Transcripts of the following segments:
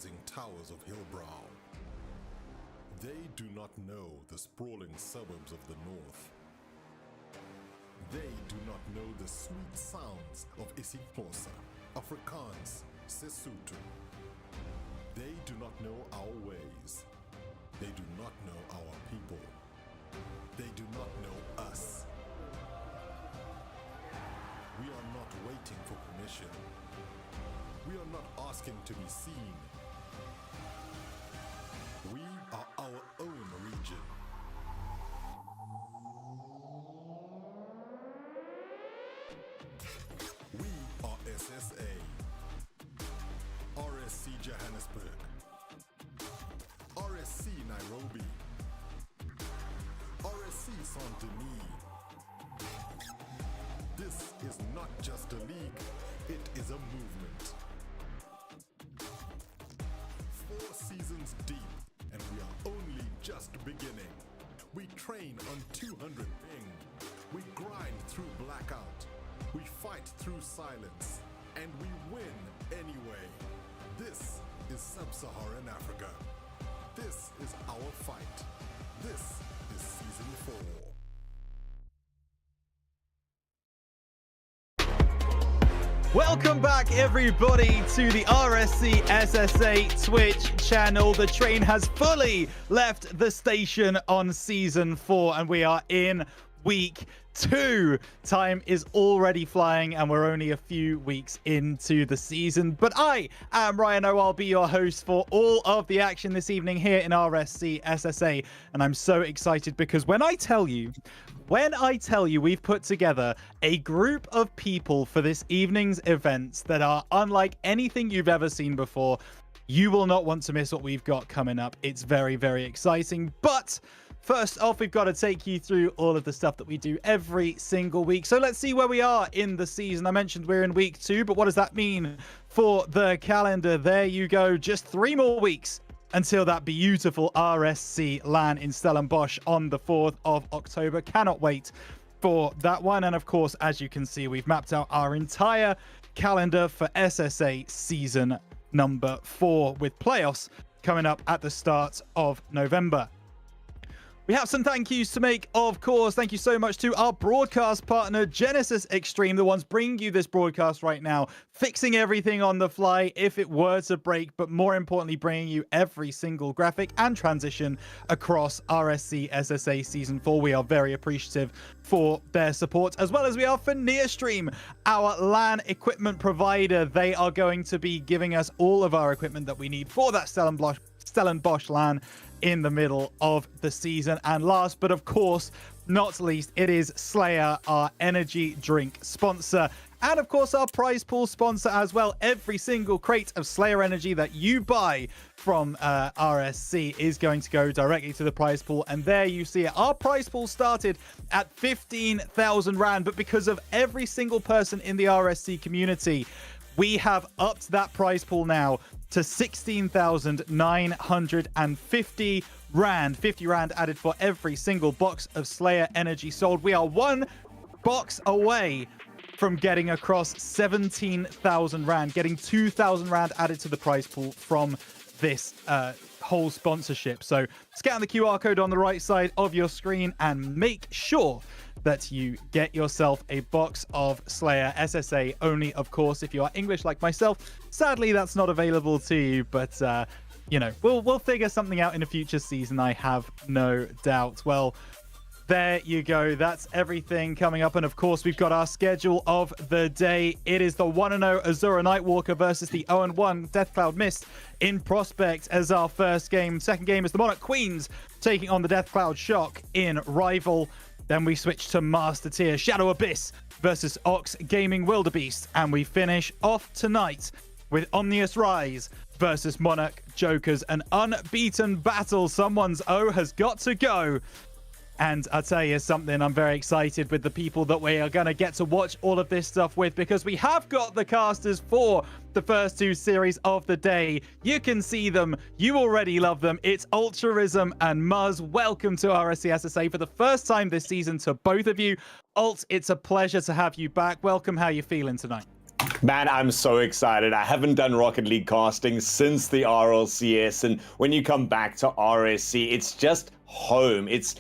rising towers of Hillbrow. They do not know the sprawling suburbs of the north. They do not know the sweet sounds of isiXhosa, Afrikaans, Sesotho. They do not know our ways. They do not know our people. They do not know us. We are not waiting for permission. We are not asking to be seen. We are our own region. We are SSA, RSC Johannesburg, RSC Nairobi, RSC Saint-Denis. This is not just a league, it is a movement. 4 seasons deep, and we are only just beginning. We train on 200 ping. We grind through blackout. We fight through silence. And we win anyway. This is Sub-Saharan Africa. This is our fight. This is Season 4. Welcome back, everybody, to the RSC SSA Twitch channel. The train has fully left the station on Season 4, and we are in Week 2. Time is already flying, and we're only a few weeks into the season. But I am Ryan O. I'll be your host for all of the action this evening here in RSC SSA. And I'm so excited because when I tell you we've put together a group of people for this evening's events that are unlike anything you've ever seen before, you will not want to miss what we've got coming up. It's very, very exciting. But first off, we've got to take you through all of the stuff that we do every single week. So let's see where we are in the season. I mentioned we're in week 2, but what does that mean for the calendar? There you go. Just 3 more weeks until that beautiful RSC LAN in Stellenbosch on the 4th of October. Cannot wait for that one. And of course, as you can see, we've mapped out our entire calendar for SSA season number 4 with playoffs coming up at the start of November. We have some thank yous to make, of course. Thank you so much to our broadcast partner, Genisus Extreme, the ones bringing you this broadcast right now, fixing everything on the fly if it were to break, but more importantly, bringing you every single graphic and transition across RSC SSA Season 4. We are very appreciative for their support, as well as we are for Nearstream, our LAN equipment provider. They are going to be giving us all of our equipment that we need for that Stellenbosch LAN in the middle of the season. And last but of course not least, it is Slayer, our energy drink sponsor, and of course our prize pool sponsor as well. Every single crate of Slayer energy that you buy from RSC is going to go directly to the prize pool, and there you see it. Our prize pool started at 15,000 Rand, but because of every single person in the RSC community, we have upped that prize pool now to 16,950 Rand. 50 Rand added for every single box of Slayer energy sold. We are 1 box away from getting across 17,000 Rand, getting 2,000 Rand added to the prize pool from this whole sponsorship. So scan the QR code on the right side of your screen and make sure that you get yourself a box of Slayer SSA only, of course, if you are English like myself. Sadly, that's not available to you, but you know, we'll figure something out in a future season, I have no doubt. Well, there you go. That's everything coming up. And of course, we've got our schedule of the day. It is the 1-0 Azura Nightwalker versus the 0-1 Deathcloud Mist in Prospect as our first game. Second game is the Monarch Queens taking on the Deathcloud Shock in Rival. Then we switch to Master Tier Shadow Abyss versus Ox Gaming Wildebeest. And we finish off tonight with Omnius Rise versus Monarch Jokers. An unbeaten battle. Someone's O has got to go. And I'll tell you something, I'm very excited with the people that we are going to get to watch all of this stuff with, because we have got the casters for the first 2 series of the day. You can see them. You already love them. It's Ultraism and Muzz. Welcome to RSC SSA for the first time this season to both of you. Alt, it's a pleasure to have you back. Welcome. How are you feeling tonight? Man, I'm so excited. I haven't done Rocket League casting since the RLCS, and when you come back to RSC, it's just home. It's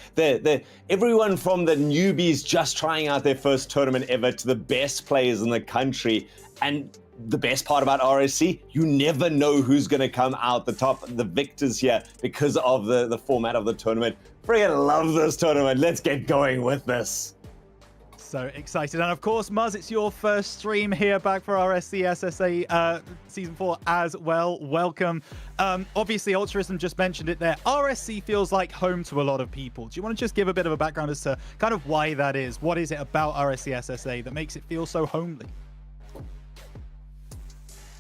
everyone from the newbies just trying out their first tournament ever to the best players in the country. And the best part about RSC, you never know who's going to come out the top, the victors here, because of the format of the tournament. Friggin' love this tournament. Let's get going with this. So excited. And of course, Muzz, it's your first stream here back for RSC SSA Season 4 as well. Welcome. Obviously, Altruism just mentioned it there. RSC feels like home to a lot of people. Do you want to just give a bit of a background as to kind of why that is? What is it about RSC SSA that makes it feel so homely?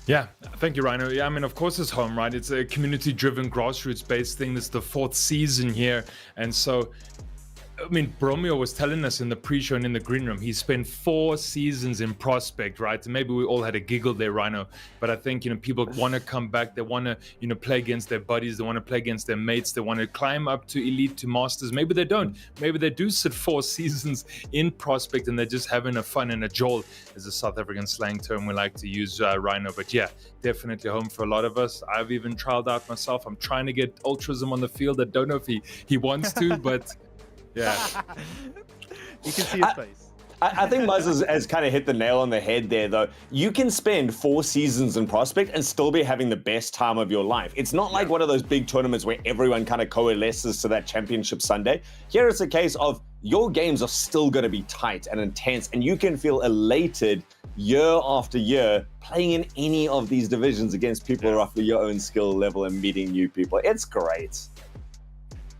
Yeah, thank you, Rhino. Yeah, I mean, of course it's home, right? It's a community-driven, grassroots-based thing. This is the 4th season here. And so, I mean, Bromeo was telling us in the pre-show and in the green room, he spent 4 seasons in Prospect, right? And maybe we all had a giggle there, Rhino. But I think, people want to come back. They want to, play against their buddies. They want to play against their mates. They want to climb up to Elite, to Masters. Maybe they don't. Maybe they do sit 4 seasons in Prospect and they're just having a fun and a jolt, is a South African slang term we like to use, Rhino. But yeah, definitely home for a lot of us. I've even trialed out myself. I'm trying to get Altruism on the field. I don't know if he wants to, but... yeah. You can see his face. I think Muzz has kind of hit the nail on the head there, though. You can spend 4 seasons in Prospect and still be having the best time of your life. It's not like one of those big tournaments where everyone kind of coalesces to that championship Sunday. Here it's a case of your games are still going to be tight and intense, and you can feel elated year after year playing in any of these divisions against people roughly your own skill level and meeting new people. It's great.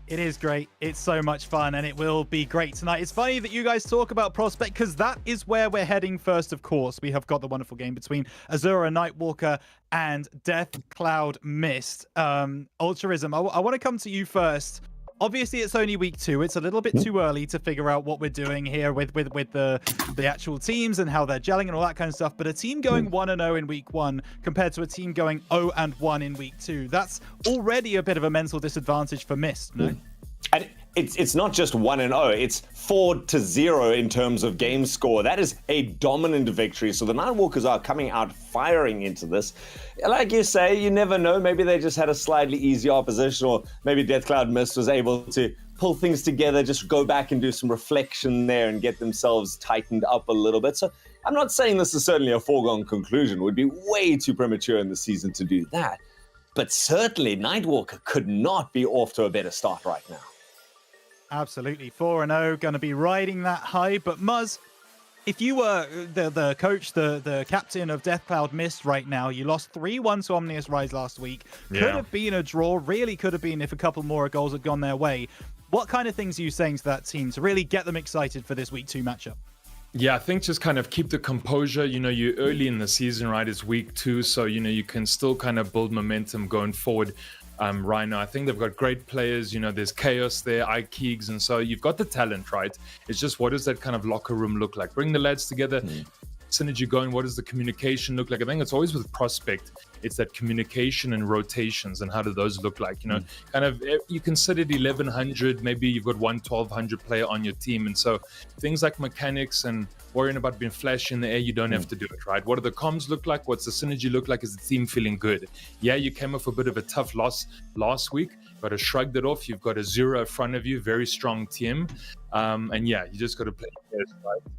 It is great. It's so much fun, and it will be great tonight. It's funny that you guys talk about Prospect, because that is where we're heading first, of course. We have got the wonderful game between Azura Nightwalker and Death Cloud Mist. Altruism, I want to come to you first. Obviously, it's only week 2. It's a little bit too early to figure out what we're doing here with the actual teams and how they're gelling and all that kind of stuff. But a team going 1-0 in week 1 compared to a team going 0-1 in week 2, that's already a bit of a mental disadvantage for Mist, no? And it's not just 1-0, it's 4-0 in terms of game score. That is a dominant victory. So the Nightwalkers are coming out firing into this. Like you say, you never know. Maybe they just had a slightly easier opposition, or maybe Death Cloud Mist was able to pull things together, just go back and do some reflection there and get themselves tightened up a little bit. So I'm not saying this is certainly a foregone conclusion. It would be way too premature in the season to do that. But certainly Nightwalker could not be off to a better start right now. Absolutely. 4-0, going to be riding that high. But Muzz, if you were the coach, the captain of Death Cloud Mist right now, you lost 3-1 to Omnius Rise last week. Could have been a draw, really could have been if a couple more goals had gone their way. What kind of things are you saying to that team to really get them excited for this week 2 matchup? Yeah, I think just kind of keep the composure. You're early in the season, right? It's week 2, so, you can still kind of build momentum going forward. Right now, I think they've got great players. There's Chaos there, Ikeegs, and so you've got the talent, right? It's just, what does that kind of locker room look like? Bring the lads together, synergy going. What does the communication look like? I think it's always with Prospect. It's that communication and rotations, and how do those look like? Kind of, you consider it 1,100, maybe you've got 1,200 player on your team, and so things like mechanics and worrying about being flashy in the air, you don't have to do it, right? What do the comms look like? What's the synergy look like? Is the team feeling good? Yeah, you came off a bit of a tough loss last week, got to shrug that off. You've got Azura in front of you, very strong team, and yeah, you just got to play players, right?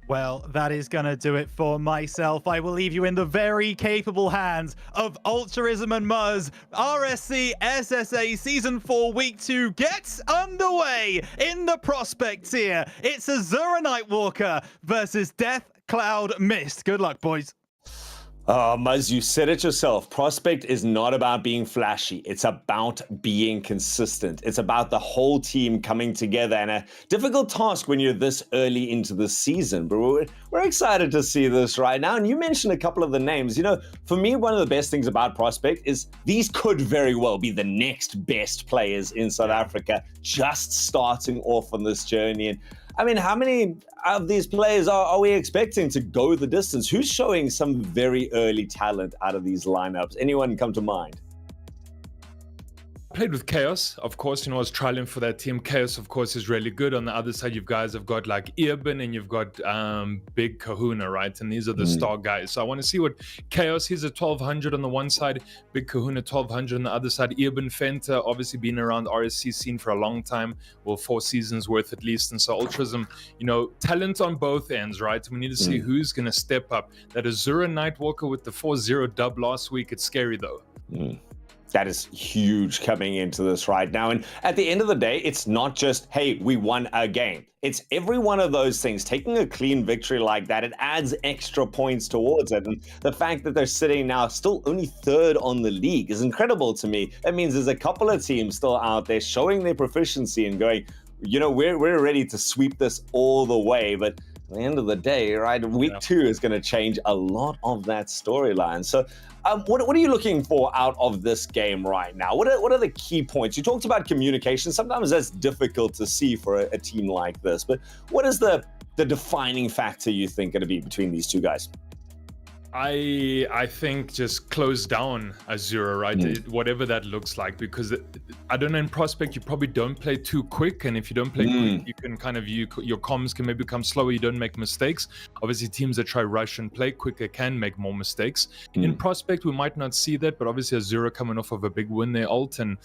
Well, that is going to do it for myself. I will leave you in the very capable hands of Altruism and Muzz. RSC SSA Season 4 Week 2 gets underway in the Prospect tier. It's Azura Nightwalker versus Death Cloud Mist. Good luck, boys. Muzz, you said it yourself. Prospect is not about being flashy. It's about being consistent. It's about the whole team coming together, and a difficult task when you're this early into the season. But we're excited to see this right now. And you mentioned a couple of the names. For me, one of the best things about Prospect is these could very well be the next best players in South Africa, just starting off on this journey. And I mean, how many of these players are we expecting to go the distance? Who's showing some very early talent out of these lineups? Anyone come to mind? played with Chaos, of course. I was trialing for that team. Chaos, of course, is really good. On the other side, you guys have got like Irban and you've got Big Kahuna, right? And these are the star guys. So I want to see what Chaos, he's a 1200 on the one side, Big Kahuna 1200 on the other side. Irban Fenta, obviously been around the RSC scene for a long time, well, 4 seasons worth at least. And so Ultrism, talent on both ends, right? We need to see who's going to step up. That Azura Nightwalker with the 4-0 dub last week, it's scary though. That is huge coming into this right now. And at the end of the day, it's not just, hey, we won a game. It's every one of those things. Taking a clean victory like that, it adds extra points towards it. And the fact that they're sitting now still only 3rd on the league is incredible to me. That means there's a couple of teams still out there showing their proficiency and going, we're ready to sweep this all the way. But at the end of the day, right, week 2 is going to change a lot of that storyline. So what are you looking for out of this game right now? What are the key points? You talked about communication. Sometimes that's difficult to see for a team like this. But what is the defining factor you think going to be between these two guys? I think just close down Azura, right? Whatever that looks like, because I don't know, in Prospect you probably don't play too quick, and if you don't play quick, you can kind of your comms can maybe become slower. You don't make mistakes. Obviously, teams that try rush and play quicker can make more mistakes. In Prospect, we might not see that, but obviously Azura coming off of a big win there, Alt, and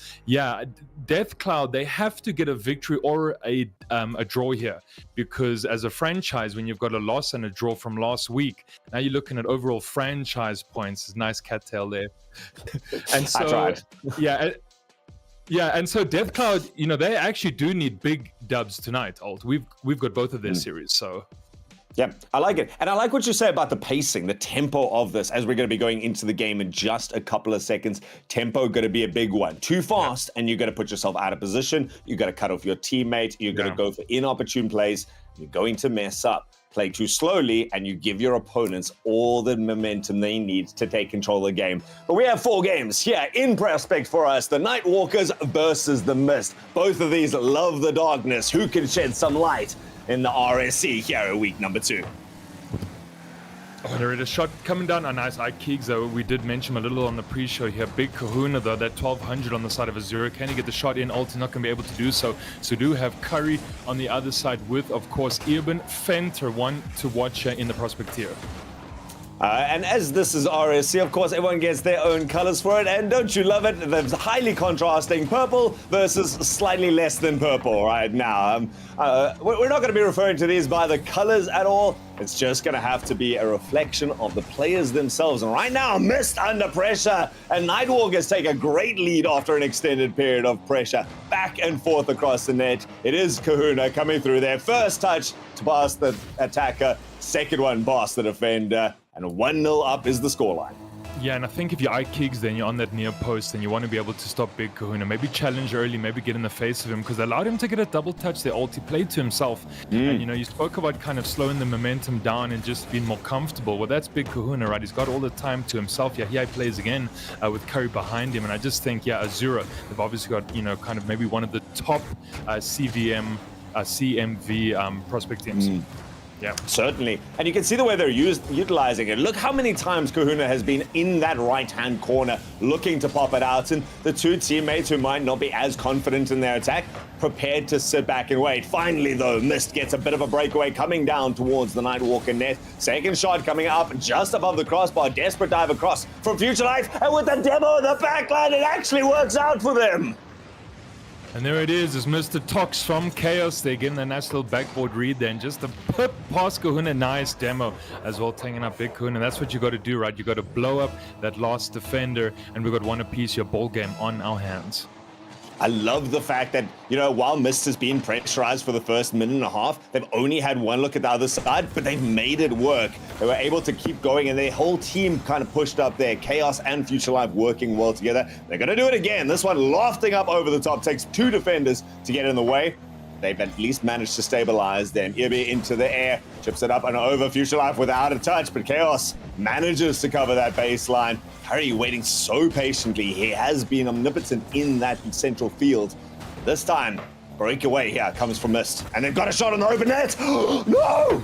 Death Cloud, they have to get a victory or a draw here, because as a franchise, when you've got a loss and a draw from last week, now you're looking at overall franchise points. Nice cattail there. And so, I tried. And so Death Cloud, they actually do need big dubs tonight, Alt. We've got both of their series, so. Yeah, I like it. And I like what you say about the pacing, the tempo of this, as we're going to be going into the game in just a couple of seconds. Tempo going to be a big one. Too fast, and you're going to put yourself out of position. You're going to cut off your teammate. You're going to go for inopportune plays. You're going to mess up. Play too slowly, and you give your opponents all the momentum they need to take control of the game. But we have 4 games here in Prospect for us. The Nightwalkers versus the Mist. Both of these love the darkness. Who can shed some light in the RSC here at week number 2? Oh, there is a shot coming down. A nice eye Keegs, though. We did mention a little on the pre-show here. Big Kahuna, though, that 1200 on the side of Azura. Can he get the shot in? Alt is not going to be able to do so. So do have Curry on the other side with, of course, Irban Fenter, one to watch in the Prospect tier. And as this is RSC, of course, everyone gets their own colors for it. And don't you love it? There's highly contrasting purple versus slightly less than purple right now. We're not going to be referring to these by the colors at all. It's just going to have to be a reflection of the players themselves. And right now, Mist under pressure. And Nightwalkers take a great lead after an extended period of pressure. Back and forth across the net. It is Kahuna coming through there. First touch to pass the attacker. Second one past the defender. And 1-0 up is the scoreline. Yeah, and I think if you're Ikeegs, then you're on that near post and you want to be able to stop Big Kahuna. Maybe challenge early, maybe get in the face of him, because they allowed him to get a double touch there. Alt, he played to himself. And, you spoke about kind of slowing the momentum down and just being more comfortable. Well, that's Big Kahuna, right? He's got all the time to himself. Yeah, here he plays again with Curry behind him. And I just think, Azura, they've obviously got, kind of maybe one of the top CMV prospect teams. Yeah, certainly. And you can see the way they're utilizing it. Look how many times Kahuna has been in that right-hand corner looking to pop it out. And the two teammates who might not be as confident in their attack, prepared to sit back and wait. Finally, though, Mist gets a bit of a breakaway coming down towards the Nightwalker net. Second shot coming up just above the crossbar. Desperate dive across from Future Life. And with the demo in the backline, it actually works out for them. And there it is Mr. Tox from Chaos. They're getting a nice little backboard read there. And just a pip past Kahuna. Nice demo as well, taking up Big Kahuna. That's what you got to do, right? You got to blow up that last defender. And we've got one apiece, your ball game on our hands. I love the fact that, while Mist has been pressurized for the first minute and a half, they've only had one look at the other side, but they've made it work. They were able to keep going, and their whole team kind of pushed up there. Chaos and Future Life working well together. They're going to do it again. This one lofting up over the top, takes 2 defenders to get in the way. They've at least managed to stabilize then. Irby into the air, chips it up and over Future Life without a touch, but Chaos manages to cover that baseline. Harry waiting so patiently. He has been omnipotent in that central field. This time, breakaway here comes from Mist. And they've got a shot on the open net. No!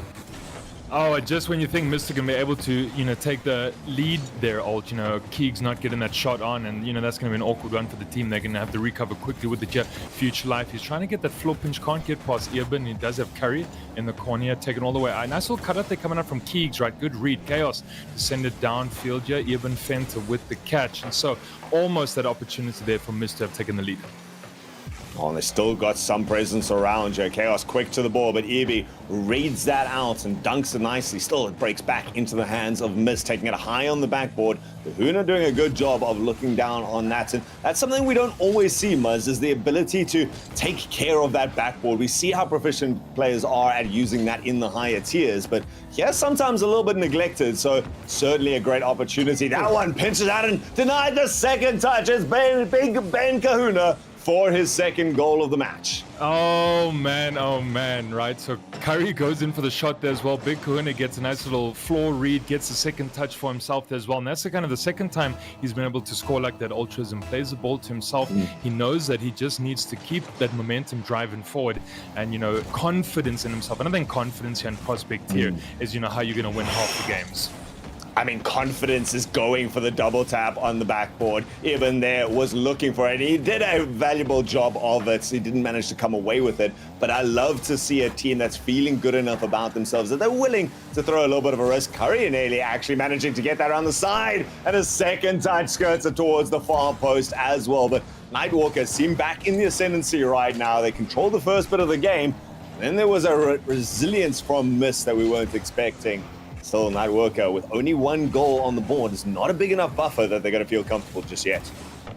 Oh, just when you think Mr. can be able to, take the lead there, Alt, Keeg's not getting that shot on, and, that's going to be an awkward one for the team. They're going to have to recover quickly with the Future Life. He's trying to get that floor pinch, can't get past Eben. He does have Curry in the corner here, taken all the way. Nice little cut out there coming up from Keegs, right? Good read. Chaos to send it downfield here. Eben Fenter with the catch. And so almost that opportunity there for Mr. to have taken the lead. Oh, and they still got some presence around here. Chaos quick to the ball, but EB reads that out and dunks it nicely. Still, it breaks back into the hands of Mist, taking it high on the backboard. Kahuna doing a good job of looking down on that. And that's something we don't always see, Muzz, is the ability to take care of that backboard. We see how proficient players are at using that in the higher tiers, but yeah, sometimes a little bit neglected. So certainly a great opportunity. That one pinches out and denied the second touch. It's Big Ben Kahuna for his second goal of the match. Oh man, right? So Curry goes in for the shot there as well. Big Kahuna gets a nice little floor read, gets a second touch for himself there as well. And that's the second time he's been able to score like that. Ultras and plays the ball to himself. He knows that he just needs to keep that momentum driving forward and, confidence in himself. And I think confidence here and prospect here is, how you're going to win half the games. I mean, confidence is going for the double tap on the backboard. Eben there was looking for it. He did a valuable job of it. So he didn't manage to come away with it. But I love to see a team that's feeling good enough about themselves that they're willing to throw a little bit of a risk. Curry and Ailey actually managing to get that around the side. And a second touch skirts it towards the far post as well. But Nightwalkers seem back in the ascendancy right now. They control the first bit of the game. Then there was a resilience from Mist that we weren't expecting. Still, Nightworker with only one goal on the board is not a big enough buffer that they're going to feel comfortable just yet.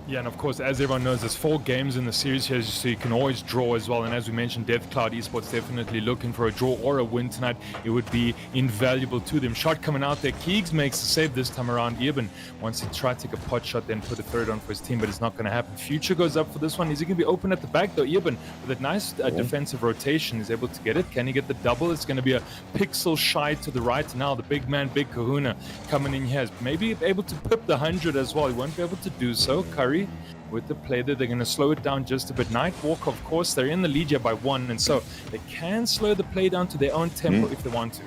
Yeah, and of course, as everyone knows, there's 4 games in the series here, so you can always draw as well. And as we mentioned, Death Cloud Esports definitely looking for a draw or a win tonight. It would be invaluable to them. Shot coming out there. Keegs makes the save this time around. Eben wants to try to take a pot shot, then put a third on for his team, but it's not going to happen. Future goes up for this one. Is he going to be open at the back, though? Eben, with a nice defensive rotation, is able to get it. Can he get the double? It's going to be a pixel shy to the right. Now, the big man, Big Kahuna, coming in here. Maybe able to pip the 100 as well. He won't be able to do so. Curry with the play there, they're going to slow it down just a bit. Nightwalk, of course, they're in the lead here by 1, and so they can slow the play down to their own tempo if they want to.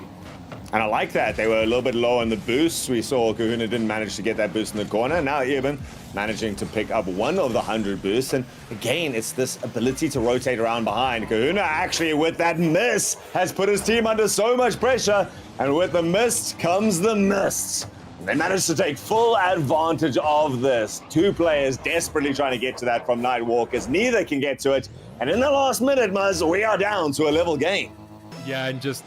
And I like that. They were a little bit low on the boost. We saw Kahuna didn't manage to get that boost in the corner. Now Eben managing to pick up one of the 100 boosts. And again, it's this ability to rotate around behind. Kahuna actually with that miss has put his team under so much pressure. And with the mist comes the mist. They managed to take full advantage of this. 2 players desperately trying to get to that from Nightwalkers. Neither can get to it. And in the last minute, Muzz, we are down to a level game. Yeah, and just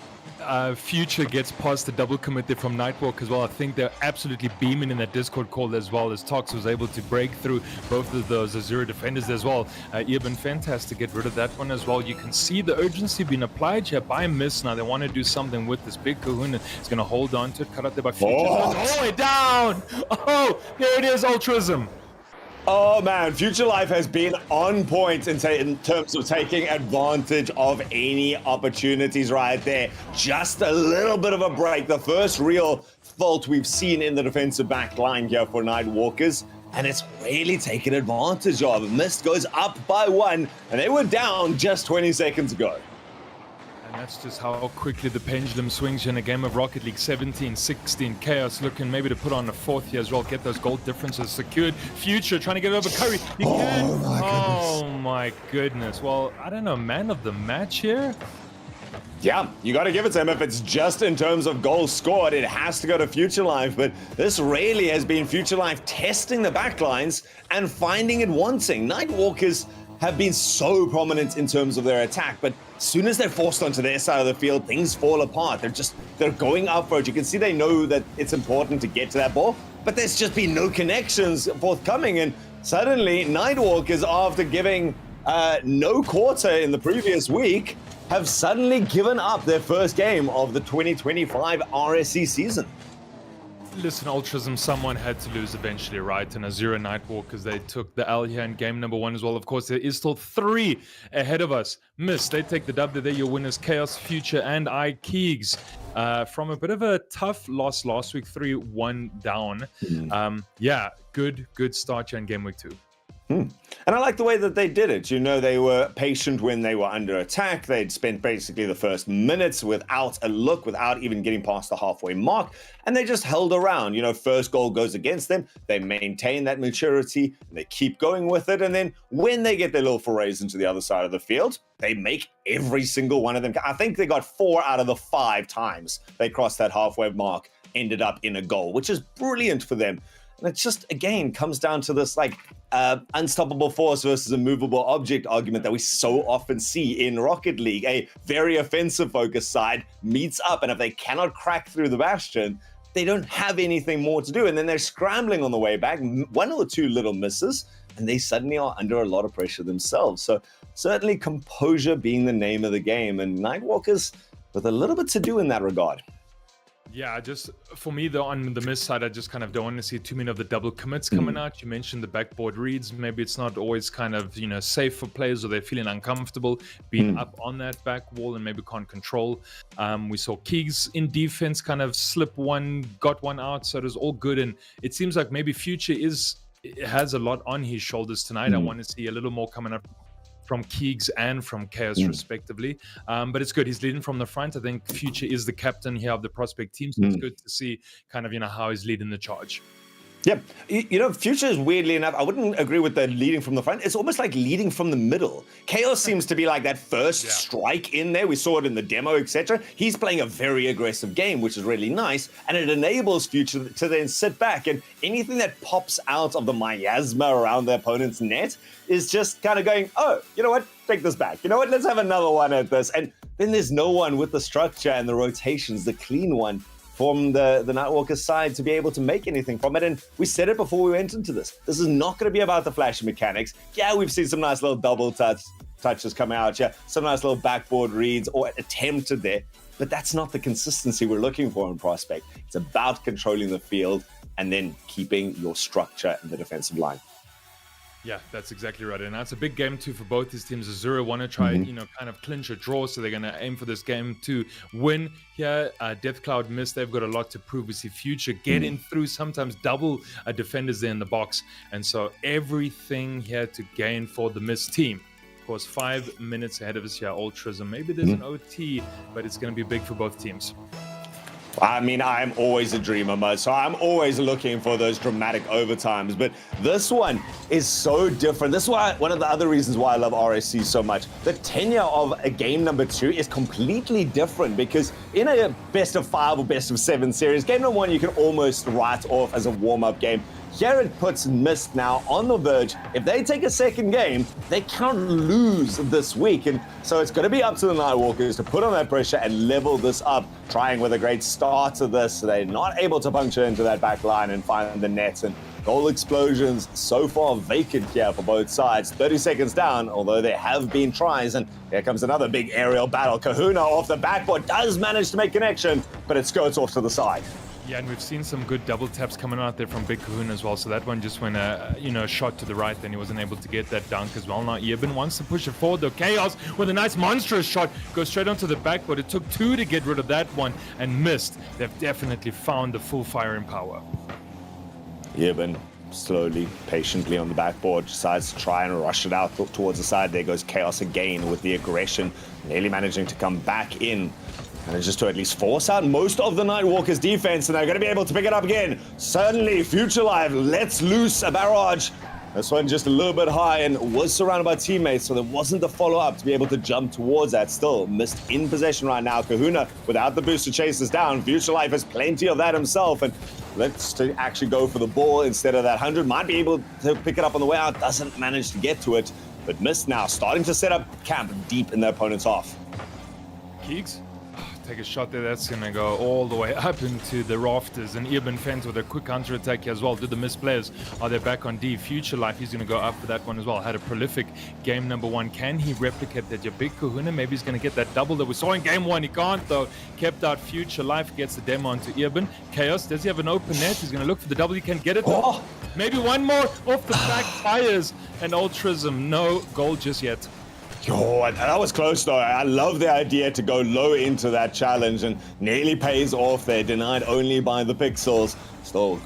Future gets past the double commit there from Nightwalk as well. I think they're absolutely beaming in that Discord call as well, as Tox was able to break through both of those Azure defenders as well. Eben fantastic to get rid of that one as well. You can see the urgency being applied here by Miss. Now they want to do something with this. Big Kahuna is going to hold on to it, cut out there by Future. All the way down! Oh, there it is, Ultrism. Oh man, Future Life has been on point in terms of taking advantage of any opportunities right there. Just a little bit of a break. The first real fault we've seen in the defensive back line here for Nightwalkers. And it's really taken advantage of. Mist goes up by 1, and they were down just 20 seconds ago. And that's just how quickly the pendulum swings in a game of Rocket League. 17-16. Chaos looking maybe to put on a 4th here as well. Get those goal differences secured. Future trying to get over Curry. He can. Oh my goodness. Well, I don't know. Man of the match here? Yeah, you got to give it to him. If it's just in terms of goals scored, it has to go to Future Life. But this really has been Future Life testing the backlines and finding it wanting. Nightwalkers have been so prominent in terms of their attack, but as soon as they're forced onto their side of the field, things fall apart. They're going up for it. You can see they know that it's important to get to that ball, but there's just been no connections forthcoming. And suddenly, Nightwalkers, after giving no quarter in the previous week, have suddenly given up their first game of the 2025 RSC season. Listen, Ultrism, someone had to lose eventually, right? And Azura Nightwalkers, they took the L here in game number 1 as well. Of course, there is still 3 ahead of us. Miss, they take the dub. They're your winners, Chaos, Future, and Keegs. From a bit of a tough loss last week, 3-1 down. Yeah, good start here in game week 2. And I like the way that they did it. You know, they were patient when they were under attack. They'd spent basically the first minutes without a look, without even getting past the halfway mark. And they just held around. You know, first goal goes against them. They maintain that maturity. And they keep going with it. And then when they get their little forays into the other side of the field, they make every single one of them. I think they got 4 out of the 5 times they crossed that halfway mark, ended up in a goal, which is brilliant for them. And it just, again, comes down to this, like, unstoppable force versus a movable object argument that we so often see in Rocket League. A very offensive-focused side meets up, and if they cannot crack through the bastion, they don't have anything more to do. And then they're scrambling on the way back, 1 or 2 little misses, and they suddenly are under a lot of pressure themselves. So certainly composure being the name of the game, and Nightwalkers with a little bit to do in that regard. Yeah, just for me, though, on the miss side, I just kind of don't want to see too many of the double commits coming out. You mentioned the backboard reads. Maybe it's not always kind of, you know, safe for players, or they're feeling uncomfortable being up on that back wall and maybe can't control. We saw Keegs in defense kind of slip one, got one out, so it was all good. And it seems like maybe Future has a lot on his shoulders tonight. I want to see a little more coming up from Keegs and from Chaos respectively, but it's good. He's leading from the front. I think Future is the captain here of the prospect team, so it's good to see kind of, you know, how he's leading the charge. Yep. You know, Future is, weirdly enough, I wouldn't agree with the leading from the front. It's almost like leading from the middle. Chaos seems to be like that first strike in there. We saw it in the demo, etc. He's playing a very aggressive game, which is really nice, and it enables Future to then sit back, and anything that pops out of the miasma around the opponent's net is just kind of going, oh, you know what? Take this back. You know what? Let's have another one at this. And then there's no one with the structure and the rotations, the clean one, from the Nightwalker side to be able to make anything from it. And we said it before we went into this. This is not going to be about the flashy mechanics. Yeah, we've seen some nice little double touches come out. Yeah, some nice little backboard reads or attempted there. But that's not the consistency we're looking for in Prospect. It's about controlling the field and then keeping your structure in the defensive line. Yeah, that's exactly right. And that's a big game too for both these teams. Azura want to try, you know, kind of clinch a draw, so they're going to aim for this game to win here. Death Cloud missed. They've got a lot to prove. We see Future getting through, sometimes double defenders there in the box. And so everything here to gain for the missed team. Of course, 5 minutes ahead of us here, Ultrism. Maybe there's an OT, but it's going to be big for both teams. I mean, I'm always a dreamer, Mud, so I'm always looking for those dramatic overtimes. But this one is so different. This is why, one of the other reasons why I love RSC so much. The tenure of a game number 2 is completely different, because in a best of 5 or best of 7 series, game number 1 you can almost write off as a warm-up game. Here it puts Mist now on the verge. If they take a second game, they can't lose this week. And so it's going to be up to the Nightwalkers to put on that pressure and level this up, trying with a great start to this. They're not able to puncture into that back line and find the nets. And goal explosions so far vacant here for both sides. 30 seconds down, although there have been tries. And here comes another big aerial battle. Kahuna off the backboard does manage to make connection, but it skirts off to the side. Yeah, and we've seen some good double taps coming out there from Big Kahuna as well. So that one just went a shot to the right, then he wasn't able to get that dunk as well. Now Eben wants to push it forward though. Chaos with a nice monstrous shot goes straight onto the back, but it took 2 to get rid of that one and missed. They've definitely found the full firing power. Eben slowly, patiently on the backboard, decides to try and rush it out towards the side. There goes Chaos again with the aggression, nearly managing to come back in. And it's just to at least force out most of the Nightwalkers' defense, and they're going to be able to pick it up again. Suddenly, Future Live lets loose a barrage. This one just a little bit high and was surrounded by teammates, so there wasn't the follow-up to be able to jump towards that. Still, Mist in possession right now. Kahuna, without the boost to chase us down. Future Life has plenty of that himself, and let's to actually go for the ball instead of that 100. Might be able to pick it up on the way out, doesn't manage to get to it. But Mist now starting to set up camp deep in their opponent's half. Keegs? Take a shot there, that's gonna go all the way up into the rafters, and Eben fends with a quick counter attack as well. Did the miss players, are they back on D? Future Life, he's gonna go up for that one as well. Had a prolific game number 1. Can he replicate that? Your Big Kahuna, maybe he's gonna get that double that we saw in game 1. He can't though. Kept out. Future Life gets the demo onto Eben. Chaos, does he have an open net? He's gonna look for the double, he can get it. Oh. Maybe one more off the back tires, and Ultrism, no goal just yet. Oh, that was close though. I love the idea to go low into that challenge, and nearly pays off there. Denied only by the pixels. Still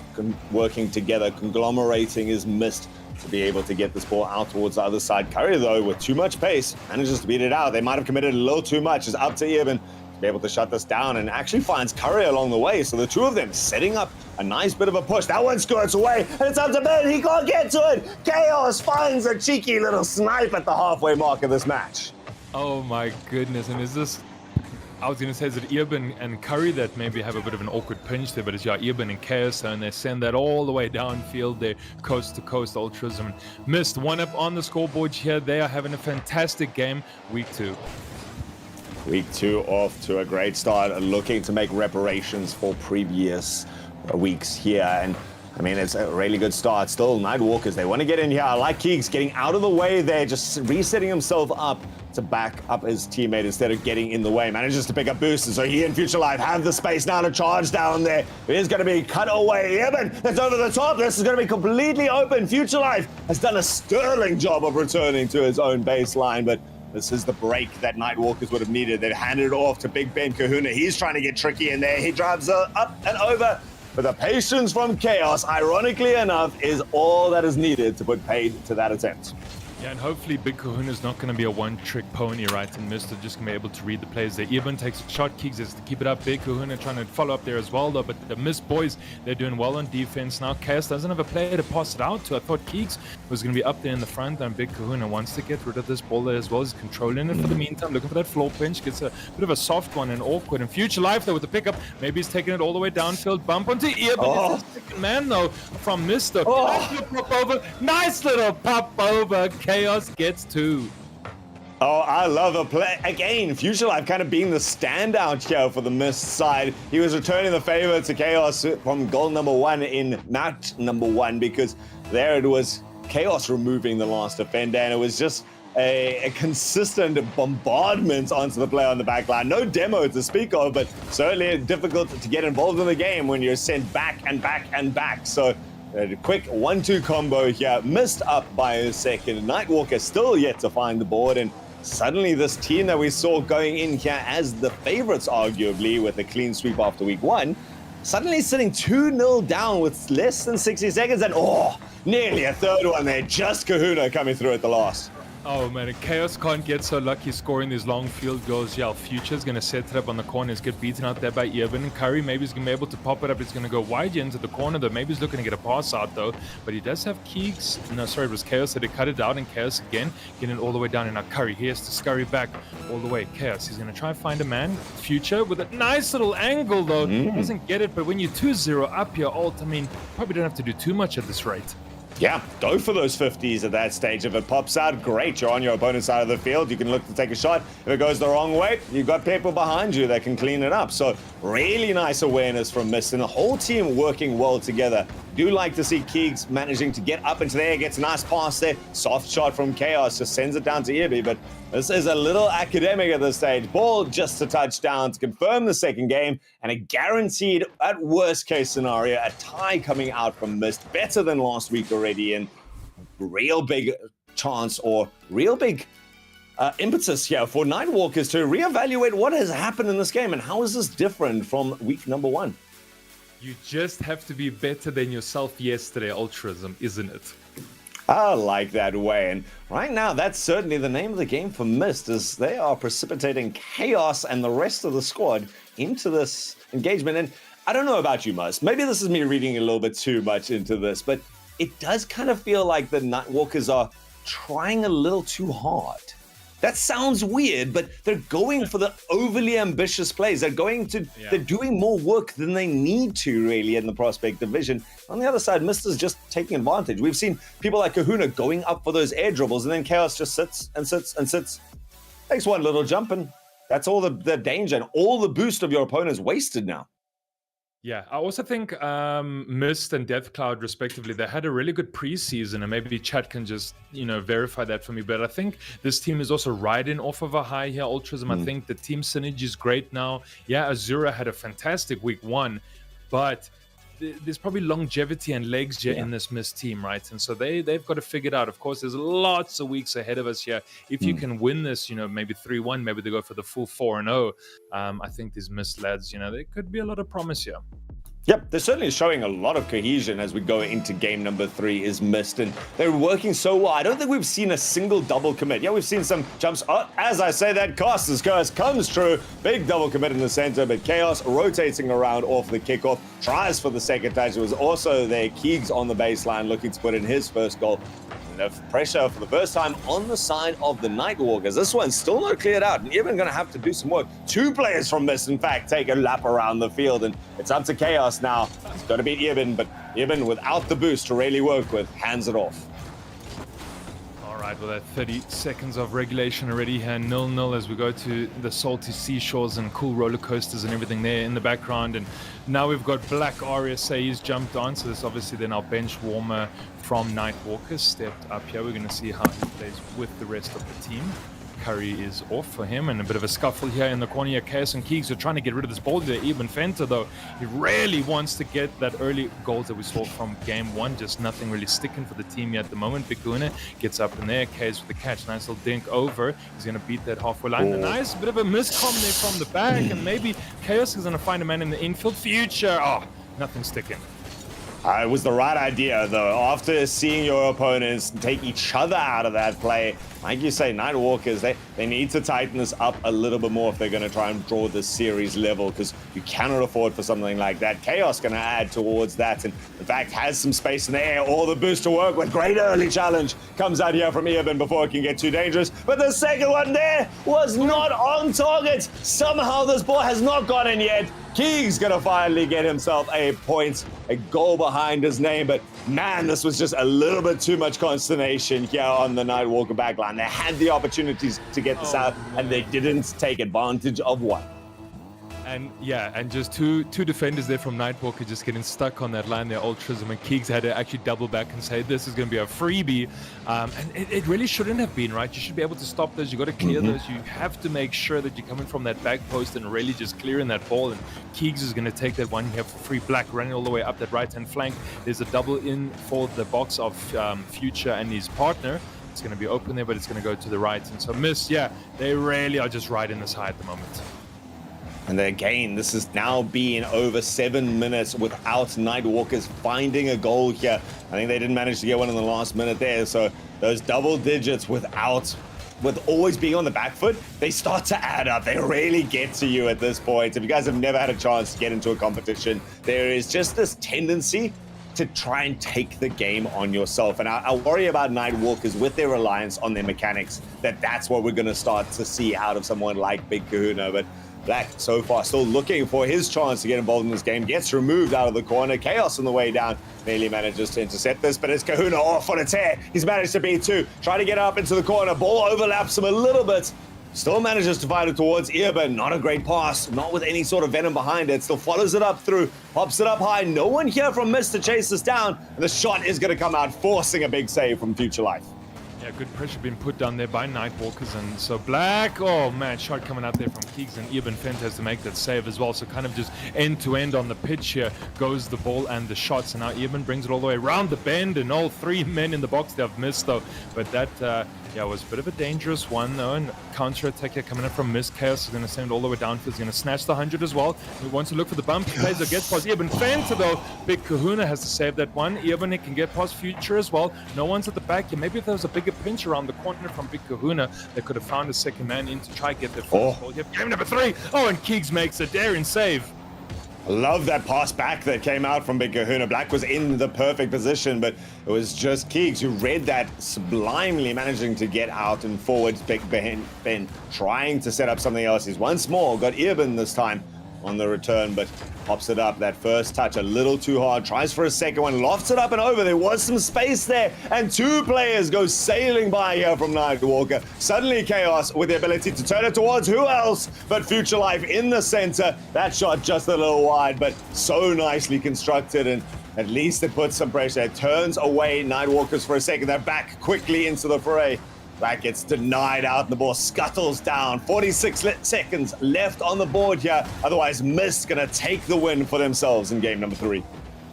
working together, conglomerating is missed. to be able to get this ball out towards the other side. Curry, though, with too much pace, manages to beat it out. They might have committed a little too much. It's up to Eben to be able to shut this down, and actually finds Curry along the way. So the two of them setting up a nice bit of a push. That one skirts away, and it's up to Ben. He can't get to it. Chaos finds a cheeky little snipe at the halfway mark of this match. Oh my goodness, and is this... I was going to say, is it Eben and Curry that maybe have a bit of an awkward pinch there, but it's Eben and Chaos, and they send that all the way downfield there, coast to coast. Ultras and missed one up on the scoreboard here. They are having a fantastic game, week 2. Week 2 off to a great start, looking to make reparations for previous weeks here. And I mean, it's a really good start. Still, Nightwalkers, they want to get in here. I like Keegs getting out of the way there, just resetting himself up to back up his teammate instead of getting in the way. Manages to pick up boosters, so he and Future Life have the space now to charge down there. It is going to be cut away. Eben, that's over the top. This is going to be completely open. Future Life has done a sterling job of returning to his own baseline, but this is the break that Nightwalkers would have needed. They've handed it off to Big Ben Kahuna. He's trying to get tricky in there. He drives up and over. But the patience from Chaos, ironically enough, is all that is needed to put paid to that attempt. Yeah, and hopefully Big Kahuna is not going to be a one-trick pony, right? And Mr. just going to be able to read the plays there. Eben takes a shot, Keegs is to keep it up. Big Kahuna trying to follow up there as well, though. But the Mist boys, they're doing well on defense. Now Chaos doesn't have a player to pass it out to. I thought Keegs was going to be up there in the front, and Big Kahuna wants to get rid of this ball there as well. He's controlling it for the meantime, looking for that floor pinch. Gets a bit of a soft one and awkward. And Future Life, though, with the pickup, maybe he's taking it all the way downfield. Bump onto Eben. It's the second man, though, from Mr. Nice little pop over. Nice little pop over. Chaos gets 2. Oh, I love a play. Again, Future Life kind of being the standout here for the Mist side. He was returning the favor to Chaos from goal number 1 in match number 1, because there it was Chaos removing the last defender, and it was just a consistent bombardment onto the player on the back line. No demo to speak of, but certainly difficult to get involved in the game when you're sent back and back and back. So a quick 1-2 combo here, missed up by a second. Nightwalker still yet to find the board, and suddenly this team that we saw going in here as the favorites, arguably, with a clean sweep after week 1, suddenly sitting 2-0 down with less than 60 seconds, and nearly a third one there. Just Kahuna coming through at the last. Oh man, Chaos can't get so lucky scoring these long field goals. Yeah, Future's going to set it up on the corners, get beaten out there by Eben and Curry. Maybe he's going to be able to pop it up. It's going to go wide into the corner, though. Maybe he's looking to get a pass out, though. But he does have Keegs. No, sorry, it was Chaos that he cut it out, and Chaos again getting it all the way down. And now Curry, he has to scurry back all the way. Chaos, he's going to try and find a man. Future with a nice little angle, though. Doesn't get it, but when you're 2-0 up your ult, I mean, probably don't have to do too much at this rate. Yeah, go for those 50s at that stage. If it pops out, great. You're on your opponent's side of the field. You can look to take a shot. If it goes the wrong way, you've got people behind you that can clean it up. So really nice awareness from Mist, and the whole team working well together. Do like to see Keegs managing to get up into the air, gets a nice pass there. Soft shot from Chaos, just sends it down to Irby, but this is a little academic at this stage. Ball just a touchdown to confirm the second game, and a guaranteed, at worst case scenario, a tie coming out from Mist. Better than last week already, and real big chance or real big impetus here for Nightwalkers to reevaluate what has happened in this game and how is this different from week number 1. You just have to be better than yourself yesterday, Ultrism, isn't it? I like that way, and right now that's certainly the name of the game for Mist, as they are precipitating Chaos and the rest of the squad into this engagement. And I don't know about you, Must. Maybe this is me reading a little bit too much into this, but it does kind of feel like the Nightwalkers are trying a little too hard. That sounds weird, but they're going for the overly ambitious plays. They're doing more work than they need to, really, in the Prospect division. On the other side, Mister's just taking advantage. We've seen people like Kahuna going up for those air dribbles, and then Chaos just sits and sits and sits. Takes one little jump, and that's all the danger, and all the boost of your opponent's wasted now. Yeah, I also think Mist and Death Cloud, respectively, they had a really good preseason, and maybe chat can just, verify that for me. But I think this team is also riding off of a high here, Ultrism. I think the team synergy is great now. Yeah, Azura had a fantastic week 1, but there's probably longevity and legs here in this Mist team, right? And so they've got to figure it out. Of course, there's lots of weeks ahead of us here. If you can win this, maybe 3-1, maybe they go for the full 4-0. I think these Mist lads, there could be a lot of promise here. Yep, they're certainly showing a lot of cohesion as we go into game number 3 is Mist, and they're working so well. I don't think we've seen a single double commit. Yeah, we've seen some jumps. Oh, as I say that, Caster's curse comes true. Big double commit in the center, but Chaos rotating around off the kickoff. Tries for the second touch. It was also there. Keegs on the baseline looking to put in his first goal. Enough pressure for the first time on the side of the Nightwalkers. This one's still not cleared out, and even going to have to do some work. 2 players from Mist, in fact, take a lap around the field, and it's up to Chaos now. It's got to beat Eben, but Eben, without the boost to really work with, hands it off. All right, well, that 30 seconds of regulation already here, 0-0 as we go to the salty seashores and cool roller coasters and everything there in the background. And now we've got Black RSA, he's jumped on, so this obviously then our bench warmer from Nightwalker stepped up here. We're going to see how he plays with the rest of the team. Curry is off for him, and a bit of a scuffle here in the corner here. Chaos and Keegs are trying to get rid of this ball there. Eben Fenter, though, he really wants to get that early goals that we saw from game 1. Just nothing really sticking for the team yet at the moment. Big Kahuna gets up in there. Chaos with the catch. Nice little dink over. He's going to beat that halfway line. A nice bit of a miscom there from the back, and maybe Chaos is going to find a man in the infield. Future. Oh, nothing sticking. It was the right idea, though. After seeing your opponents take each other out of that play, like you say, Nightwalkers, they need to tighten this up a little bit more if they're going to try and draw this series level, because you cannot afford for something like that. Chaos going to add towards that, and in fact has some space in the air. All the boost to work with. Great early challenge comes out here from Eben before it can get too dangerous. But the second one there was not on target. Somehow this ball has not gone in yet. Keegs gonna finally get himself a point, a goal behind his name, but man, this was just a little bit too much consternation here on the Nightwalker backline. They had the opportunities to get this out, and they didn't take advantage of one. And yeah, and just two defenders there from Nightwalker just getting stuck on that line there. Ultrism and Keegs had to actually double back and say this is going to be a freebie. And it really shouldn't have been, right? You should be able to stop those. You got to clear those. You have to make sure that you're coming from that back post and really just clearing that ball. And Keegs is going to take that one here for free. Black running all the way up that right-hand flank. There's a double in for the box of Future and his partner. It's going to be open there, but it's going to go to the right. And so Miss, yeah, they really are just riding this high at the moment. And then again, this has now been over 7 minutes without Nightwalkers finding a goal here. I think they didn't manage to get one in the last minute there. So those double digits with always being on the back foot, they start to add up. They really get to you at this point. If you guys have never had a chance to get into a competition, there is just this tendency to try and take the game on yourself. And I worry about Nightwalkers with their reliance on their mechanics, that's what we're going to start to see out of someone like Big Kahuna. But Black so far still looking for his chance to get involved in this game. Gets removed out of the corner. Chaos on the way down. Nearly manages to intercept this, but it's Kahuna off on a tear. He's managed to beat 2. Trying to get up into the corner. Ball overlaps him a little bit. Still manages to find it towards Eben. Not a great pass. Not with any sort of venom behind it. Still follows it up through. Pops it up high. No one here from Mist to chase this down. And the shot is going to come out, forcing a big save from Future Life. Yeah, good pressure being put down there by Nightwalkers, and so Black, oh man, shot coming out there from Keegs, and Eben Fent has to make that save as well. So kind of just end to end on the pitch here goes the ball and the shots, and now Eben brings it all the way around the bend, and all 3 men in the box they have missed though. But that was a bit of a dangerous one though, and counter attack here coming in from Mist. Chaos is going to send it all the way down. He's going to snatch the 100 as well. He wants to look for the bump. He plays or gets past Eben Fent though. Big Kahuna has to save that one. Eben can get past Future as well. No one's at the back here. Maybe if there was a bigger pinch around the corner from Big Kahuna, they could have found a second man in to try and get their first goal. Game number 3. Oh, and Keegs makes a daring save. I love that pass back that came out from Big Kahuna. Black was in the perfect position, but it was just Keegs who read that sublimely, managing to get out and forward. Big Ben trying to set up something else. He's once more got Eben this time on the return, but pops it up. That first touch a little too hard. Tries for a second one, lofts it up and over. There was some space there, and 2 players go sailing by here from Nightwalker. Suddenly Chaos with the ability to turn it towards who else but Future Life in the center. That shot just a little wide, but so nicely constructed, and at least it puts some pressure. It turns away Nightwalkers for a second. They're back quickly into the fray. That gets denied out, and the ball scuttles down. 46 seconds left on the board here. Otherwise, Mist gonna take the win for themselves in game number 3.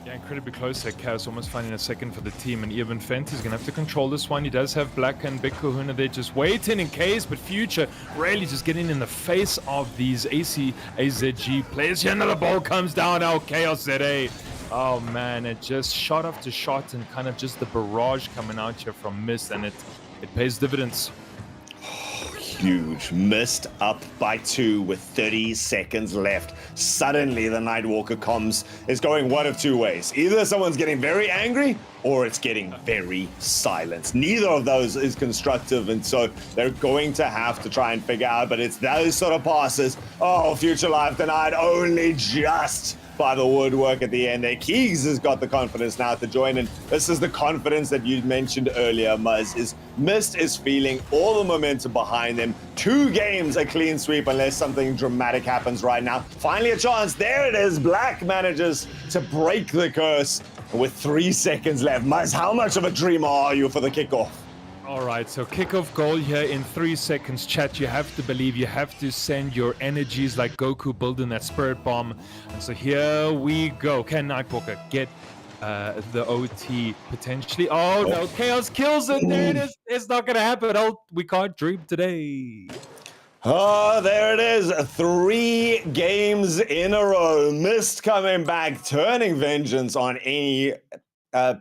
Yeah, incredibly close there. Chaos almost finding a second for the team, and even Fent is going to have to control this one. He does have Black and Big Kahuna there just waiting in case, but Future really just getting in the face of these AZG players. Here, another ball comes down now. Chaos ZA. Oh man, it just shot after shot and kind of just the barrage coming out here from Mist, and it pays dividends. Huge. Missed up by 2 with 30 seconds left. Suddenly, the Nightwalker comms is going one of two ways. Either someone's getting very angry or it's getting very silent. Neither of those is constructive, and so they're going to have to try and figure out, but it's those sort of passes. Oh, Future Life denied only just by the woodwork at the end there. Keegs has got the confidence now to join, and this is the confidence that you mentioned earlier, Muzz, is Mist is feeling all the momentum behind them. 2 games a clean sweep unless something dramatic happens right now. Finally a chance. There it is. Black manages to break the curse with 3 seconds left. Muzz, how much of a dreamer are you for the kickoff? All right, so kickoff goal here in 3 seconds, chat. You have to believe, you have to send your energies like Goku building that spirit bomb. And so here we go. Can Nightwalker get the OT potentially? Oh no, Chaos kills it. There it is. It's not going to happen. Oh, we can't dream today. Oh, there it is. 3 games in a row. Mist coming back, turning vengeance on any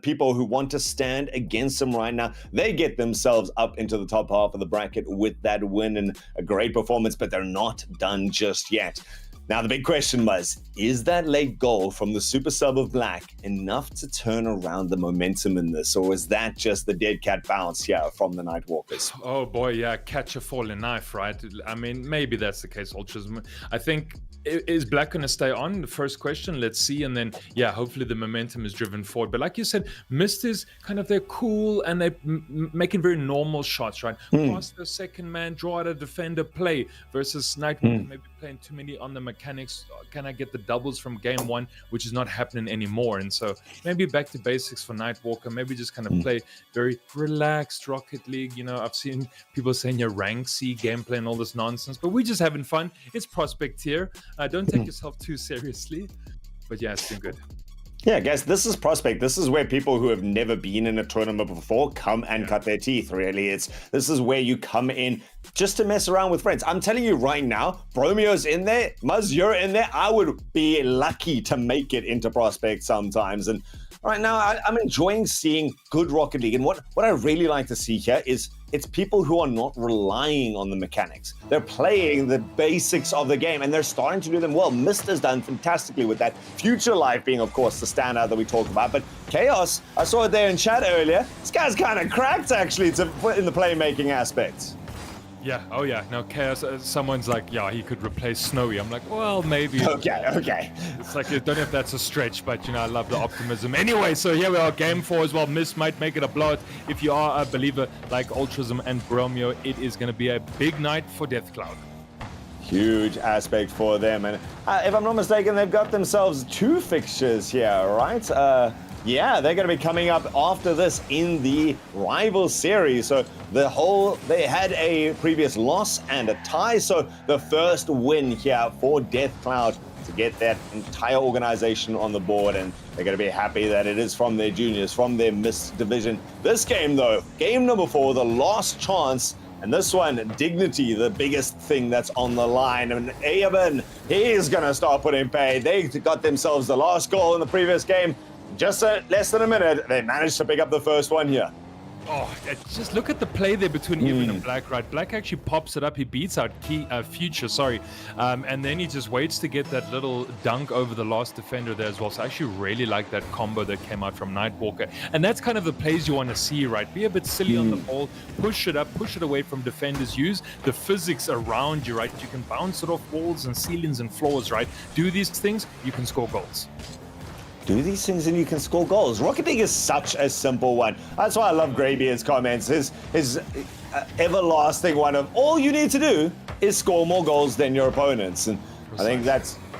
people who want to stand against them right now. They get themselves up into the top half of the bracket with that win and a great performance, but they're not done just yet. Now, the big question was, is that late goal from the super sub of Black enough to turn around the momentum in this, or is that just the dead cat bounce here from the Nightwalkers? Oh boy, yeah, catch a falling knife, right? I mean, maybe that's the case, Ultras. I think, is Black going to stay on? The first question, let's see. And then, yeah, hopefully the momentum is driven forward. But like you said, Mist is kind of, they're cool and they're making very normal shots, right? Pass the second man, draw out a defender, play, versus Nightwalker maybe playing too many on the mechanics. Can I get the doubles from game 1, which is not happening anymore? And so maybe back to basics for Nightwalker, maybe just kind of play very relaxed Rocket League. You know, I've seen people saying your rank C gameplay and all this nonsense, but we're just having fun. It's Prospect here. Don't take yourself too seriously, but yeah, it's been good. Yeah, guys, this is Prospect. This is where people who have never been in a tournament before come and cut their teeth, really. This is where you come in just to mess around with friends. I'm telling you right now, Bromio's in there, Muzz, you're in there. I would be lucky to make it into Prospect sometimes. And right now, I'm enjoying seeing good Rocket League. And what I really like to see here is it's people who are not relying on the mechanics. They're playing the basics of the game, and they're starting to do them well. Mist has done fantastically with that. Future Life being, of course, the standout that we talk about. But Chaos, I saw it there in chat earlier. This guy's kind of cracked, actually, in the playmaking aspects. Yeah, oh yeah, no, Chaos, someone's like, yeah, he could replace Snowy. I'm like, well, maybe. Okay. It's like, I don't know if that's a stretch, but, you know, I love the optimism. Anyway, so here we are, game 4 as well. Mist might make it a blowout. If you are a believer like Ultrasm and Bromio, it is going to be a big night for Deathcloud. Huge aspect for them. And if I'm not mistaken, they've got themselves 2 fixtures here, right? Yeah, they're going to be coming up after this in the rival series. So they had a previous loss and a tie. So the first win here for Deathcloud to get that entire organization on the board. And they're going to be happy that it is from their juniors, from their Mist division. This game, though, game number 4, the last chance. And this one, dignity, the biggest thing that's on the line. And Aben, he's going to start putting pay. They got themselves the last goal in the previous game. Just less than a minute, they managed to pick up the first one here. Oh, just look at the play there between Evan and Black, right? Black actually pops it up. He beats out Future, and then he just waits to get that little dunk over the last defender there as well. So I actually really like that combo that came out from Nightwalker. And that's kind of the plays you want to see, right? Be a bit silly on the ball, push it up, push it away from defenders, use the physics around you, right? You can bounce it off walls and ceilings and floors, right? Do these things, you can score goals. Do these things and you can score goals. Rocket League is such a simple one. That's why I love Greybeard's comments. His everlasting one of all you need to do is score more goals than your opponents. And I think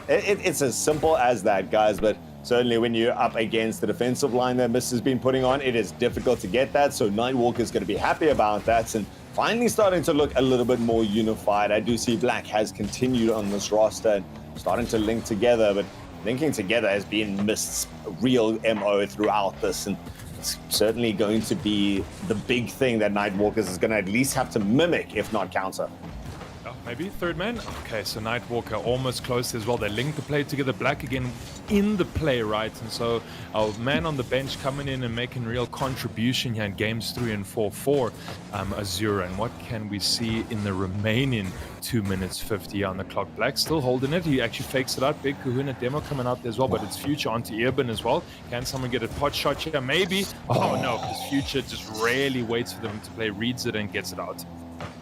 it's as simple as that, guys. But certainly when you're up against the defensive line that Mist has been putting on, it is difficult to get that. So Nightwalker is going to be happy about that. And finally starting to look a little bit more unified. I do see Black has continued on this roster and starting to link together. But linking together has been Mist's real MO throughout this, and it's certainly going to be the big thing that Nightwalkers is going to at least have to mimic, if not counter. Oh, maybe third man? Okay, so Nightwalker almost close as well. They link the play together. Black again in the play, right? And so our man on the bench coming in and making real contribution here in games 3 and 4 for Azura. And what can we see in the remaining 2 minutes 50 on the clock? Black still holding it. He actually fakes it out. Big Kahuna demo coming out there as well, but it's Future onto Earburn as well. Can someone get a pot shot here? Maybe. Oh no, because Future just rarely waits for them to play, reads it and gets it out.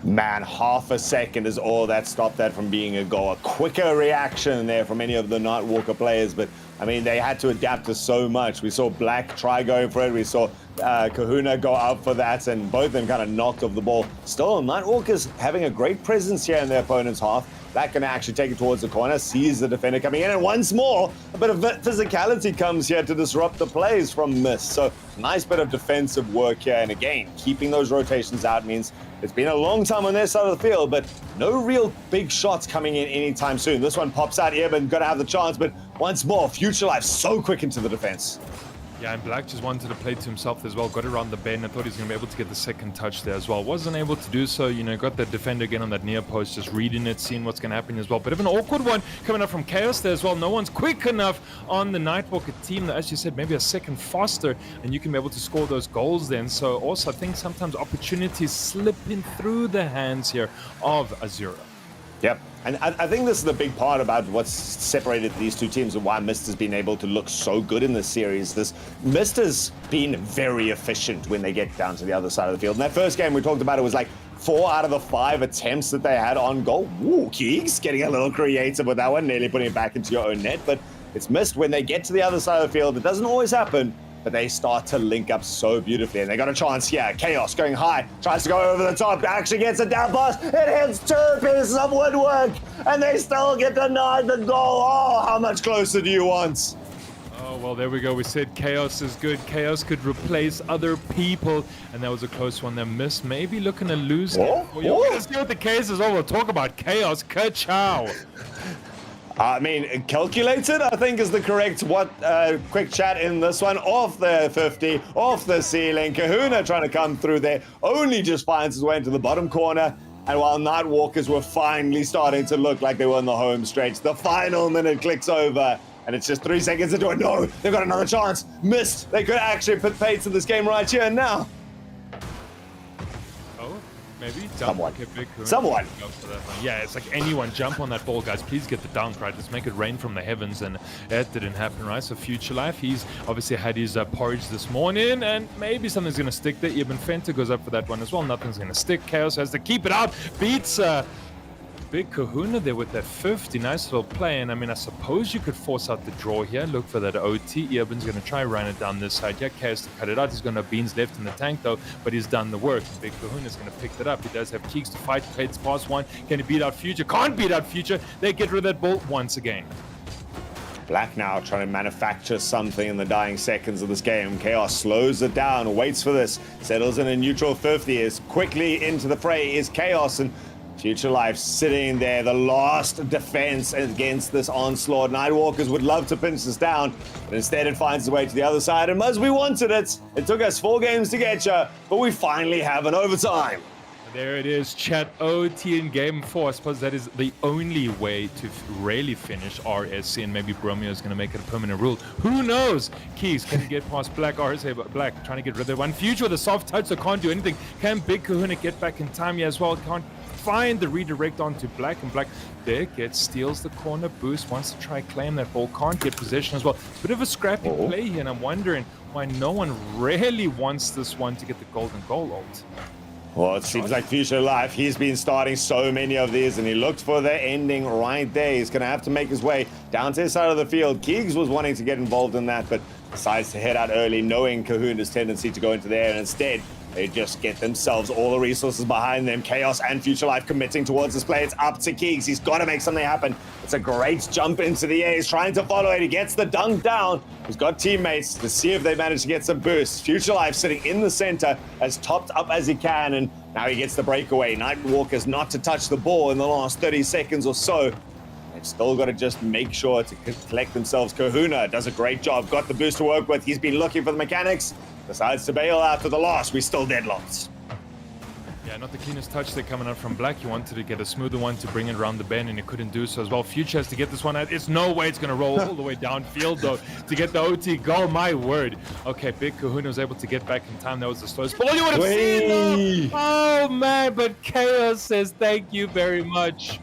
Man, half a second is all that stopped that from being a goal. A quicker reaction there from any of the Nightwalker players, but I mean, they had to adapt to so much. We saw Black try going for it. We saw Kahuna go up for that, and both of them kind of knocked off the ball. Still, Nightwalker's having a great presence here in their opponent's half. Black can actually take it towards the corner, sees the defender coming in, and once more, a bit of physicality comes here to disrupt the plays from Mist. So, nice bit of defensive work here, and again, keeping those rotations out means it's been a long time on their side of the field, but no real big shots coming in anytime soon. This one pops out, Earburn gonna have the chance, but once more, Future Life so quick into the defense. Yeah, and Black just wanted to play to himself as well. Got around the bend. I thought he was going to be able to get the second touch there as well. Wasn't able to do so. You know, got the defender again on that near post, just reading it, seeing what's going to happen as well. Bit of an awkward one coming up from Chaos there as well. No one's quick enough on the Nightwalker team that, as you said, maybe a second faster, and you can be able to score those goals then. So also, I think sometimes opportunities slipping through the hands here of Azura. Yep, and I think this is the big part about what's separated these two teams and why Mist has been able to look so good in this series. Mist has been very efficient when they get down to the other side of the field. In that first game we talked about, it was like 4 out of the 5 attempts that they had on goal. Ooh, Keegs getting a little creative with that one, nearly putting it back into your own net. But it's Mist when they get to the other side of the field. It doesn't always happen, but they start to link up so beautifully, and they got a chance here. Chaos going high, tries to go over the top, actually gets a down pass. It hits 2 pieces of woodwork, and they still get denied the goal. Oh, how much closer do you want? Oh, well, there we go. We said Chaos is good. Chaos could replace other people, and that was a close one. They missed. Maybe looking to lose. Let's see what the case is. Oh, we'll talk about Chaos. Ka-chow. I mean, calculated, I think, is the correct quick chat in this one. Off the 50, off the ceiling. Kahuna trying to come through there, only just finds his way into the bottom corner. And while Nightwalkers were finally starting to look like they were on the home stretch, the final minute clicks over, and it's just 3 seconds into it. No, they've got another chance. Missed. They could actually put pace to this game right here and now. Maybe someone. Someone. Yeah, it's like anyone jump on that ball, guys. Please get the dunk, right? Let's make it rain from the heavens, and that didn't happen, right? So Future Life, he's obviously had his porridge this morning, and maybe something's gonna stick there. Even Fenta goes up for that one as well. Nothing's gonna stick. Chaos has to keep it out. Beats Big Kahuna there with that 50. Nice little play. And I mean, I suppose you could force out the draw here. Look for that OT. Urban's going to try and run it down this side. Yeah, Chaos to cut it out. He's going to have Beans left in the tank, though, but he's done the work. Big Kahuna's going to pick that up. He does have Keeks to fight. Plays past one. Can he beat out Future? Can't beat out Future. They get rid of that ball once again. Black now trying to manufacture something in the dying seconds of this game. Chaos slows it down, waits for this, settles in a neutral 50, is quickly into the fray is Chaos, and Future Life sitting there, the last defense against this onslaught. Nightwalkers would love to pinch this down, but instead it finds its way to the other side, and as we wanted it, it took us 4 games to get you, but we finally have an overtime. There it is, chat. OT in game 4. I suppose that is the only way to really finish RSC, and maybe Bromeo is going to make it a permanent rule. Who knows? Keys can get past Black. RSA, but Black trying to get rid of that one. Future with a soft touch, so can't do anything. Can Big Kahuna get back in time here as well? Can't find the redirect onto Black, and Black there steals the corner boost, wants to try claim that ball, can't get possession as well. Bit of a scrappy play here, and I'm wondering why no one really wants this one to get the golden goal ult. Well, it seems like Future Life, he's been starting so many of these, and he looked for the ending right there. He's going to have to make his way down to his side of the field. Keegs was wanting to get involved in that, but decides to head out early, knowing Kahuna's tendency to go into there, and instead they just get themselves all the resources behind them. Chaos and Future Life committing towards this play. It's up to Keegs. He's got to make something happen. It's a great jump into the air. He's trying to follow it. He gets the dunk down. He's got teammates to see if they manage to get some boosts. Future Life sitting in the center, as topped up as he can, and now he gets the breakaway. Nightwalkers not to touch the ball in the last 30 seconds or so. They've still got to just make sure to collect themselves. Kahuna does a great job, got the boost to work with. He's been looking for the mechanics, decides to bail out to the loss. We still deadlocked. Yeah, not the cleanest touch there coming out from Black. He wanted to get a smoother one to bring it around the bend, and he couldn't do so as well. Future has to get this one out. It's no way it's going to roll all the way downfield, though, to get the OT goal. My word. Okay, Big Kahuna was able to get back in time. That was the slowest ball you would have seen, though. Oh, man, but Chaos says thank you very much.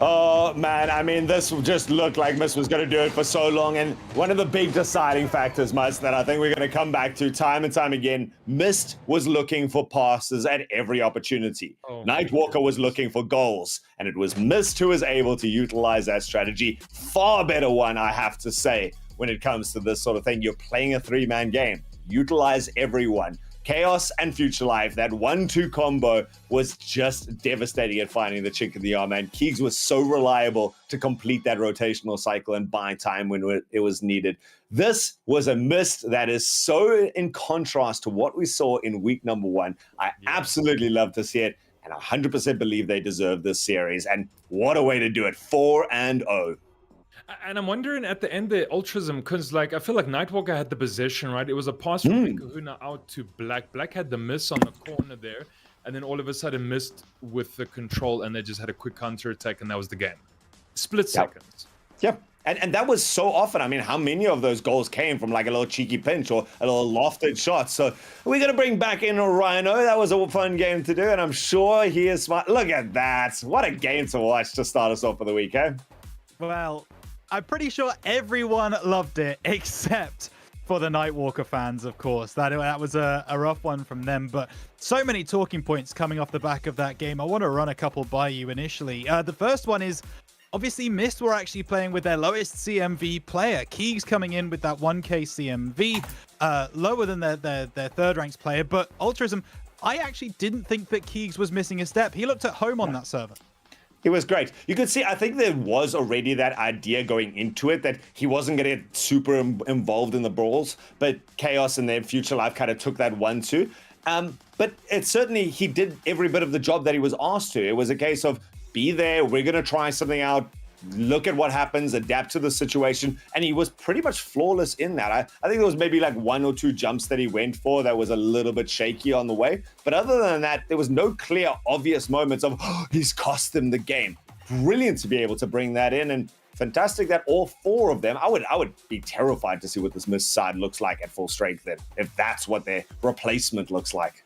Oh, man, I mean, this just looked like Mist was going to do it for so long. And one of the big deciding factors, Mist, that I think we're going to come back to time and time again, Mist was looking for passes at every opportunity. Nightwalker was looking for goals. And it was Mist who was able to utilize that strategy. Far better one, I have to say, when it comes to this sort of thing. You're playing a three-man game. Utilize everyone. Chaos and Future Life, that 1-2 combo was just devastating at finding the chink in the armor, and Keegs was so reliable to complete that rotational cycle and buy time when it was needed. This was a Mist that is so in contrast to what we saw in week number 1. I absolutely love to see it, and I 100% believe they deserve this series, and what a way to do it, 4-0. And I'm wondering at the end the Ultrism, because like I feel like Nightwalker had the possession, right? It was a pass from Big Kahuna out to Black. Black had the miss on the corner there, and then all of a sudden missed with the control, and they just had a quick counter attack, and that was the game. Split seconds. Yep. And that was so often. I mean, how many of those goals came from like a little cheeky pinch or a little lofted shot? So we're going to bring back in a Rhino. That was a fun game to do, and I'm sure he is smart. Look at that. What a game to watch to start us off for the weekend. Well, I'm pretty sure everyone loved it except for the Nightwalker fans, of course. That was a rough one from them, but so many talking points coming off the back of that game. I want to run a couple by you initially. The first one is, obviously, Mist were actually playing with their lowest CMV player. Keegs coming in with that 1k CMV, lower than their third ranked player, but Ultrism, I actually didn't think that Keegs was missing a step. He looked at home on that server. It was great. You could see, I think there was already that idea going into it that he wasn't going to get super involved in the brawls, but Chaos and their Future Life kind of took that 1-2. But it certainly, he did every bit of the job that he was asked to. It was a case of, be there, we're going to try something out, look at what happens, adapt to the situation, and he was pretty much flawless in that. I think there was maybe like 1 or 2 jumps that he went for that was a little bit shaky on the way, but other than that, there was no clear, obvious moments of, he's cost them the game. Brilliant to be able to bring that in, and fantastic that all 4 of them, I would be terrified to see what this Mist side looks like at full strength then, if that's what their replacement looks like.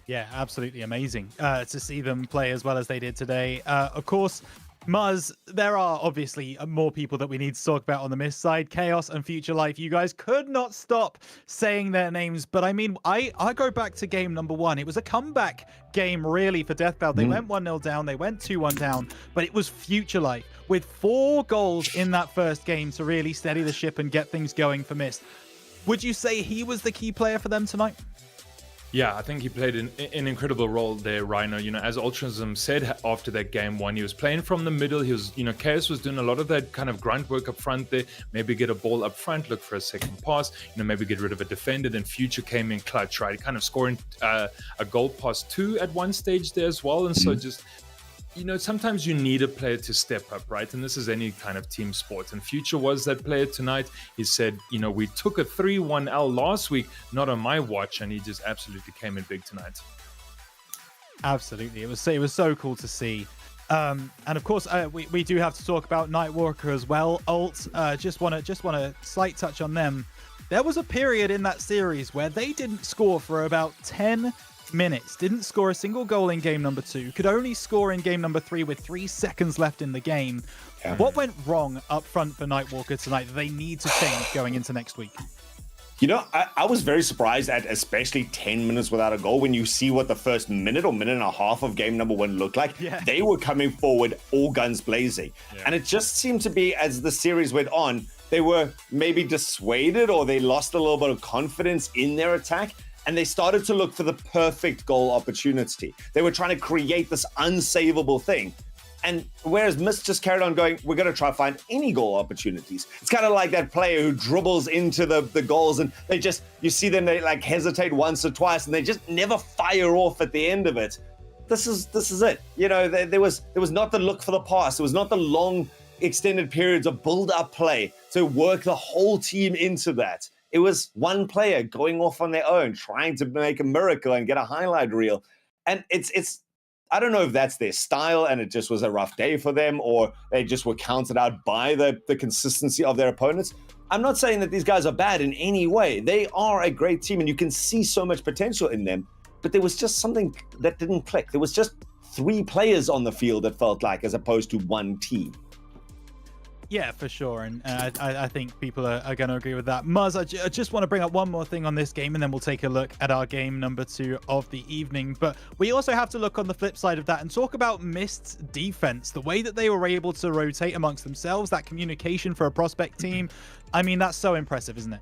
Yeah, absolutely amazing to see them play as well as they did today. Of course, Muzz, there are obviously more people that we need to talk about on the Mist side. Chaos and Future Life, you guys could not stop saying their names, but I mean, I go back to game number 1. It was a comeback game, really, for Deathbell. They went 1-0 down, they went 2-1 down, but it was Future Life with 4 goals in that first game to really steady the ship and get things going for Mist. Would you say he was the key player for them tonight? Yeah, I think he played an incredible role there, Rhino. You know, as Ultrism said after that game 1, he was playing from the middle. He was, Chaos was doing a lot of that kind of grunt work up front there. Maybe get a ball up front, look for a second pass, maybe get rid of a defender. Then Future came in clutch, right? Kind of scoring a goal past 2 at one stage there as well. And so just, sometimes you need a player to step up, right? And this is any kind of team sport. And Future was that player tonight. He said, we took a 3-1 L last week, not on my watch, and he just absolutely came in big tonight. Absolutely. It was so cool to see. And of course, we do have to talk about Nightwalker as well. Ult, just want a slight touch on them. There was a period in that series where they didn't score for about 10 minutes, didn't score a single goal in game number 2, could only score in game number 3 with 3 seconds left in the game. Yeah. What went wrong up front for Nightwalker tonight that they need to change going into next week? I was very surprised at especially 10 minutes without a goal. When you see what the first minute or minute and a half of game number 1 looked like, they were coming forward all guns blazing. And it just seemed to be, as the series went on, they were maybe dissuaded or they lost a little bit of confidence in their attack. And they started to look for the perfect goal opportunity. They were trying to create this unsavable thing. And whereas Mist just carried on going, we're going to try to find any goal opportunities. It's kind of like that player who dribbles into the goals and you see them, they like hesitate once or twice and they just never fire off at the end of it. this is it. You know, there was not the look for the pass. There was not the long extended periods of build-up play to work the whole team into that. It was one player going off on their own, trying to make a miracle and get a highlight reel. And it's I don't know if that's their style and it just was a rough day for them, or they just were counted out by the consistency of their opponents. I'm not saying that these guys are bad in any way. They are a great team and you can see so much potential in them, but there was just something that didn't click. There was just 3 players on the field, it felt like, as opposed to one team. Yeah, for sure. And I think people are going to agree with that. Muzz, I just want to bring up one more thing on this game, and then we'll take a look at our game number 2 of the evening. But we also have to look on the flip side of that and talk about Mist's defense, the way that they were able to rotate amongst themselves, that communication for a prospect team. I mean, that's so impressive, isn't it?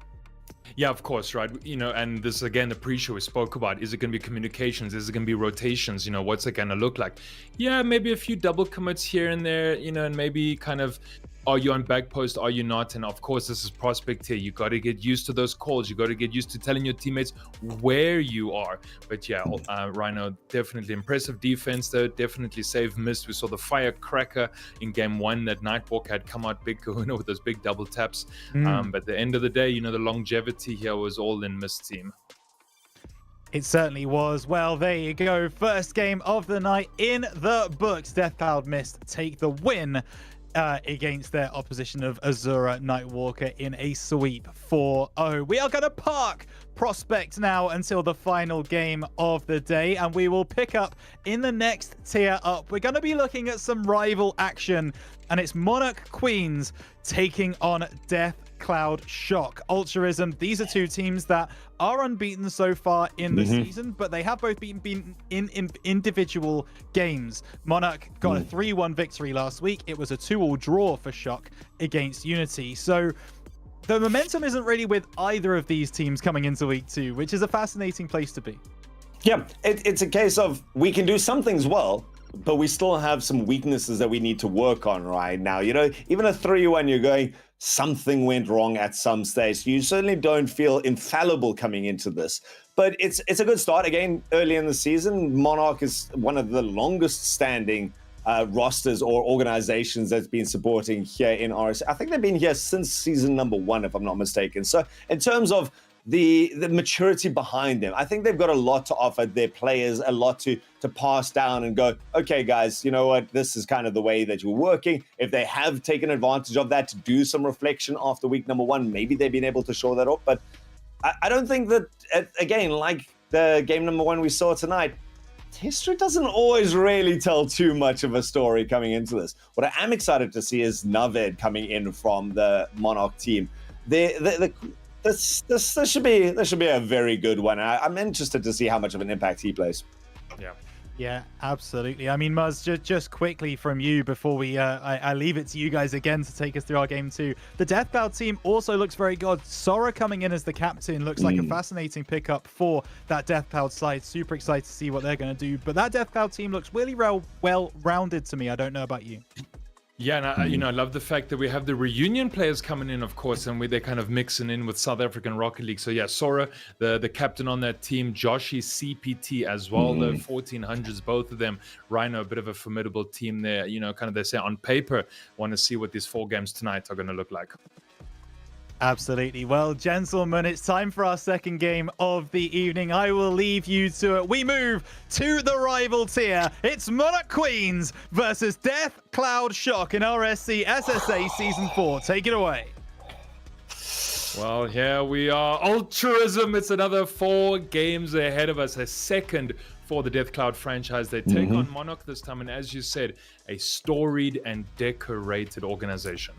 Yeah, of course, right? You know, and this again, the pre-show we spoke about. Is it going to be communications? Is it going to be rotations? You know, what's it going to look like? Yeah, maybe a few double commits here and there, you know, and maybe kind of, are you on back post? Are you not? And of course, this is prospect here. You got to get used to those calls. You got to get used to telling your teammates where you are. But yeah, Rhino, definitely impressive defense though. Definitely saved Mist. We saw the firecracker in game 1 that Nightwalk had come out big Kahuna with those big double taps. But at the end of the day, you know, the longevity here was all in Mist team. It certainly was. Well, there you go. First game of the night in the books. Death Cloud Mist take the win against their opposition of Azura Nightwalker in a sweep 4-0. We are going to park Prospect now until the final game of the day, and we will pick up in the next tier up. We're going to be looking at some rival action, and it's Monarch Queens taking on Death Cloud Shock. Altruism, these are 2 teams that are unbeaten so far in the season, but they have both been in individual games. Monarch got a 3-1 victory last week. It was a 2-2 draw for Shock against Unity. So the momentum isn't really with either of these teams coming into week 2, which is a fascinating place to be. Yeah, it's a case of we can do some things well, but we still have some weaknesses that we need to work on right now. You know, even a 3-1, you're going, something went wrong at some stage. You certainly don't feel infallible coming into this, but it's a good start. Again, early in the season, Monarch is one of the longest standing rosters or organizations that's been supporting here in RSC. I think they've been here since season number 1, if I'm not mistaken. So in terms of the maturity behind them, I think they've got a lot to offer their players, a lot to pass down and go, okay, guys, you know what? This is kind of the way that you're working. If they have taken advantage of that to do some reflection after week number 1, maybe they've been able to show that off. But I don't think that, again, like the game number 1 we saw tonight, history doesn't always really tell too much of a story coming into this. What I am excited to see is Naved coming in from the Monarch team. This should be a very good one. I'm interested to see how much of an impact he plays. Yeah, absolutely. I mean, Muzz, just quickly from you before we I leave it to you guys again to take us through our game 2. The Death Cloud team also looks very good. Sora coming in as the captain looks like a fascinating pickup for that Death Cloud side. Super excited to see what they're going to do. But that Death Cloud team looks really well-rounded to me. I don't know about you. Yeah, and I love the fact that we have the reunion players coming in, of course, and they're kind of mixing in with South African Rocket League. So yeah, Sora, the captain on that team, Joshi CPT as well, the 1400s, both of them. Rhino, a bit of a formidable team there. You know, kind of they say on paper, want to see what these 4 games tonight are going to look like. Absolutely. Well, gentlemen, it's time for our second game of the evening. I will leave you to it. We move to the rival tier. It's Monarch Queens versus Death Cloud Shock in RSC SSA Season 4. Take it away. Well, here we are. Altruism. It's another 4 games ahead of us. A second for the Death Cloud franchise. They take on Monarch this time. And as you said, a storied and decorated organization.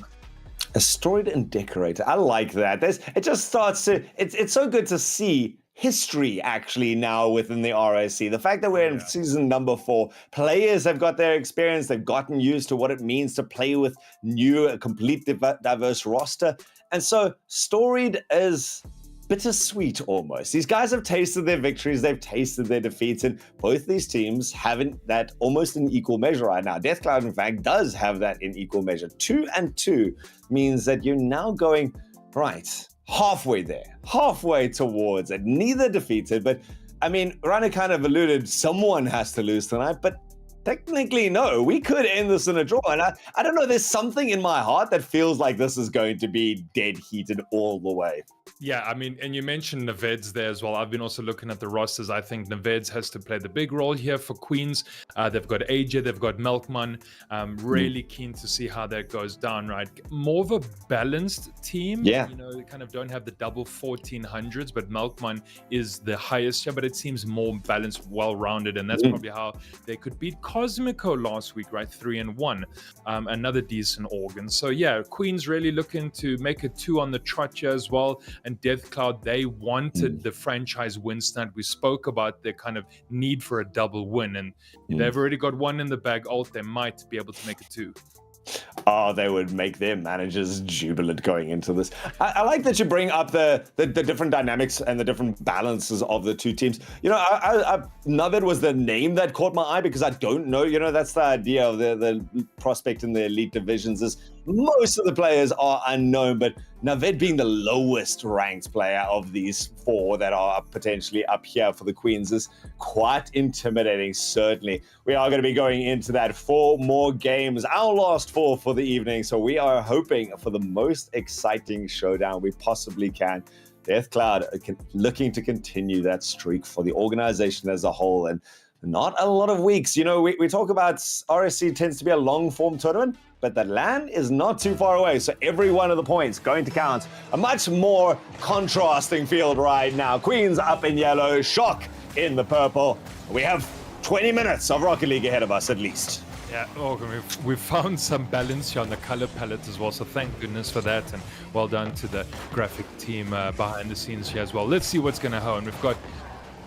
A storied and decorated. I like that. It just starts to. It's so good to see history actually now within the RSC. The fact that we're in season number 4, players have got their experience. They've gotten used to what it means to play with a complete diverse roster, and so storied is bittersweet almost. These guys have tasted their victories, they've tasted their defeats, and both these teams haven't that almost in equal measure right now. Death Cloud, in fact, does have that in equal measure. 2-2 means that you're now going, right, halfway there, halfway towards it. Neither defeated, but I mean, Rana kind of alluded someone has to lose tonight, but technically, no. We could end this in a draw. And I don't know, there's something in my heart that feels like this is going to be dead heated all the way. Yeah, I mean, and you mentioned Neveds there as well. I've been also looking at the rosters. I think Neveds has to play the big role here for Queens. They've got AJ, they've got Melkman. Really keen to see how that goes down, right? More of a balanced team. Yeah. You know, they kind of don't have the double 1400s, but Melkman is the highest here, but it seems more balanced, well-rounded, and that's probably how they could beat Cosmico last week, right? 3-1. Another decent organ. So yeah, Queens really looking to make it 2 on the trot here as well. And Death Cloud, they wanted the franchise win stunt. We spoke about their kind of need for a double win, and they've already got 1 in the bag. They might be able to make it 2. Oh, they would make their managers jubilant going into this. I like that you bring up the different dynamics and the different balances of the two teams. You know, Naved was the name that caught my eye because I don't know. You know, that's the idea of the prospect in the elite divisions is most of the players are unknown, but Naved being the lowest ranked player of these 4 that are potentially up here for the Queens is quite intimidating, certainly. We are going to be going into that 4 more games, our last 4 for the evening, so we are hoping for the most exciting showdown we possibly can. Death Cloud looking to continue that streak for the organization as a whole, and not a lot of weeks. You know, we talk about RSC tends to be a long form tournament, but the LAN is not too far away, so every one of the points going to count. A much more contrasting field right now. Queens up in yellow, Shock in the purple. We have 20 minutes of Rocket League ahead of us at least. Yeah, we've found some balance here on the color palette as well, so thank goodness for that, and well done to the graphic team behind the scenes here as well. Let's see what's going to happen. We've got,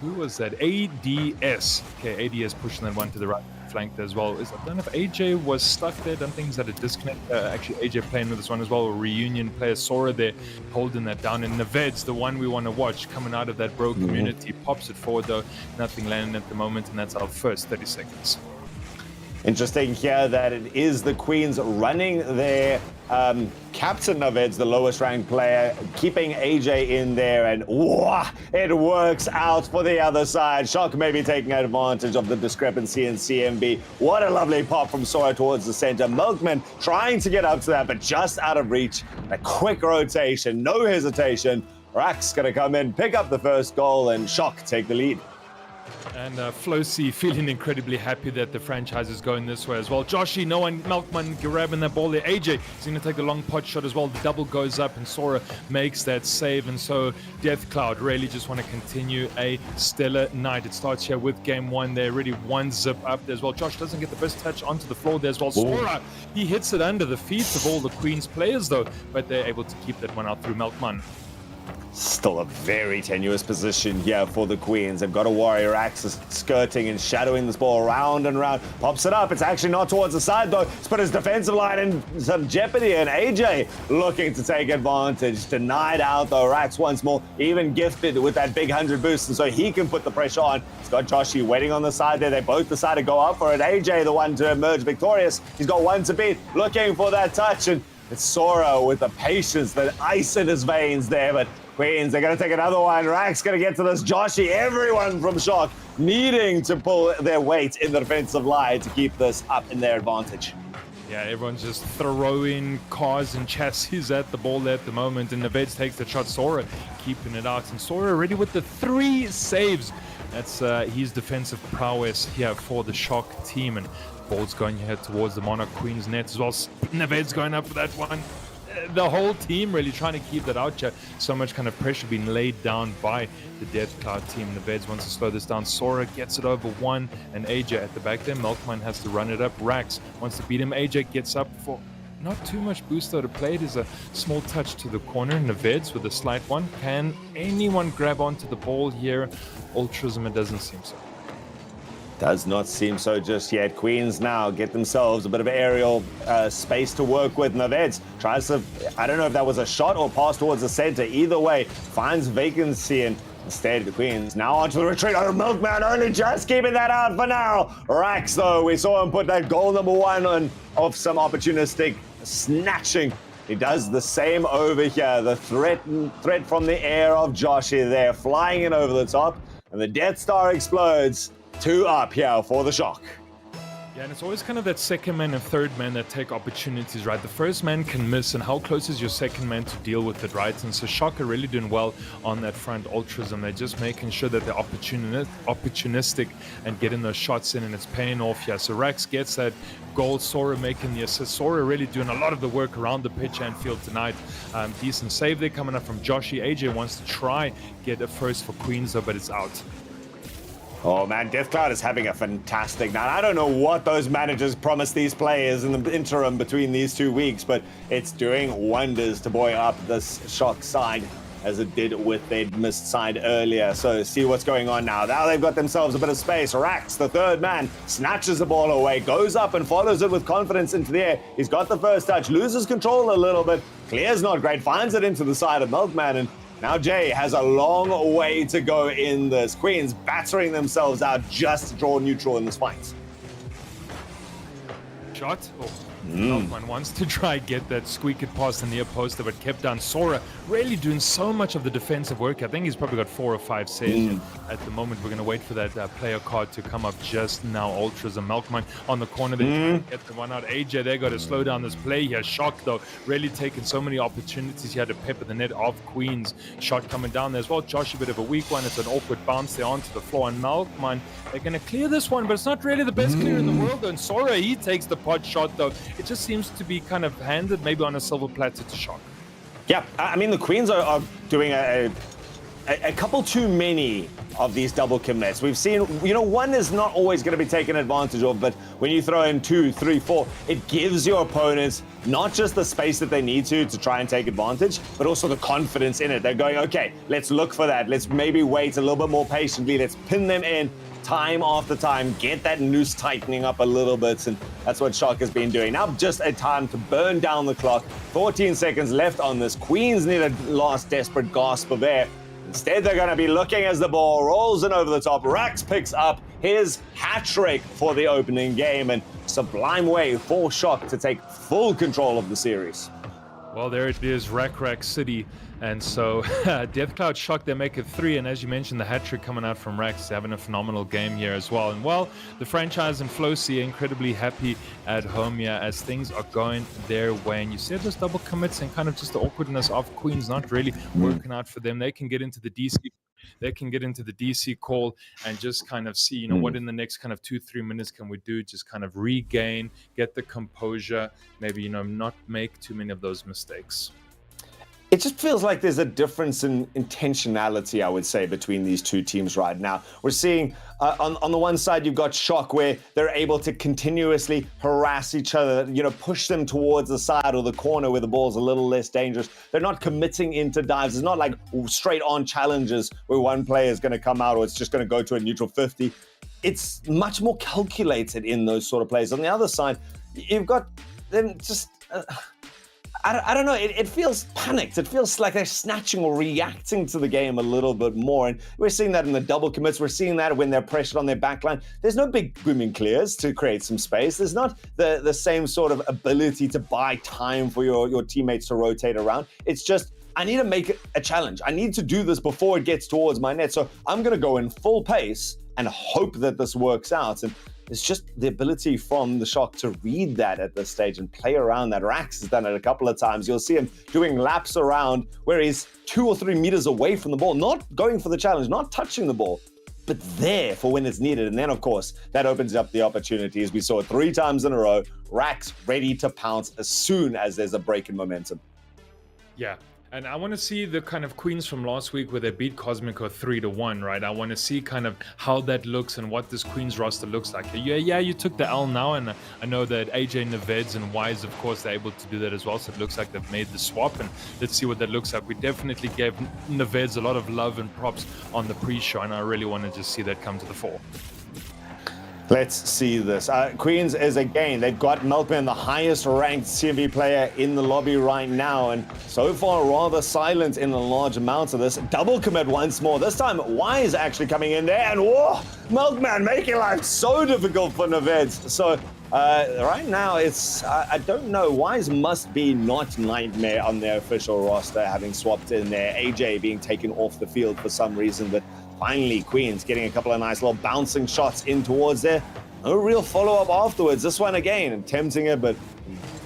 who was that? ADS. Okay, ADS pushing that one to the right flank there as well. I don't know if AJ was stuck there. I don't think he's had a disconnect. Actually, AJ playing with this one as well. A reunion player, Sora there, holding that down. And Naved's the one we want to watch coming out of that bro community. Pops it forward though. Nothing landing at the moment, and that's our first 30 seconds. Interesting here that it is the Queens running their captain Naved's the lowest ranked player, keeping AJ in there, and it works out for the other side. Shock maybe taking advantage of the discrepancy in CMB. What a lovely pop from Sora towards the center. Milkman trying to get up to that, but just out of reach. A quick rotation, no hesitation. Rax gonna come in, pick up the first goal, and Shock take the lead. And Flocy feeling incredibly happy that the franchise is going this way as well. Joshy, no one, Melkman grabbing that ball there. AJ is going to take the long pot shot as well. The double goes up and Sora makes that save. And so Death Cloud really just want to continue a stellar night. It starts here with game 1. They're already 1 zip up there as well. Josh doesn't get the best touch onto the floor there as well. Sora, he hits it under the feet of all the Queens players though, but they're able to keep that one out through Melkman. Still a very tenuous position here for the Queens. They've got a warrior axis skirting and shadowing this ball round and round. Pops it up. It's actually not towards the side though. It's put his defensive line in some jeopardy, and AJ looking to take advantage. Denied out though. Rax once more, even gifted with that big 100 boost, and so he can put the pressure on. He's got Joshy waiting on the side there. They both decide to go up for it. AJ the one to emerge victorious. He's got one to beat, looking for that touch, and it's Sora with the patience, the ice in his veins there, but Queens, they're going to take another one. Rax going to get to this. Joshy, everyone from Shock needing to pull their weight in the defensive line to keep this up in their advantage. Yeah, everyone's just throwing cars and chassis at the ball at the moment, and Neveds takes the shot. Sora keeping it out, and Sora already with the 3 saves. That's his defensive prowess here for the Shock team, and ball's going here towards the Monarch Queens net as well. Neveds going up for that one. The whole team really trying to keep that out. So much kind of pressure being laid down by the Death Cloud team. Neveds wants to slow this down. Sora gets it over 1, and AJ at the back there. Milkman has to run it up. Rax wants to beat him. AJ gets up for not too much boost though to play. It is a small touch to the corner. Neveds with a slight one. Can anyone grab onto the ball here? Ultrazim, it doesn't seem so. Does not seem so just yet. Queens now get themselves a bit of aerial space to work with. Neveds tries to, I don't know if that was a shot or pass towards the center. Either way, finds vacancy, and instead the Queens now onto the retreat. Oh, Milkman only just keeping that out for now. Rax though, we saw him put that goal number 1 on of some opportunistic snatching. He does the same over here. The threat from the air of Joshy there, flying in over the top. and the Death Star explodes. 2 up here for the Shock. Yeah, and it's always kind of that second man and third man that take opportunities, right? The first man can miss, and how close is your second man to deal with it, right? And so Shock are really doing well on that front, Ultras, and they're just making sure that they're opportunistic and getting those shots in, and it's paying off here. So Rax gets that goal, Sora making the assist. Sora really doing a lot of the work around the pitch and field tonight. Decent save there coming up from Joshy. AJ wants to try get a first for Queens, though, but it's out. Oh man, Deathcloud is having a fantastic night. I don't know what those managers promised these players in the interim between these 2 weeks, but it's doing wonders to buoy up this Shock side as it did with their missed side earlier. So see what's going on now. Now they've got themselves a bit of space. Rax, the third man, snatches the ball away, goes up and follows it with confidence into the air. He's got the first touch, loses control a little bit. Clear's not great, finds it into the side of Milkman, and now Jay has a long way to go in this. Queens battering themselves out just to draw neutral in this fight. Shot. Oh. Milkman wants to try get that squeak it past the near poster, but kept down. Sora really doing so much of the defensive work. I think he's probably got 4 or 5 saves at the moment. We're going to wait for that player card to come up just now. Ultras and Milkman on the corner. They try to get the one out. AJ, they got to slow down this play here. Shock, though, really taking so many opportunities. He had to pepper the net off Queens. Shot coming down there as well. Josh, a bit of a weak one. It's an awkward bounce there onto the floor. And Milkman, they're going to clear this one, but it's not really the best clear in the world. And Sora, he takes the pot shot, though. It just seems to be kind of handed maybe on a silver platter to Shock. Yeah, I mean, the Queens are doing a couple too many of these double commits. We've seen, one is not always going to be taken advantage of, but when you throw in 2, 3, 4, it gives your opponents not just the space that they need to try and take advantage, but also the confidence in it. They're going, okay, let's look for that. Let's maybe wait a little bit more patiently. Let's pin them in time after time, get that noose tightening up a little bit, and that's what Shock has been doing. Now just a time to burn down the clock. 14 seconds left on this. Queens need a last desperate gasp of air. Instead, they're going to be looking as the ball rolls in over the top. Rax picks up his hat trick for the opening game, and sublime way for Shock to take full control of the series. Well, there it is, Rack City. And so Deathcloud Shock, they make it 3. And as you mentioned, the hat-trick coming out from Rax, having a phenomenal game here as well. And well, the franchise and Flocy are incredibly happy at home here as things are going their way. And you said those double commits and kind of just the awkwardness of Queens not really working out for them. They can get into the DC call and just kind of see, what in the next kind of 2-3 minutes can we do? Just kind of regain, get the composure, maybe, not make too many of those mistakes. It just feels like there's a difference in intentionality, I would say, between these two teams right now. We're seeing on the one side, you've got Shock, where they're able to continuously harass each other, push them towards the side or the corner where the ball's a little less dangerous. They're not committing into dives. It's not like straight on challenges where one player is going to come out or it's just going to go to a neutral 50. It's much more calculated in those sort of plays. On the other side, you've got them just... I don't know, it feels panicked. It feels like they're snatching or reacting to the game a little bit more. And we're seeing that in the double commits. We're seeing that when they're pressured on their backline. There's no big booming clears to create some space. There's not the same sort of ability to buy time for your teammates to rotate around. It's just, I need to make it a challenge. I need to do this before it gets towards my net. So I'm going to go in full pace and hope that this works out. And it's just the ability from the Shock to read that at this stage and play around that. Rax has done it a couple of times. You'll see him doing laps around where he's 2 or 3 meters away from the ball, not going for the challenge, not touching the ball, but there for when it's needed. And then, of course, that opens up the opportunities. We saw it 3 times in a row. Rax ready to pounce as soon as there's a break in momentum. Yeah. And I want to see the kind of Queens from last week where they beat Cosmico 3-1, right? I want to see kind of how that looks and what this Queens roster looks like. Yeah, you took the L now, and I know that AJ, Neveds, and Wise, of course, they're able to do that as well. So it looks like they've made the swap, and let's see what that looks like. We definitely gave Neveds a lot of love and props on the pre-show, and I really want to just see that come to the fore. Let's see this. Queens is again, they've got Milkman, the highest ranked CMV player in the lobby right now, and so far rather silent in a large amount of this. Double commit once more. This time Wise actually coming in there, and whoa, Milkman making life so difficult for Neveds. So right now it's, I don't know, Wise must be not Nightmare on their official roster, having swapped in there. AJ being taken off the field for some reason, but Finally, Queens getting a couple of nice little bouncing shots in towards there. No real follow-up afterwards. This one again, attempting it, but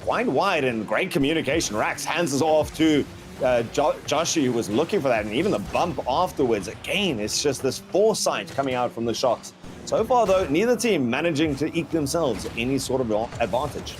quite wide, and great communication. Rax hands us off to Joshi, who was looking for that, and even the bump afterwards. Again, it's just this foresight coming out from the shots. So far, though, neither team managing to eke themselves any sort of advantage.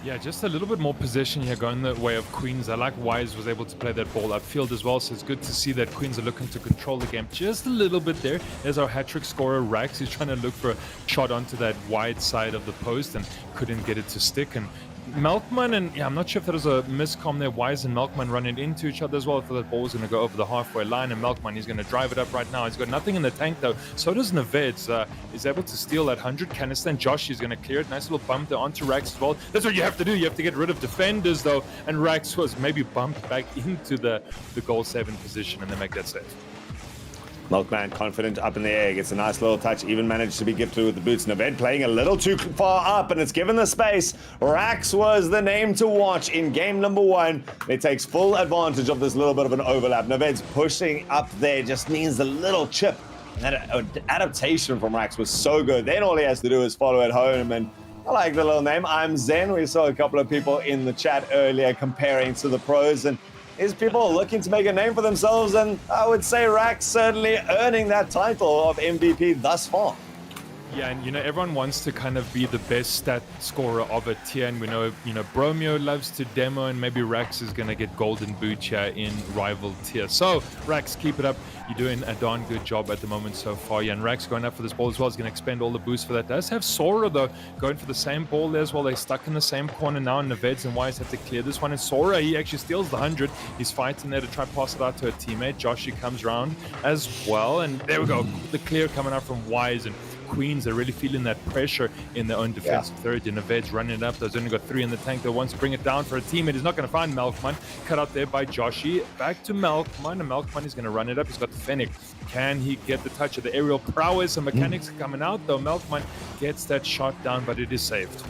Yeah, just a little bit more possession here going the way of Queens. I like Wise was able to play that ball upfield as well, so it's good to see that Queens are looking to control the game just a little bit there. There's our hat-trick scorer, Rax. He's trying to look for a shot onto that wide side of the post and couldn't get it to stick. And Melkman and, yeah, I'm not sure if there was a miscom there. Wise and Melkman running into each other as well. I thought that ball was going to go over the halfway line, and Melkman, he's going to drive it up right now. He's got nothing in the tank, though. So does Neveds. He's able to steal that 100 canister, and Josh is going to clear it. Nice little bump there onto Rax as well. That's what you have to do. You have to get rid of defenders, though. And Rax was maybe bumped back into the goal-saving position, and they make that save. Milkman confident up in the air, gets a nice little touch, even managed to be gifted with the boots. Neved playing a little too far up, and it's given the space. Rax was the name to watch in game number 1. It takes full advantage of this little bit of an overlap. Neved's pushing up there, just needs a little chip. And that adaptation from Rax was so good. Then all he has to do is follow it home, and I like the little name. I'm Zen. We saw a couple of people in the chat earlier comparing to the pros, and is people looking to make a name for themselves, and I would say Rax certainly earning that title of MVP thus far. Yeah, and everyone wants to kind of be the best stat scorer of a tier, and we know, Bromeo loves to demo, and maybe Rax is going to get golden boot here in rival tier. So, Rax, keep it up. You're doing a darn good job at the moment so far. Yeah, and Rax going up for this ball as well is going to expend all the boost for that. Does have Sora, though, going for the same ball there as well. They're stuck in the same corner now, and Neveds and Wise have to clear this one. And Sora, he actually steals the 100. He's fighting there to try pass it out to a teammate. Joshi comes around as well, and there we go. The clear coming out from Wise, and Queens are really feeling that pressure in their own defensive third. And Neveds running it up. There's only got 3 in the tank. They want to bring it down for a teammate. He's not going to find Melkman. Cut out there by Joshi. Back to Melkman. And Melkman is going to run it up. He's got the Fennec. Can he get the touch of the aerial prowess? And mechanics coming out, though. Melkman gets that shot down, but it is saved.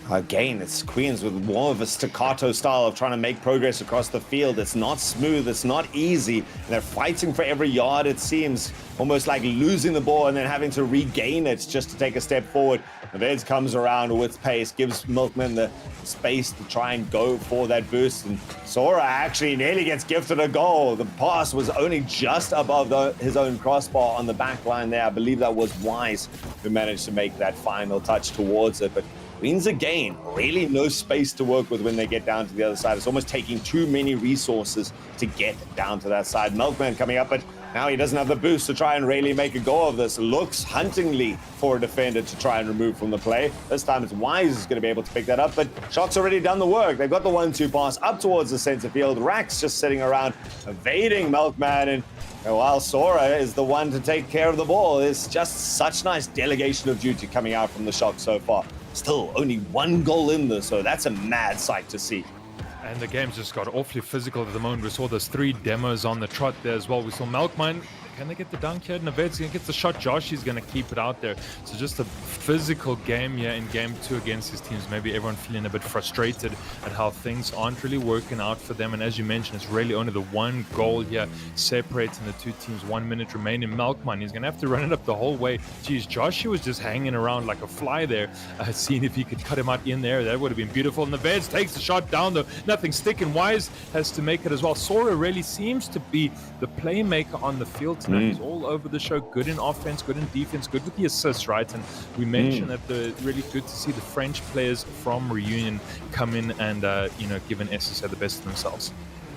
Again, it's Queens with more of a staccato style of trying to make progress across the field. It's not smooth, it's not easy. And they're fighting for every yard, it seems. Almost like losing the ball and then having to regain it just to take a step forward. Neveds comes around with pace, gives Milkman the space to try and go for that boost. And Sora actually nearly gets gifted a goal. The pass was only just above his own crossbar on the back line there. I believe that was Wise who managed to make that final touch towards it. But Queens again, really no space to work with when they get down to the other side. It's almost taking too many resources to get down to that side. Milkman coming up, but now he doesn't have the boost to try and really make a go of this. Looks huntingly for a defender to try and remove from the play. This time it's Wise who's going to be able to pick that up, but Shock's already done the work. They've got the 1-2 pass up towards the center field. Rax just sitting around evading Milkman, and while Sora is the one to take care of the ball. It's just such nice delegation of duty coming out from the Shock so far. Still only 1 goal in there, so that's a mad sight to see. And the game's just got awfully physical at the moment. We saw those 3 demos on the trot there as well. We saw Melkman. Can they get the dunk here? Neved's going to get the shot. Josh is going to keep it out there. So just a physical game here in game 2 against his teams. Maybe everyone feeling a bit frustrated at how things aren't really working out for them. And as you mentioned, it's really only the 1 goal here separating the 2 teams. 1 minute remaining. Melkman, he's going to have to run it up the whole way. Geez, Josh was just hanging around like a fly there. Seeing if he could cut him out in there. That would have been beautiful. Neveds takes the shot down, though. Nothing sticking. Wise has to make it as well. Sora really seems to be the playmaker on the field tonight. He's all over the show, good in offense, good in defense, good with the assists, right? And we mentioned that the really good to see the French players from Reunion come in and give an SSA the best of themselves.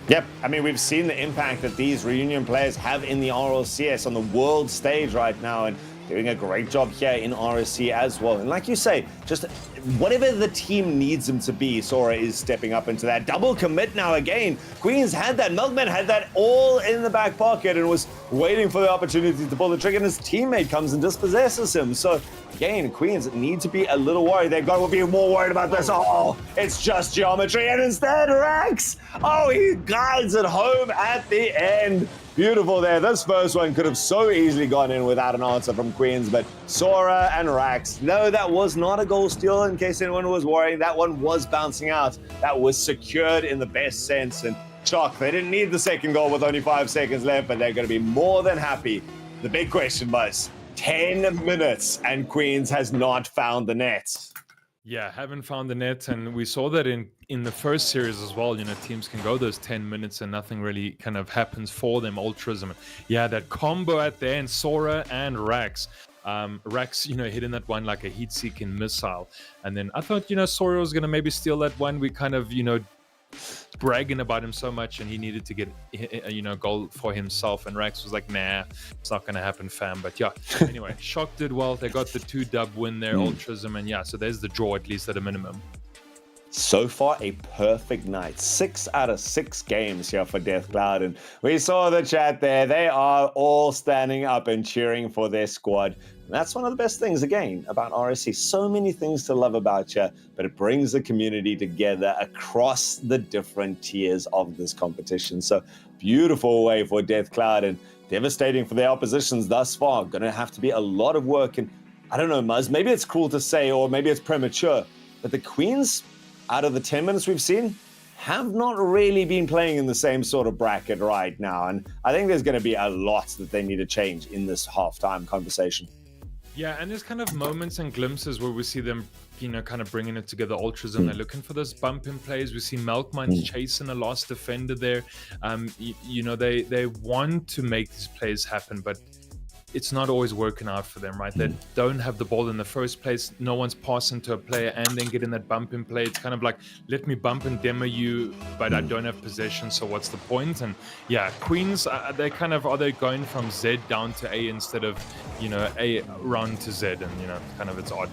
Yep, I mean, we've seen the impact that these Reunion players have in the RLCS on the world stage right now, and doing a great job here in RSC as well. And like you say, just whatever the team needs him to be, Sora is stepping up into that. Double commit now again. Queens had that. Milkman had that all in the back pocket and was waiting for the opportunity to pull the trigger, and his teammate comes and dispossesses him. So again, Queens need to be a little worried. They've got to be more worried about this. Oh, it's just geometry. And instead, Rax, he guides it home at the end. Beautiful there. This first one could have so easily gone in without an answer from Queens, but Sora and Rax, no, that was not a goal steal in case anyone was worrying. That one was bouncing out. That was secured in the best sense. And Shock, they didn't need the second goal with only 5 seconds left, but they're going to be more than happy the big question was 10 minutes and Queens has not found the net. Yeah, haven't found the net, and we saw that in the first series as well. Teams can go those 10 minutes and nothing really kind of happens for them. Ultras, yeah, that combo at the end, Sora and Rax. Rax, hitting that one like a heat-seeking missile, and then I thought, Sora was gonna maybe steal that one. We kind of, bragging about him so much, and he needed to get a goal for himself, and Rax was like, nah, it's not gonna happen, fam. But yeah, anyway, Shock did well. They got the 2-dub win there, Ultrism, and yeah, so there's the draw at least at a minimum. So far, a perfect night. 6 out of 6 games here for Deathcloud. And we saw the chat there. They are all standing up and cheering for their squad. And that's one of the best things, again, about RSC. So many things to love about you, but it brings the community together across the different tiers of this competition. So beautiful way for Deathcloud, and devastating for their oppositions thus far. Going to have to be a lot of work. And I don't know, Muzz, maybe it's cruel to say, or maybe it's premature, but the Queens, out of the 10 minutes we've seen, have not really been playing in the same sort of bracket right now. And I think there's going to be a lot that they need to change in this halftime conversation. Yeah, and there's kind of moments and glimpses where we see them, kind of bringing it together, Ultras, and they're looking for those bump in plays. We see Melkmans chasing a lost defender there. They want to make these plays happen, but it's not always working out for them, right? They don't have the ball in the first place. No one's passing to a player and then getting that bump in play. It's kind of like, let me bump and demo you, but I don't have possession, so what's the point? And yeah, Queens, are they going from Z down to A instead of, A run to Z? And, kind of it's odd.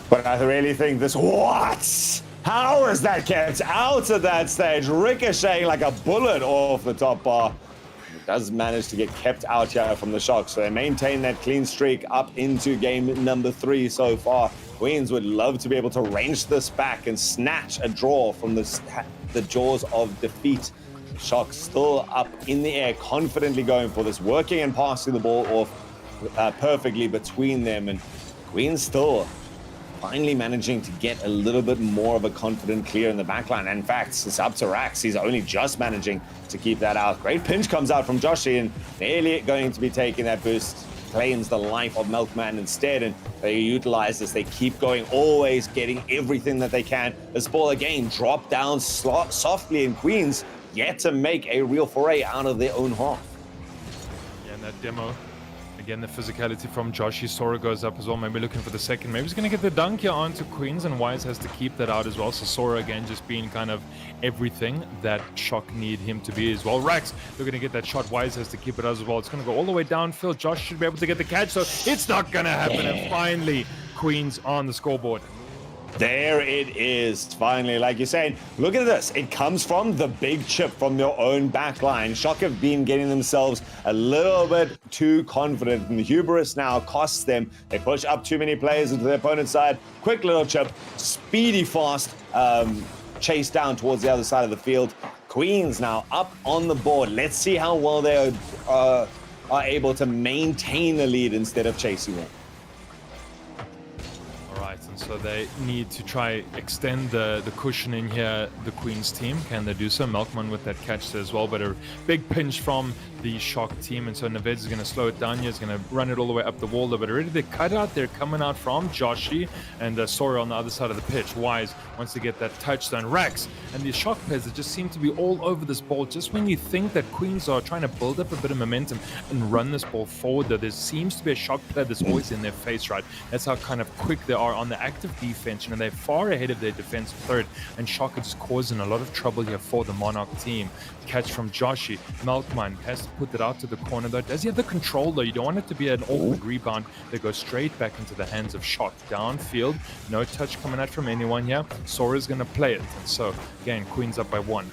But I really think this, what? How is that kept out at that stage? Ricocheting like a bullet off the top bar. Does manage to get kept out here from the Shock, so they maintain that clean streak up into game number 3 so far. Queens would love to be able to range this back and snatch a draw from the jaws of defeat. Shock still up in the air, confidently going for this, working and passing the ball off perfectly between them, and Queens still finally managing to get a little bit more of a confident clear in the backline. In fact, it's up to Rax. He's only just managing to keep that out. Great pinch comes out from Joshi, and nearly going to be taking that boost. Claims the life of Milkman instead, and they utilize this. They keep going, always getting everything that they can. This ball again dropped down softly, and Queens yet to make a real foray out of their own half. Yeah, and that demo. Again, the physicality from Joshi. Sora goes up as well, maybe looking for the second. Maybe he's going to get the dunk here onto Queens, and Wise has to keep that out as well. So Sora, again, just being kind of everything that Shock need him to be as well. Rax, they're going to get that shot. Wise has to keep it as well. It's going to go all the way downfield. Josh should be able to get the catch, so it's not going to happen. And finally, Queens on the scoreboard. There it is, finally. Like you're saying, look at this. It comes from the big chip from their own backline. Shock have been getting themselves a little bit too confident, and the hubris now costs them. They push up too many players into their opponent's side. Quick little chip, speedy fast, chase down towards the other side of the field. Queens now up on the board. Let's see how well they are able to maintain the lead instead of chasing it. And so they need to try extend the cushion in here, the Queens team. Can they do so? Melkman with that catch there as well, but a big pinch from the Shock team, and so Nevez is going to slow it down here. He's going to run it all the way up the wall, but already the cutout they're coming out from Joshi and Sora on the other side of the pitch. Wise wants to get that touchdown. Rax and the Shock players that just seem to be all over this ball. Just when you think that Queens are trying to build up a bit of momentum and run this ball forward, though, there seems to be a Shock player that's always in their face, right? That's how kind of quick they are on the active defense, and they're far ahead of their defensive third, and Shock are just causing a lot of trouble here for the Monarch team. Catch from Joshi. Melkman has to put it out to the corner, though. Does he have the control, though? You don't want it to be an awkward rebound that goes straight back into the hands of Shock. Downfield, no touch coming out from anyone here. Sora's going to play it, and so again, Queens up by 1.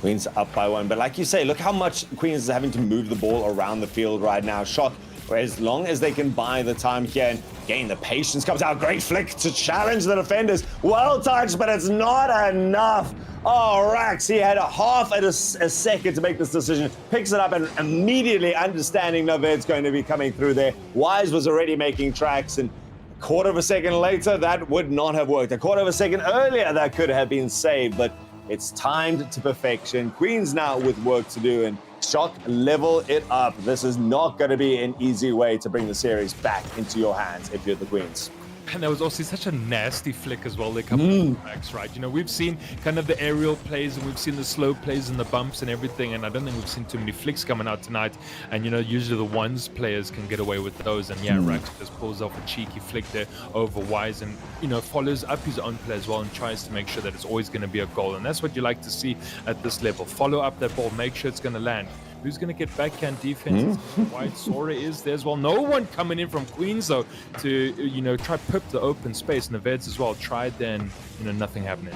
Queens up by 1, but like you say, look how much Queens is having to move the ball around the field right now. Shock, as long as they can buy the time here, and again, the patience comes out. Great flick to challenge the defenders. Well touched, but it's not enough. Oh, Rax, he had a second to make this decision. Picks it up and immediately understanding Noved's going to be coming through there. Wise was already making tracks, and a quarter of a second later, that would not have worked. A quarter of a second earlier, that could have been saved, but It's timed to perfection. Queens now with work to do, and Shock level it up. This is not going to be an easy way to bring the series back into your hands if you're the Queens. And there was also such a nasty flick as well. They come with backs, right? You know, we've seen kind of the aerial plays and we've seen the slow plays and the bumps and everything. And I don't think we've seen too many flicks coming out tonight. And, you know, usually the ones players can get away with those. And yeah, Rax just pulls off a cheeky flick there over Wise and, you know, follows up his own play as well and tries to make sure that it's always going to be a goal. And that's what you like to see at this level. Follow up that ball, make sure it's going to land. Who's going to get backhand defense? White Sora is there as well. No one coming in from Queens, though, to, you know, try pip the open space. And the Veds as well tried then, you know, nothing happening.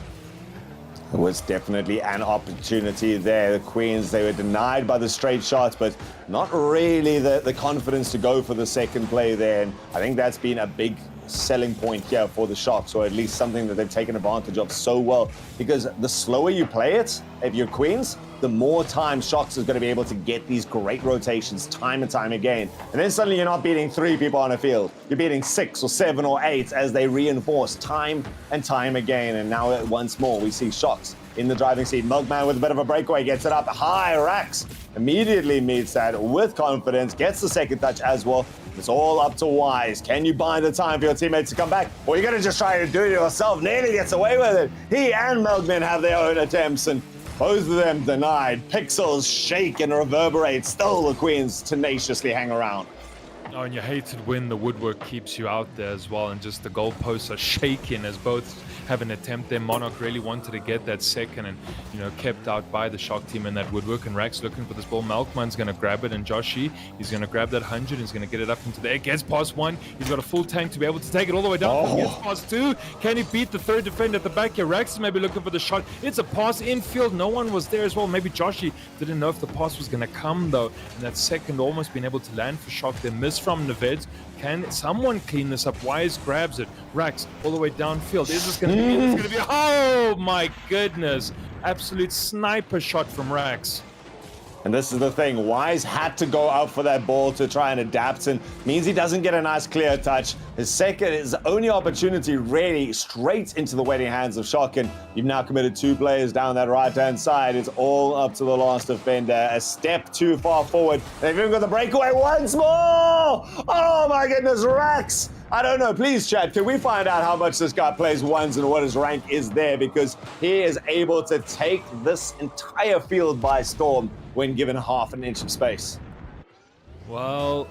There was definitely an opportunity there. The Queens, they were denied by the straight shots, but not really the confidence to go for the second play there. And I think that's been a big selling point here for the Sharks, or at least something that they've taken advantage of so well, because the slower you play it, if you're Queens, the more time Sharks is going to be able to get these great rotations time and time again. And then suddenly you're not beating 3 people on a field. You're beating 6 or 7 or 8 as they reinforce time and time again. And now once more, we see Sharks in the driving seat. Milkman with a bit of a breakaway, gets it up high. Rax immediately meets that with confidence, gets the second touch as well. It's all up to Wise. Can you buy the time for your teammates to come back? Or you're going to just try to do it yourself? Nearly gets away with it. He and Milkman have their own attempts, and both of them denied. Pixels shake and reverberate. Still the Queens tenaciously hang around. Oh, and you hate it when the woodwork keeps you out there as well, and just the goalposts are shaking as both have an attempt there. Monarch really wanted to get that second and, you know, kept out by the Shock team in that woodwork. And Rax looking for this ball. Malkman's going to grab it, and Joshi, he's going to grab that 100 and he's going to get it up into the air. Gets past 1. He's got a full tank to be able to take it all the way down. Gets past 2. Can he beat the third defender at the back here? Rax is maybe looking for the shot. It's a pass infield. No one was there as well. Maybe Joshi didn't know if the pass was going to come, though. And that second almost been able to land for Shock. They miss from Neved. Can someone clean this up? Wise grabs it. Rax all the way downfield. Is this going to be? It's going to be. Oh my goodness! Absolute sniper shot from Rax. And this is the thing, Wise had to go out for that ball to try and adapt, and means he doesn't get a nice clear touch. His only opportunity really straight into the waiting hands of Shock, and you've now committed 2 players down that right-hand side. It's all up to the last defender. A step too far forward. They've even got the breakaway once more! Oh my goodness, Rax! I don't know, please chat, can we find out how much this guy plays ones and what his rank is there, because he is able to take this entire field by storm when given half an inch of space. Well,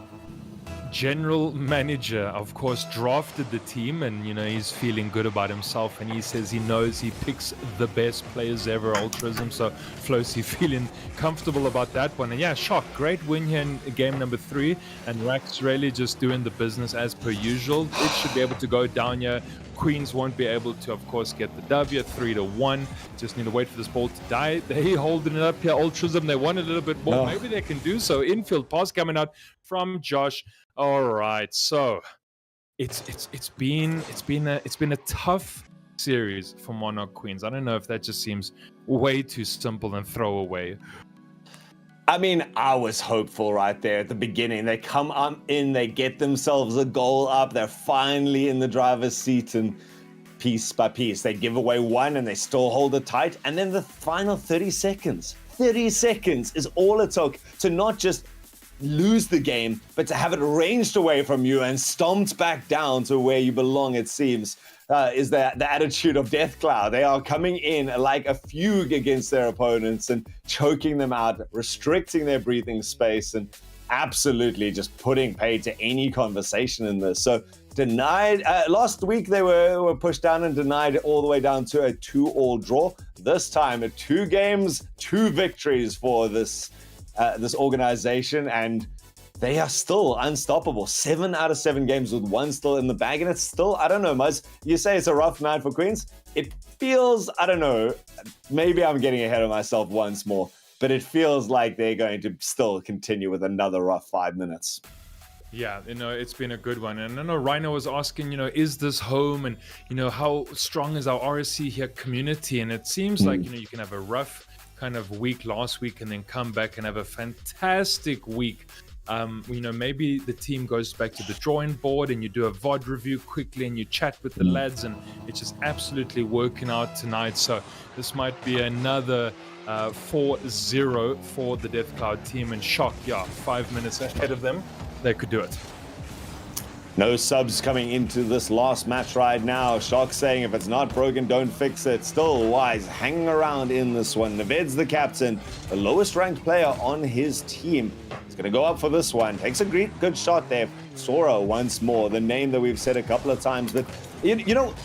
general manager, of course, drafted the team, and, you know, he's feeling good about himself, and he says he knows he picks the best players ever, Altruism. So Flosi feeling comfortable about that one. And yeah, Shock, great win here in game number 3, and Rax really just doing the business as per usual. It should be able to go down here. Queens won't be able to, of course, get the W. 3-1. Just need to wait for this ball to die. They holding it up here. Ultrism, they want a little bit more. Maybe they can do so. Infield pass coming out from Josh. All right, so it's been a tough series for Monarch Queens. I don't know if that just seems way too simple and throwaway. I mean, I was hopeful right there at the beginning. They come in, they get themselves a goal up. They're finally in the driver's seat, and piece by piece, they give away 1 and they still hold it tight. And then the final 30 seconds is all it took to not just lose the game, but to have it ranged away from you and stomped back down to where you belong, it seems. Is the attitude of Death Cloud. They are coming in like a fugue against their opponents and choking them out, restricting their breathing space, and absolutely just putting paid to any conversation in this. So denied. Last week they were pushed down and denied all the way down to a 2-2 draw. This time, 2 games, 2 victories for this organization, and they are still unstoppable. 7 out of 7 games with 1 still in the bag. And it's still, I don't know, Muzz, you say it's a rough night for Queens. It feels, I don't know, maybe I'm getting ahead of myself once more, but it feels like they're going to still continue with another rough 5 minutes. Yeah, you know, it's been a good one. And I know Rhino was asking, you know, is this home? And, you know, how strong is our RSC here community? And it seems like, you know, you can have a rough kind of week last week and then come back and have a fantastic week maybe the team goes back to the drawing board and you do a VOD review quickly and you chat with the lads, and it's just absolutely working out tonight. So this might be another 4-0 for the Death Cloud team, and Shock, 5 minutes ahead of them. They could do it. No subs coming into this last match right now. Shock saying if it's not broken, don't fix it. Still Wise hanging around in this one. Naved's the captain, the lowest ranked player on his team. He's going to go up for this one. Takes a good shot there. Sora once more, the name that we've said a couple of times. But,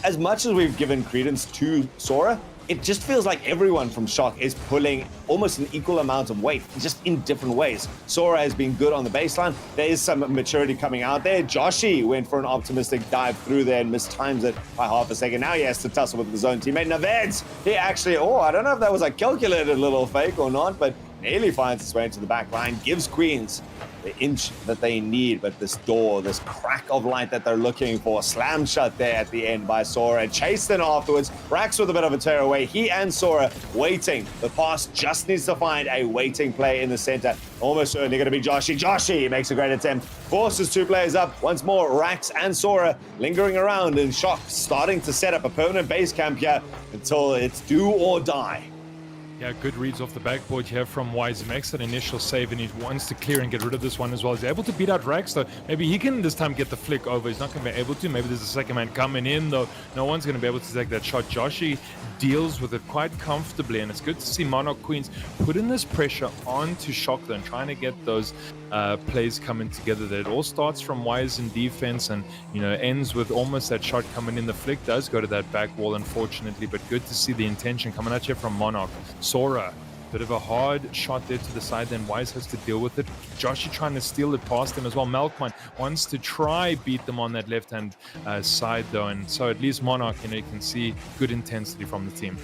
as much as we've given credence to Sora, it just feels like everyone from Shock is pulling almost an equal amount of weight, just in different ways. Sora has been good on the baseline. There is some maturity coming out there. Joshi went for an optimistic dive through there and mistimes it by half a second. Now he has to tussle with his own teammate. Naveds, he actually, I don't know if that was a calculated little fake or not, but nearly finds his way into the back line, gives Queens the inch that they need, but this door, this crack of light that they're looking for, slammed shut there at the end by Sora, chased in afterwards. Rax with a bit of a tearaway. He and Sora waiting. The pass just needs to find a waiting play in the center. Almost certainly going to be Joshi. Joshi makes a great attempt, forces two players up. Once more, Rax and Sora lingering around, and Shock starting to set up a permanent base camp here until it's do or die. Yeah, good reads off the backboard here from Wise. He makes that initial save and he wants to clear and get rid of this one as well. He's able to beat out Rax, though. Maybe he can this time get the flick over. He's not going to be able to. Maybe there's a second man coming in, though. No one's going to be able to take that shot. Joshi deals with it quite comfortably, and it's good to see Monarch Queens putting this pressure onto Shock, though, and trying to get those plays coming together there. It all starts from Wise in defense and, ends with almost that shot coming in. The flick does go to that back wall, unfortunately, but good to see the intention coming out here from Monarch. Sora, bit of a hard shot there to the side, then Wise has to deal with it. Joshi trying to steal it past him as well. Melkman wants to try beat them on that left-hand side, though, and so at least Monarch, you can see good intensity from the team.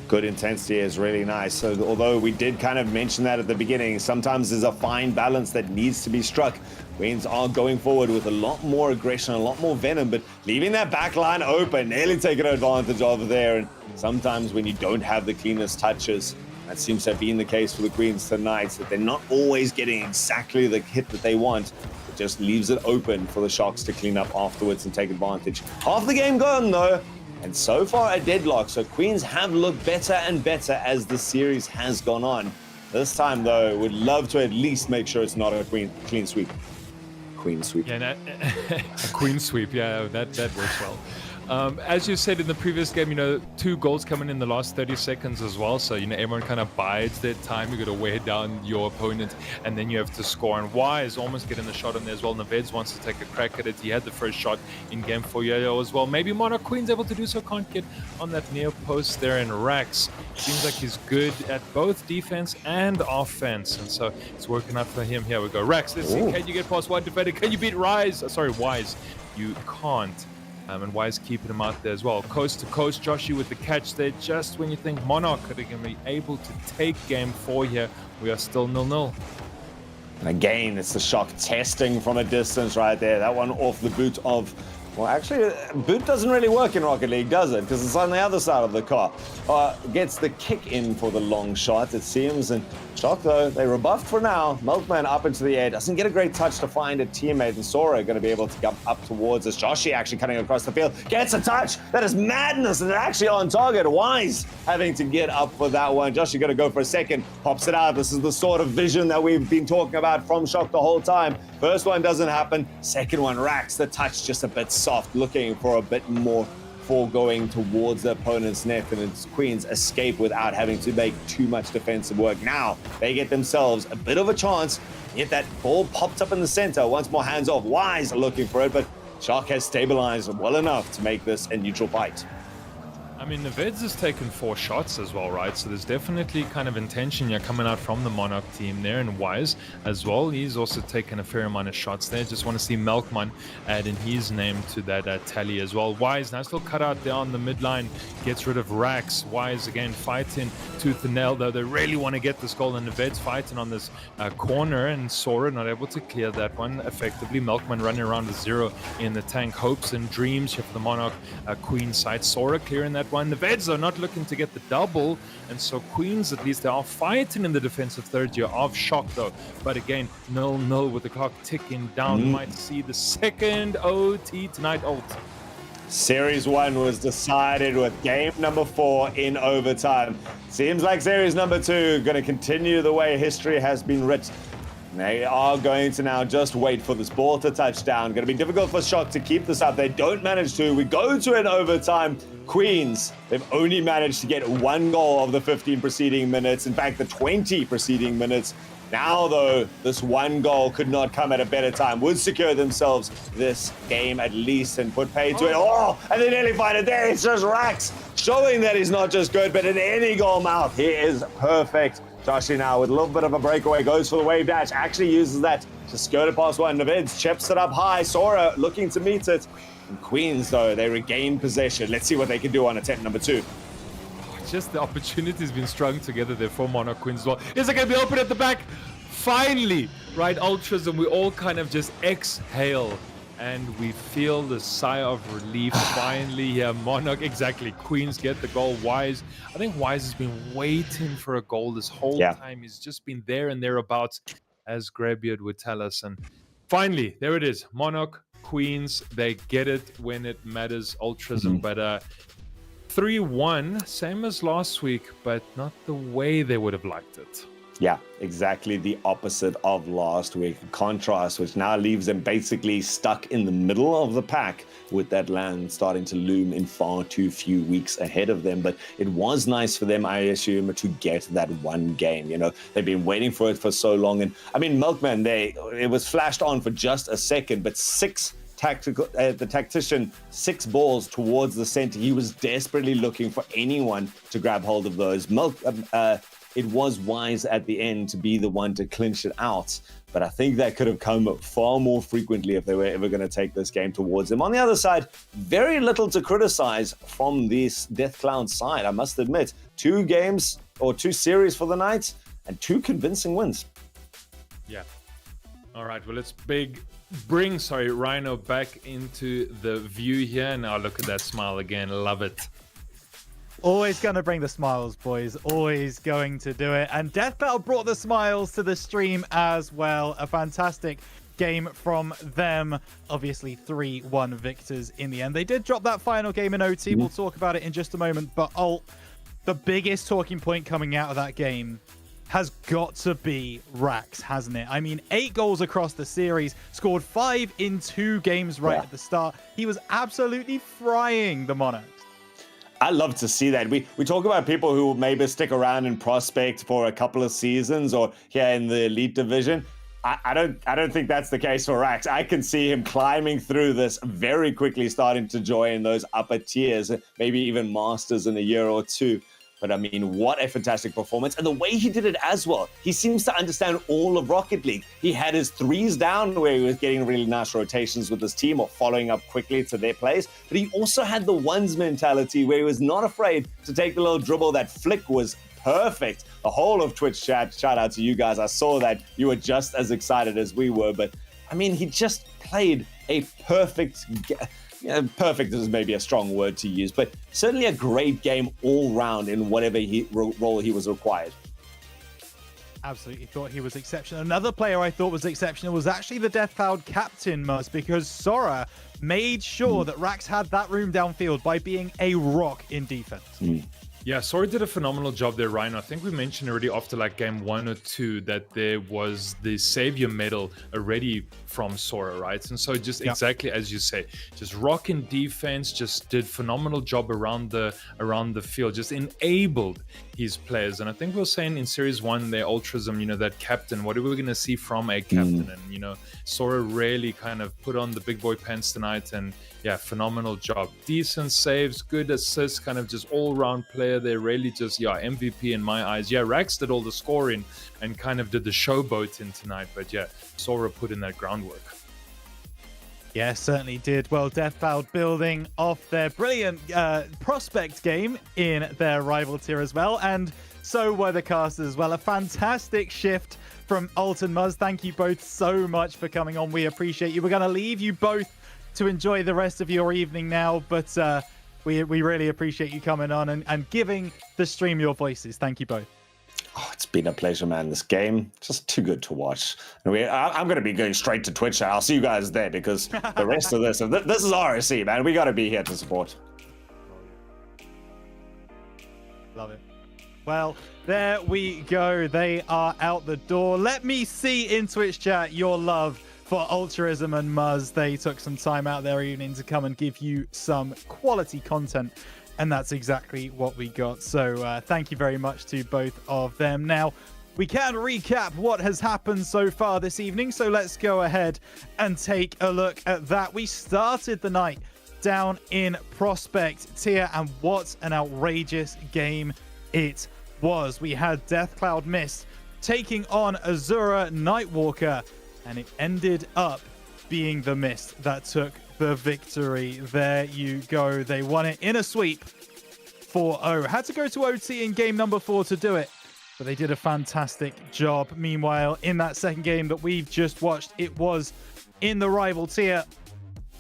Good intensity is really nice. So although we did kind of mention that at the beginning, sometimes there's a fine balance that needs to be struck. Queens are going forward with a lot more aggression, a lot more venom, but leaving that back line open, nearly taking advantage of there. And sometimes when you don't have the cleanest touches, that seems to have been the case for the Queens tonight, that they're not always getting exactly the hit that they want. It just leaves it open for the Shocks to clean up afterwards and take advantage. Half the game gone, though. And so far a deadlock, so Queens have looked better and better as the series has gone on. This time, though, would love to at least make sure it's not a clean sweep. Queen sweep. Yeah, a queen sweep, yeah, that works well. As you said in the previous game, 2 goals coming in the last 30 seconds as well. So, everyone kind of bides their time. You got to wear down your opponent and then you have to score. And Wise almost getting the shot on there as well. Naveds wants to take a crack at it. He had the first shot in game 4 as well. Maybe Monarch Queen's able to do so. Can't get on that near post there. And Rax seems like he's good at both defense and offense. And so it's working out for him. Here we go. Rax, let's see. Can you get past one defender? Can you beat Wise? You can't. And Wise keeping him out there as well. Coast to coast, Joshi with the catch there. Just when you think Monarch are going to be able to take game 4 here, we are still 0-0. And again, it's the Shock testing from a distance right there. That one off the boot of... Well, actually, boot doesn't really work in Rocket League, does it? Because it's on the other side of the car. Gets the kick in for the long shot, it seems. And Shock, though, they rebuffed for now. Milkman up into the air. Doesn't get a great touch to find a teammate. And Sora going to be able to come up towards us. Joshi actually cutting across the field. Gets a touch. That is madness. And actually on target. Wise having to get up for that one. Joshi going to go for a second. Pops it out. This is the sort of vision that we've been talking about from Shock the whole time. First one doesn't happen. Second one racks the touch just a bit soft, looking for a bit more for going towards the opponent's net, and it's Queens escape without having to make too much defensive work. Now they get themselves a bit of a chance. Yet that ball popped up in the center. Once more hands off. Wise looking for it, but Shock has stabilized well enough to make this a neutral fight. I mean, Naveds has taken 4 shots as well, right? So there's definitely kind of intention here coming out from the Monarch team there, and Wise as well. He's also taken a fair amount of shots there. Just want to see Melkman adding his name to that tally as well. Wise, nice little cutout there on the midline, gets rid of Rax. Wise again fighting tooth and nail, though they really want to get this goal, and Naveds fighting on this corner, and Sora not able to clear that one effectively. Melkman running around with 0 in the tank. Hopes and dreams here for the Monarch Queen side. Sora clearing that 1. The Veds are not looking to get the double, and so Queens, at least they are fighting in the defensive third year of Shock, though. But again, 0-0 with the clock ticking down. Might see the second OT tonight. Series 1 was decided with game number 4 in overtime. Seems like Series number 2 going to continue the way history has been written. They are going to now just wait for this ball to touch down. Going to be difficult for Shock to keep this up. They don't manage to. We go to an overtime. Queens, they've only managed to get 1 goal of the 15 preceding minutes. In fact, the 20 preceding minutes. Now, though, this 1 goal could not come at a better time. Would secure themselves this game at least and put pay to it. Oh, and they nearly find it there. It's just Rax showing that he's not just good, but in any goal mouth, he is perfect. Joshi now with a little bit of a breakaway, goes for the wave dash, actually uses that to skirt it past one. Navids chips it up high. Sora looking to meet it. And Queens, though, they regain possession. Let's see what they can do on attempt number 2. Just the opportunity's been strung together there for Monarch Queens as well. Is it going to be open at the back? Finally, right, Ultras, and we all kind of just exhale. And we feel the sigh of relief finally here. Monarch, exactly. Queens get the goal. Wise, I think Wise has been waiting for a goal this whole time. He's just been there and thereabouts, as Greybeard would tell us. And finally, there it is. Monarch, Queens, they get it when it matters. Ultrism, but 3-1, same as last week, but not the way they would have liked it. Yeah, exactly the opposite of last week. Contrast, which now leaves them basically stuck in the middle of the pack with that land starting to loom in far too few weeks ahead of them. But it was nice for them, I assume, to get that 1 game. You know, they've been waiting for it for so long. And I mean, Milkman, it was flashed on for just a second, but the tactician, 6 balls towards the center. He was desperately looking for anyone to grab hold of those. It was Wise at the end to be the one to clinch it out. But I think that could have come far more frequently if they were ever going to take this game towards them. On the other side, very little to criticize from this Death Cloud side, I must admit. 2 games or 2 series for the night and 2 convincing wins. Yeah. All right, well, let's bring Rhino back into the view here. Now look at that smile again. Love it. Always going to bring the smiles, boys. Always going to do it. And Death Cloud brought the smiles to the stream as well. A fantastic game from them. Obviously, 3-1 victors in the end. They did drop that final game in OT. We'll talk about it in just a moment. But the biggest talking point coming out of that game has got to be Rax, hasn't it? I mean, 8 goals across the series, scored 5 in 2 games at the start. He was absolutely frying the Monarchs. I love to see that. We talk about people who maybe stick around in Prospect for a couple of seasons or here in the Elite Division. I don't think that's the case for Rax. I can see him climbing through this very quickly, starting to join those upper tiers, maybe even Masters in a year or 2. But I mean, what a fantastic performance. And the way he did it as well. He seems to understand all of Rocket League. He had his 3s down where he was getting really nice rotations with his team or following up quickly to their plays. But he also had the 1s mentality where he was not afraid to take the little dribble. That flick was perfect. The whole of Twitch chat, shout out to you guys. I saw that you were just as excited as we were. But I mean, he just played a perfect perfect is maybe a strong word to use, but certainly a great game all round in whatever role he was required. Absolutely thought he was exceptional. Another player I thought was exceptional was actually the Death Cloud captain, Mus, because Sora made sure that Rax had that room downfield by being a rock in defense. Yeah, Sora did a phenomenal job there, Ryan. I think we mentioned already after like game 1 or 2 that there was the Savior medal already from Sora, right? And so just exactly as you say, just rocking defense, just did phenomenal job around the field, just enabled his players. And I think we were saying in Series 1, their Ultrism, that captain, what are we going to see from a captain? And, Sora really kind of put on the big boy pants tonight and yeah, phenomenal job. Decent saves, good assists, kind of just all-round player. They're really just, MVP in my eyes. Yeah, Rax did all the scoring and kind of did the showboating tonight. But yeah, Sora put in that groundwork. Yeah, certainly did. Well, Death Cloud building off their brilliant Prospect game in their rival tier as well. And so were the casters as well. A fantastic shift from Alt and Muzz. Thank you both so much for coming on. We appreciate you. We're going to leave you both to enjoy the rest of your evening now. But We really appreciate you coming on and giving the stream your voices. Thank you both. Oh, it's been a pleasure, man. This game, just too good to watch. I'm going to be going straight to Twitch. I'll see you guys there because the rest of this is RSC, man. We got to be here to support. Love it. Well, there we go. They are out the door. Let me see in Twitch chat your love for Altruism and Muzz. They took some time out their evening to come and give you some quality content. And that's exactly what we got. So thank you very much to both of them. Now, we can recap what has happened so far this evening. So let's go ahead and take a look at that. We started the night down in Prospect tier, and what an outrageous game it was. We had Deathcloud Mist taking on Azura Nightwalker, and it ended up being the Mist that took the victory. There you go. They won it in a sweep 4-0. Had to go to OT in game number 4 to do it, but they did a fantastic job. Meanwhile, in that second game that we've just watched, it was in the rival tier.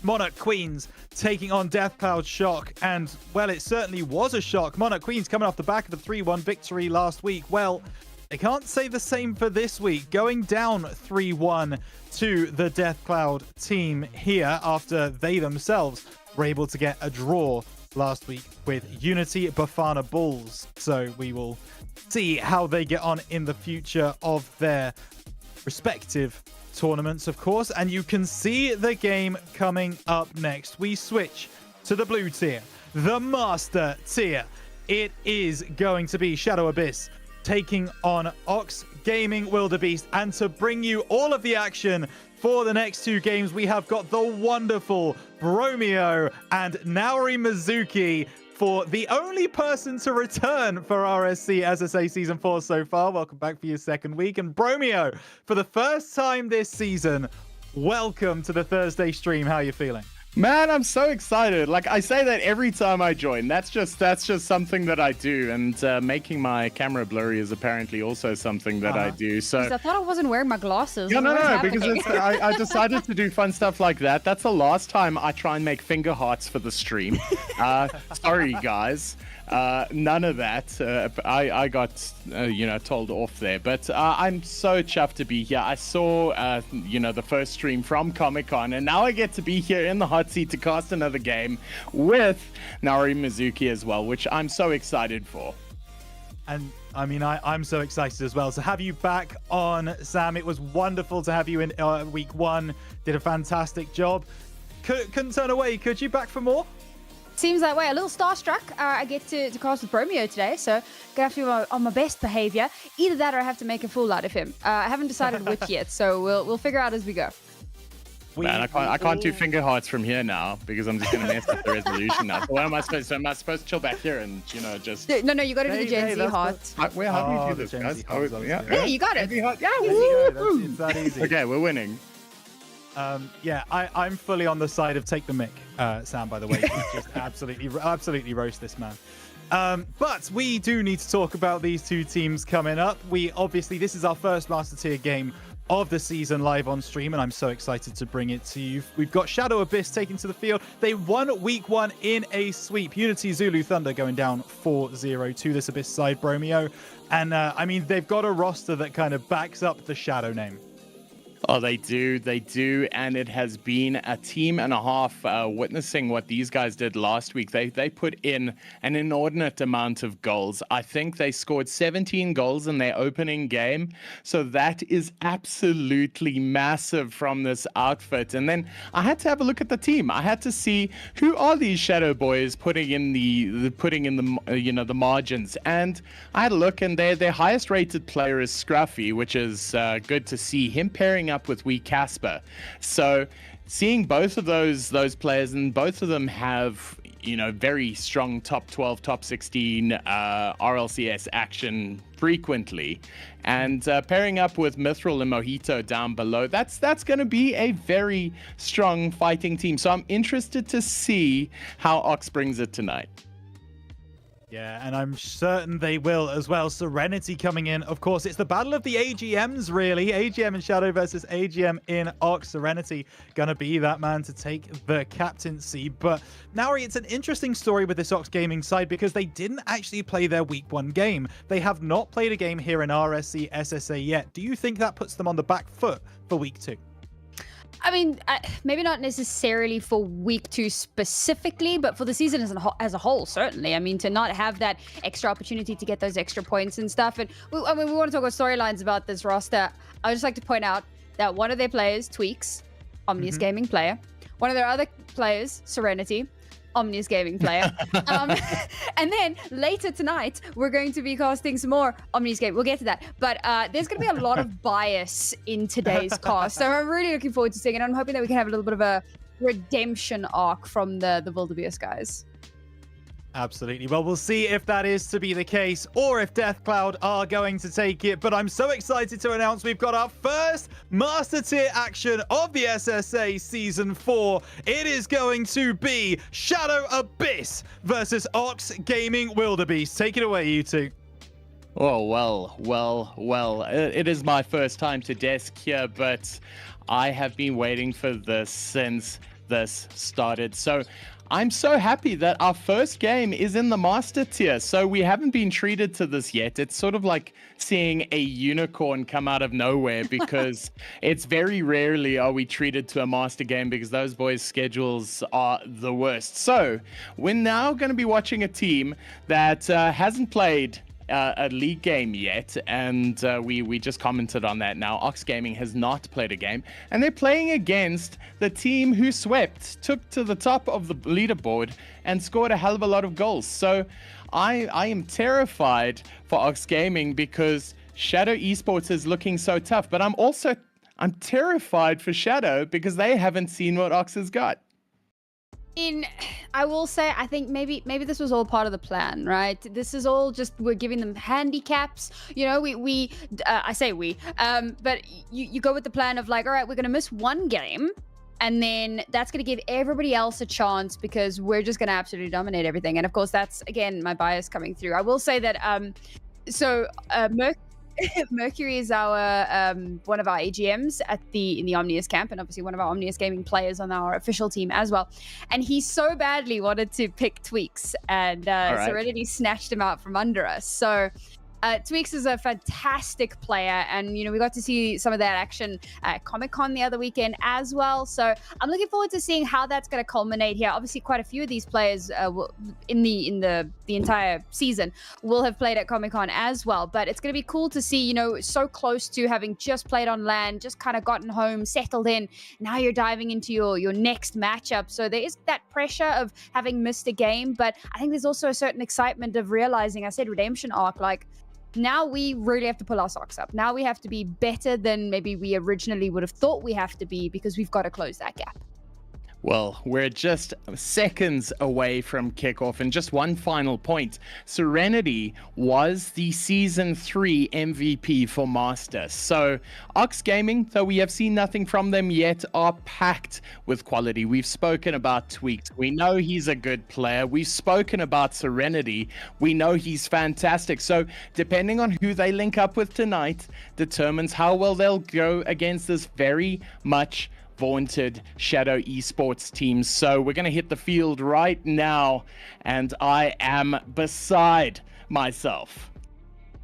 Monarch Queens taking on Deathcloud Shock, and, well, it certainly was a shock. Monarch Queens coming off the back of a 3-1 victory last week. Well, they can't say the same for this week, going down 3-1 to the Deathcloud team here after they themselves were able to get a draw last week with Unity Bafana Bulls. So we will see how they get on in the future of their respective tournaments, of course. And you can see the game coming up next. We switch to the blue tier, the master tier. It is going to be Shadow Abyss taking on Ox Gaming Wildebeest. And to bring you all of the action for the next 2 games, we have got the wonderful Bromeo and Naori Mizuki for the only person to return for RSC SSA Season 4 so far. Welcome back for your second week. And Bromeo, for the first time this season, welcome to the Thursday stream. How are you feeling? Man, I'm so excited. Like, I say that every time I join. That's just something that I do. And making my camera blurry is apparently also something that I do. So I thought I wasn't wearing my glasses. Yeah, no, because I decided to do fun stuff like that. That's the last time I try and make finger hearts for the stream. Sorry, guys. None of that. I got, told off there. But I'm so chuffed to be here. I saw, the first stream from Comic-Con, and now I get to be here in the hot seat to cast another game with Naori Mizuki as well, which I'm so excited for. And I mean, I'm so excited as well. So have you back on, Sam. It was wonderful to have you in week 1. Did a fantastic job. Couldn't turn away, could you? Back for more? Seems that way. A little starstruck. I get to cast with Bromeo today, so gonna have to be on my best behavior. Either that or I have to make a fool out of him. I haven't decided which yet, so we'll figure out as we go. Man, I can't do finger hearts from here now because I'm just gonna mess up the resolution now. So what am I supposed? So am I supposed to chill back here and just? No, you got to do the Gen Z heart. How do you do this, guys? Yeah, you got it. Yeah, It's that easy. Okay, we're winning. I'm fully on the side of take the mic, Sam, by the way. Just absolutely roast this man. But we do need to talk about these 2 teams coming up. This is our first Master Tier game of the season live on stream, and I'm so excited to bring it to you. We've got Shadow Abyss taking to the field. They won week 1 in a sweep. Unity Zulu Thunder going down 4-0 to this Abyss side, Bromeo. And they've got a roster that kind of backs up the Shadow name. Oh, they do, and it has been a team and a half witnessing what these guys did last week. They put in an inordinate amount of goals. I think they scored 17 goals in their opening game, so that is absolutely massive from this outfit. And then I had to have a look at the team. I had to see who are these Shadow Boys putting in the margins, and I had a look, and their highest rated player is Scruffy, which is good to see him pairing up with Wee Casper. So seeing both of those players, and both of them have very strong top 12, top 16 RLCS action frequently, and pairing up with Mithril and Mojito down below, that's going to be a very strong fighting team. So I'm interested to see how Ox brings it tonight. Yeah, and I'm certain they will as well. Serenity coming in. Of course, it's the battle of the AGMs, really. AGM in Shadow versus AGM in Ox. Serenity gonna be that man to take the captaincy. But Nauri, it's an interesting story with this Ox Gaming side because they didn't actually play their week 1 game. They have not played a game here in RSC SSA yet. Do you think that puts them on the back foot for week 2? I mean, maybe not necessarily for week 2 specifically, but for the season as a whole, certainly. I mean, to not have that extra opportunity to get those extra points and stuff. And we want to talk about storylines about this roster. I would just like to point out that one of their players, Tweaks, Omnius Gaming player. One of their other players, Serenity, Omnius Gaming player. And then later tonight, we're going to be casting some more Omnius Gaming. We'll get to that. But there's going to be a lot of bias in today's cast. So I'm really looking forward to seeing it. I'm hoping that we can have a little bit of a redemption arc from the Wildebeest guys. Absolutely. Well, we'll see if that is to be the case or if Deathcloud are going to take it. But I'm so excited to announce we've got our first Master Tier action of the SSA Season 4. It is going to be Shadow Abyss versus Ox Gaming Wildebeest. Take it away, you two. Oh, well. It is my first time to desk here, but I have been waiting for this since this started. So I'm so happy that our first game is in the Master Tier. So we haven't been treated to this yet. It's sort of like seeing a unicorn come out of nowhere because it's very rarely are we treated to a Master game because those boys' schedules are the worst. So we're now going to be watching a team that hasn't played a league game yet, and we just commented on that. Now Ox Gaming has not played a game, and they're playing against the team who took to the top of the leaderboard and scored a hell of a lot of goals. So I am terrified for Ox Gaming because Shadow Esports is looking so tough, but I'm terrified for Shadow because they haven't seen what Ox has got. I will say, I think maybe this was all part of the plan, right? This is all just, we're giving them handicaps. You know, I say we, but you go with the plan of like, all right, we're going to miss one game. And then that's going to give everybody else a chance because we're just going to absolutely dominate everything. And of course, that's, again, my bias coming through. I will say that, Mercury is our one of our AGMs in the Omnius camp, and obviously one of our Omnius Gaming players on our official team as well. And he so badly wanted to pick Tweaks, and Serenity snatched him out from under us. So Tweaks is a fantastic player, and we got to see some of that action at Comic-Con the other weekend as well. So I'm looking forward to seeing how that's going to culminate here. Obviously, quite a few of these players in the entire season will have played at Comic-Con as well. But it's going to be cool to see, so close to having just played on LAN, just kind of gotten home, settled in. Now you're diving into your next matchup. So there is that pressure of having missed a game, but I think there's also a certain excitement of realizing, I said redemption arc, like, now we really have to pull our socks up. Now we have to be better than maybe we originally would have thought we have to be because we've got to close that gap. Well, we're just seconds away from kickoff, and just one final point. Serenity was the Season 3 MVP for Master. So Ox Gaming, though we have seen nothing from them yet, are packed with quality. We've spoken about Tweaks. We know he's a good player. We've spoken about Serenity. We know he's fantastic. So depending on who they link up with tonight determines how well they'll go against this very much vaunted Shadow Esports team. So we're going to hit the field right now, and I am beside myself.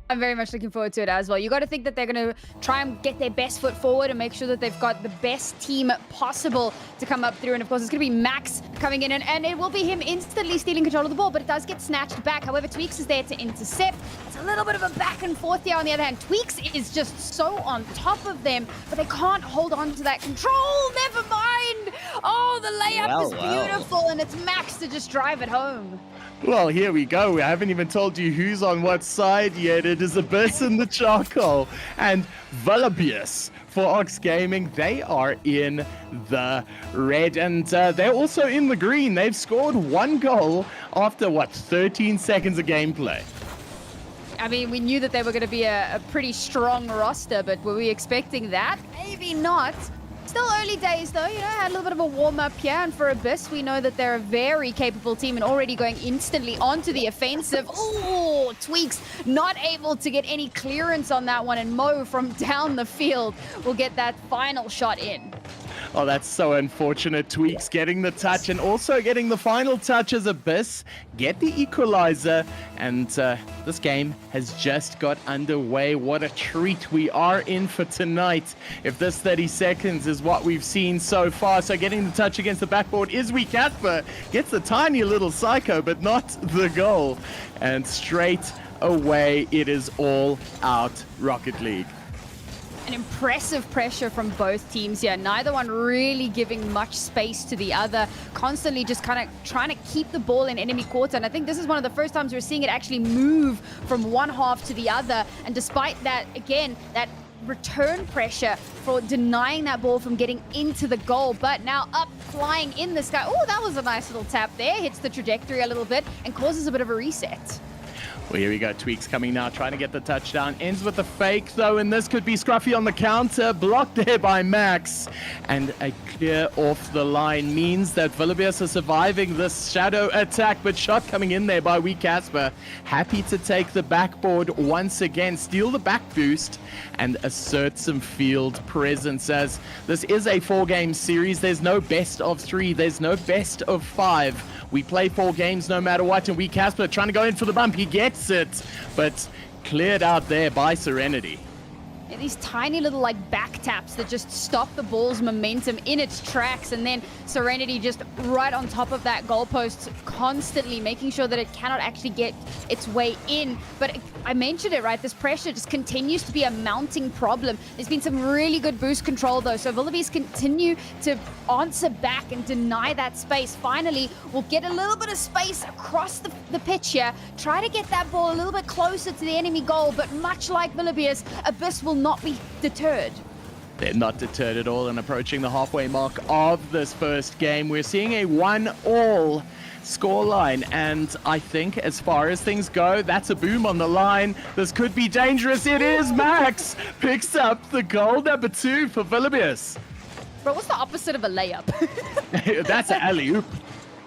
I'm very much looking forward to it as well. You got to think that they're going to try and get their best foot forward and make sure that they've got the best team possible to come up through. And of course, it's going to be Max coming in, and it will be him instantly stealing control of the ball, but it does get snatched back. However, Tweaks is there to intercept. It's a little bit of a back and forth here. On the other hand, Tweaks is just so on top of them, but they can't hold on to that control. Never mind. Oh, the layup is beautiful, and it's Max to just drive it home. Well, here we go. We haven't even told you who's on what side yet. It is Abyss in the charcoal and Wildebeest for Ox Gaming. They are in the red, and they're also in the green. They've scored one goal after, 13 seconds of gameplay. I mean, we knew that they were going to be a pretty strong roster, but were we expecting that? Maybe not. Still early days though, had a little bit of a warm-up here, and for Abyss, we know that they're a very capable team and already going instantly onto the offensive. Oh, Tweaks not able to get any clearance on that one, and Mo from down the field will get that final shot in. Oh, that's so unfortunate. Tweaks getting the touch and also getting the final touch as Abyss get the equalizer. And this game has just got underway. What a treat we are in for tonight. If this 30 seconds is what we've seen so far. So getting the touch against the backboard is Casper. Gets the tiny little psycho, but not the goal. And straight away, it is all out Rocket League. An impressive pressure from both teams here. Neither one really giving much space to the other. Constantly just kind of trying to keep the ball in enemy quarter. And I think this is one of the first times we're seeing it actually move from one half to the other. And despite that, again, that return pressure for denying that ball from getting into the goal. But now up, flying in the sky. Oh, that was a nice little tap there. Hits the trajectory a little bit and causes a bit of a reset. Well, here we go. Tweaks coming now, trying to get the touchdown. Ends with a fake, though, and this could be Scruffy on the counter. Blocked there by Max. And a clear off the line means that Villibius are surviving this shadow attack, but shot coming in there by Casper. Happy to take the backboard once again, steal the back boost, and assert some field presence, as this is a 4-game series. There's no best of 3. There's no best of 5. We play 4 games no matter what, and Casper trying to go in for the bump. He gets it, but cleared out there by Serenity. Yeah, these tiny little back taps that just stop the ball's momentum in its tracks, and then Serenity just right on top of that goalpost, constantly making sure that it cannot actually get its way in. But I mentioned it, right? This pressure just continues to be a mounting problem. There's been some really good boost control though, so Villibies continue to answer back and deny that space. Finally, we'll get a little bit of space across the pitch here, try to get that ball a little bit closer to the enemy goal, but much like Villibius, Abyss will not be deterred. They're not deterred at all, and approaching the halfway mark of this first game, we're seeing a 1-all scoreline, and I think as far as things go, that's a boom on the line. This could be dangerous. It is. Max picks up the goal number 2 for Villibius. Bro, what's the opposite of a layup? That's an alley-oop.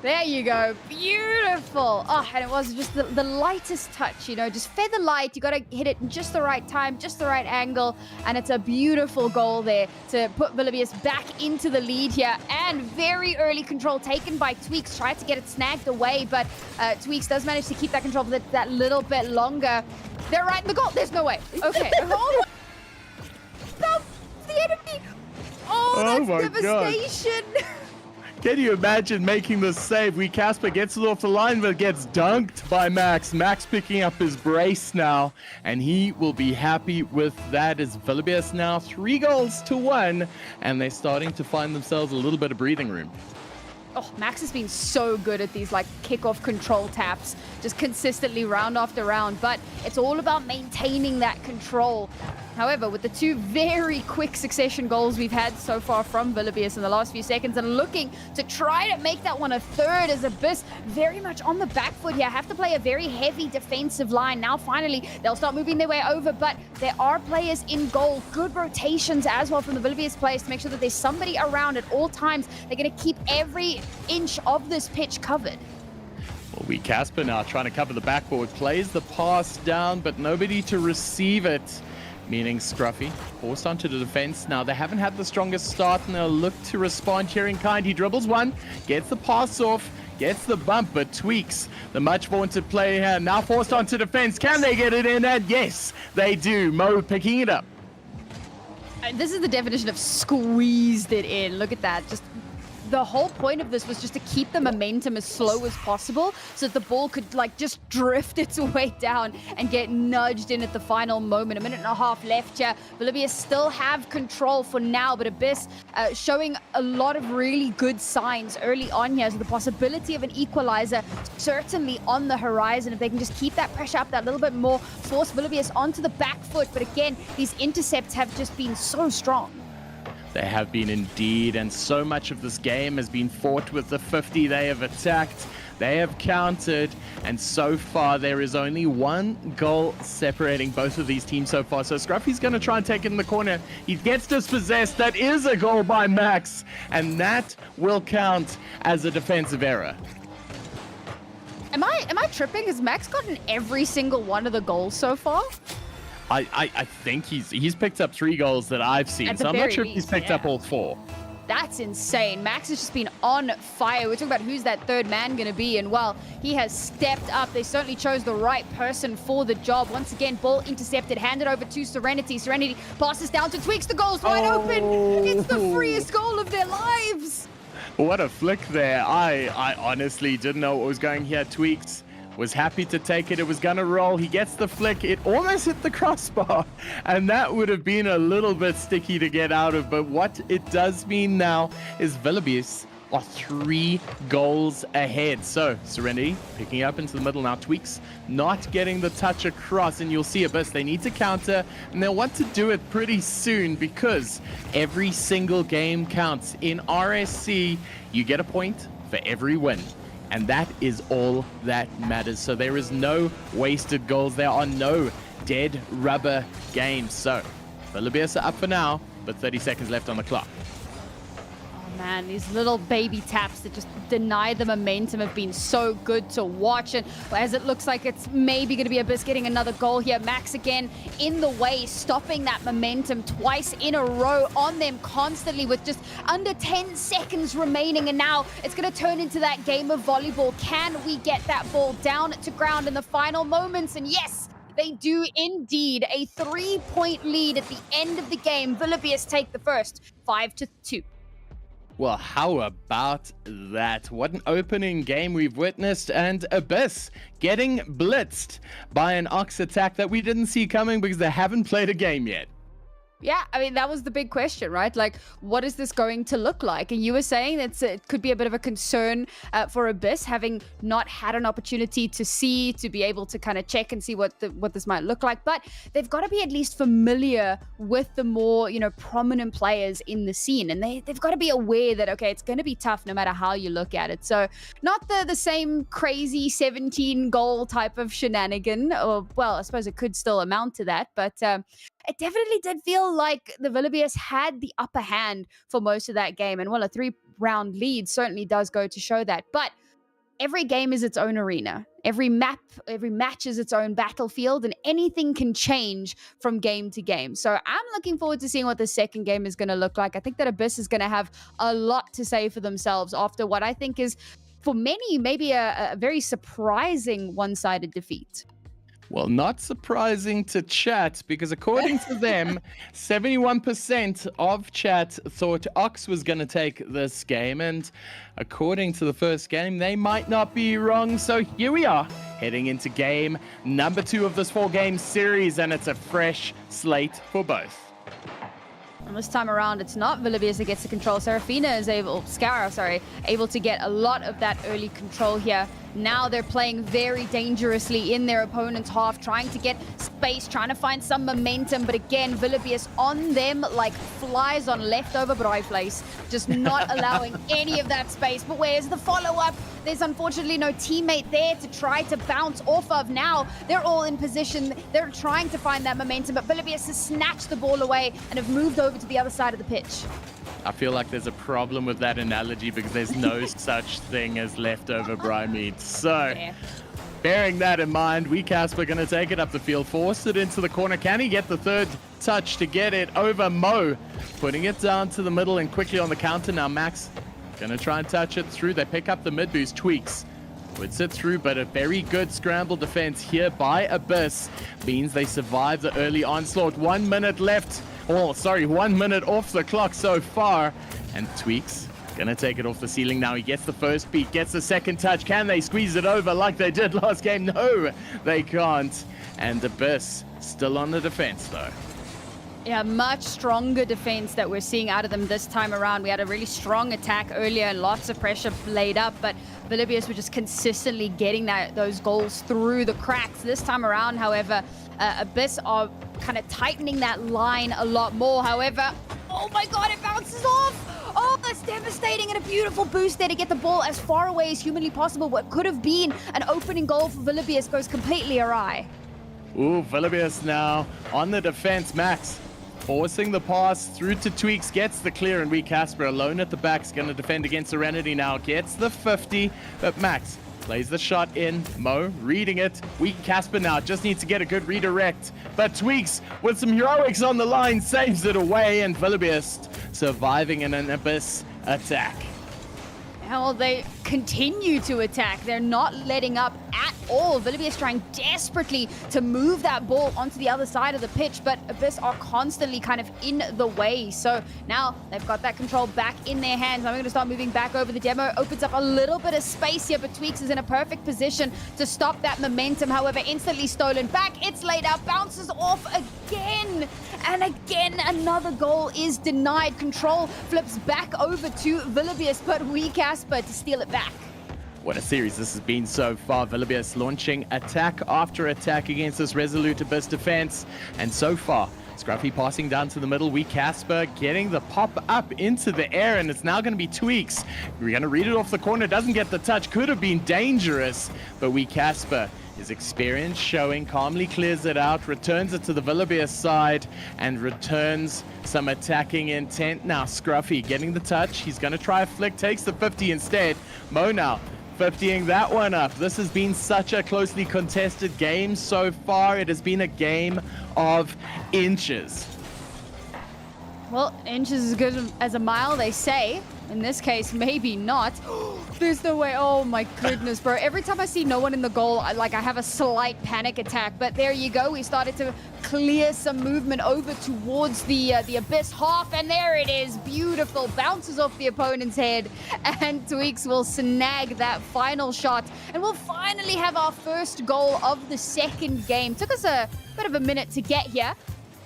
There you go. Beautiful. Oh, and it was just the lightest touch, just feather light. You got to hit it in just the right time, just the right angle. And it's a beautiful goal there to put Villibius back into the lead here. And very early control taken by Tweaks. Tried to get it snagged away, but Tweaks does manage to keep that control for that little bit longer. They're right in the goal. There's no way. Okay. Oh, no, the enemy. Oh, that's devastation. God. Can you imagine making the save? Casper gets it off the line, but gets dunked by Max. Max picking up his brace now, and he will be happy with that, as Villibius now 3-1, and they're starting to find themselves a little bit of breathing room. Oh, Max has been so good at these kickoff control taps, just consistently round after round, but it's all about maintaining that control. However, with the 2 very quick succession goals we've had so far from Villibius in the last few seconds, and looking to try to make that one a third, as Abyss very much on the back foot here. Have to play a very heavy defensive line. Now finally, they'll start moving their way over, but there are players in goal. Good rotations as well from the Villibius players to make sure that there's somebody around at all times. They're going to keep every inch of this pitch covered. Well, Casper now trying to cover the backboard, plays the pass down, but nobody to receive it. Meaning Scruffy forced onto the defense. Now they haven't had the strongest start, and they'll look to respond here in kind. He dribbles one, gets the pass off, gets the bump, but Tweaks, the much vaunted player here, now forced onto defense. Can they get it in? And yes, they do. Mo picking it up. This is the definition of squeezed it in. Look at that. Just the whole point of this was just to keep the momentum as slow as possible so that the ball could just drift its way down and get nudged in at the final moment. 1.5 minutes left here. Villibius still have control for now, but Abyss showing a lot of really good signs early on here. So the possibility of an equalizer certainly on the horizon if they can just keep that pressure up that little bit more, force Villibius onto the back foot. But again, these intercepts have just been so strong. They have been indeed, and so much of this game has been fought with the 50 they have attacked. They have countered, and so far there is only one goal separating both of these teams so far. So Scruffy's going to try and take it in the corner. He gets dispossessed. That is a goal by Max, and that will count as a defensive error. Am I tripping? Has Max gotten every single one of the goals so far? I think he's picked up 3 goals that I've seen, so I'm not sure if he's picked up all 4. That's insane. Max has just been on fire. We're talking about who's that third man going to be, and well, he has stepped up. They certainly chose the right person for the job. Once again, ball intercepted, handed over to Serenity. Serenity passes down to Tweaks. The goal's wide open. It's the freest goal of their lives. What a flick there. I honestly didn't know what was going here. Tweaks was happy to take it. It was going to roll. He gets the flick. It almost hit the crossbar, and that would have been a little bit sticky to get out of. But what it does mean now is Villabius are 3 goals ahead. So Serenity picking up into the middle now. Tweaks not getting the touch across, and you'll see Abyss. They need to counter, and they'll want to do it pretty soon because every single game counts. In RSC, you get a point for every win. And that is all that matters. So there is no wasted goals. There are no dead rubber games. So Villabius are up for now, but 30 seconds left on the clock. Oh man, these little baby taps that just deny the momentum have been so good to watch. And as it looks like it's maybe going to be Abyss getting another goal here. Max again in the way, stopping that momentum twice in a row on them constantly with just under 10 seconds remaining. And now it's going to turn into that game of volleyball. Can we get that ball down to ground in the final moments? And yes, they do indeed. A 3-point lead at the end of the game. Villabius take the first 5-2. Well, how about that? What an opening game we've witnessed, and Abyss getting blitzed by an Ox attack that we didn't see coming because they haven't played a game yet. Yeah, I mean, that was the big question, right? Like, what is this going to look like? And you were saying that it could be a bit of a concern for Abyss, having not had an opportunity to see, to be able to kind of check and see what this might look like. But they've got to be at least familiar with the more, prominent players in the scene. And they've got to be aware that, okay, it's going to be tough no matter how you look at it. So not the same crazy 17-goal type of shenanigan, or, well, I suppose it could still amount to that. But it definitely did feel like the Villabius had the upper hand for most of that game. And well, a 3-round lead certainly does go to show that. But every game is its own arena. Every match is its own battlefield, and anything can change from game to game. So I'm looking forward to seeing what the second game is going to look like. I think that Abyss is going to have a lot to say for themselves after what I think is, for many, maybe a very surprising one-sided defeat. Well, not surprising to chat, because according to them, 71% of chat thought Ox was going to take this game. And according to the first game, they might not be wrong. So here we are, heading into game number 2 of this 4-game series, and it's a fresh slate for both. And this time around, it's not Villabius that gets the control. Scarra is able to get a lot of that early control here. Now they're playing very dangerously in their opponent's half, trying to get space, trying to find some momentum. But again, Villabius on them like flies on leftover Breitvlees, just not allowing any of that space. But where's the follow-up? There's unfortunately no teammate there to try to bounce off of. Now they're all in position. They're trying to find that momentum, but Villabius has snatched the ball away and have moved over to the other side of the pitch. I feel like there's a problem with that analogy because there's no such thing as leftover Bry meat. So, Yeah. Bearing that in mind, Casper going to take it up the field, force it into the corner. Can he get the third touch to get it over Mo? Putting it down to the middle and quickly on the counter now. Max going to try and touch it through. They pick up the mid boost. Tweaks puts it through, but a very good scramble defense here by Abyss means they survive the early onslaught. 1 minute left. 1 minute off the clock so far. And Tweaks gonna take it off the ceiling now. He gets the first beat, gets the second touch. Can they squeeze it over like they did last game? No, they can't. And Abyss still on the defense though. Yeah, much stronger defense that we're seeing out of them this time around. We had a really strong attack earlier and lots of pressure laid up, but Villabius were just consistently getting those goals through the cracks. This time around, however, Abyss are kind of tightening that line a lot more. However, oh my god, it bounces off! Oh, the it's devastating, and a beautiful boost there to get the ball as far away as humanly possible. What could have been an opening goal for Villabius goes completely awry. Ooh, Villabius now on the defense. Max forcing the pass through to Tweaks, gets the clear, and Casper alone at the back is going to defend against Serenity now. Gets the 50, but Max plays the shot in. Mo reading it. Casper now just needs to get a good redirect, but Tweaks with some heroics on the line saves it away, and Villabius surviving in an Abyss attack. Well, they continue to attack. They're not letting up at all. Villabius trying desperately to move that ball onto the other side of the pitch, but Abyss are constantly kind of in the way. So now they've got that control back in their hands. I'm going to start moving back over the demo. Opens up a little bit of space here, but Tweaks is in a perfect position to stop that momentum. However, instantly stolen back. It's laid out, bounces off again. And again, another goal is denied. Control flips back over to Villabius, but Casper to steal it back. What a series this has been so far. Villabius launching attack after attack against this resolute Abyss defense. And so far, Scruffy passing down to the middle. Casper getting the pop up into the air, and it's now going to be Tweaks. We're going to read it off the corner. Doesn't get the touch. Could have been dangerous, but Casper, his experience showing, calmly clears it out, returns it to the Villabius side, and returns some attacking intent. Now Scruffy getting the touch. He's going to try a flick, takes the 50 instead. Mo now 50ing that one up. This has been such a closely contested game so far. It has been a game of inches. Well, inches is as good as a mile, they say. In this case, maybe not. There's no way. Oh my goodness, bro. Every time I see no one in the goal, I have a slight panic attack. But there you go. We started to clear some movement over towards the Abyss half. And there it is. Beautiful. Bounces off the opponent's head. And Tweaks will snag that final shot. And we'll finally have our first goal of the second game. Took us a bit of a minute to get here.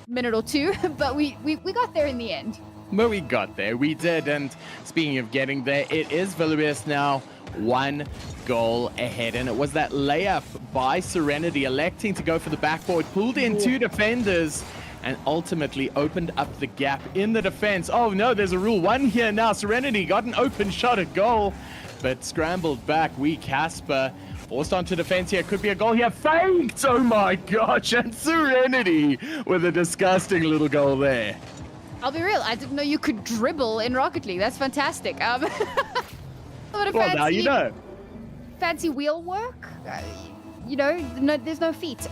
Minute or two. But we got there in the end. But we got there, we did, and speaking of getting there, it is Villabius now 1 goal ahead, and it was that layup by Serenity electing to go for the backboard, pulled in 2 defenders, and ultimately opened up the gap in the defense. Oh no, there's a rule 1 here now. Serenity got an open shot at goal, but scrambled back. Casper forced onto defense here. Could be a goal here. Faked! Oh my gosh, and Serenity with a disgusting little goal there. I'll be real, I didn't know you could dribble in Rocket League. That's fantastic. Well, now you know. Fancy wheel work? There's no feet.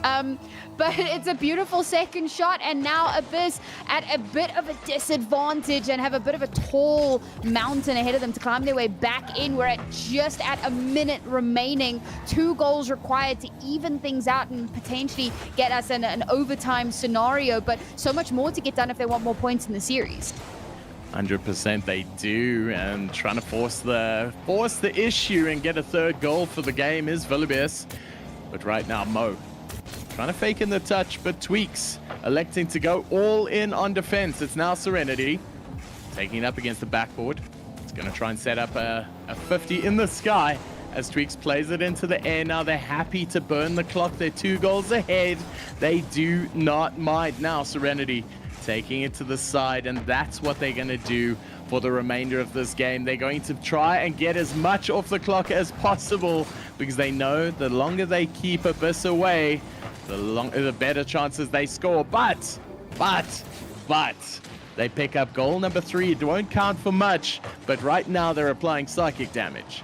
But it's a beautiful second shot, and now Abyss at a bit of a disadvantage and have a bit of a tall mountain ahead of them to climb their way back in. We're just at a minute remaining. 2 goals required to even things out and potentially get us an overtime scenario, but so much more to get done if they want more points in the series. 100% they do, and trying to force the issue and get a 3rd goal for the game is Villabius. But right now, Mo trying to fake in the touch, but Tweaks electing to go all in on defense. It's now Serenity taking it up against the backboard. It's going to try and set up a 50 in the sky as Tweaks plays it into the air. Now they're happy to burn the clock. They're 2 goals ahead. They do not mind. Now Serenity taking it to the side, and that's what they're going to do for the remainder of this game. They're going to try and get as much off the clock as possible, because they know the longer they keep Abyss away, the better chances they score. But they pick up goal number 3. It won't count for much, but right now they're applying psychic damage.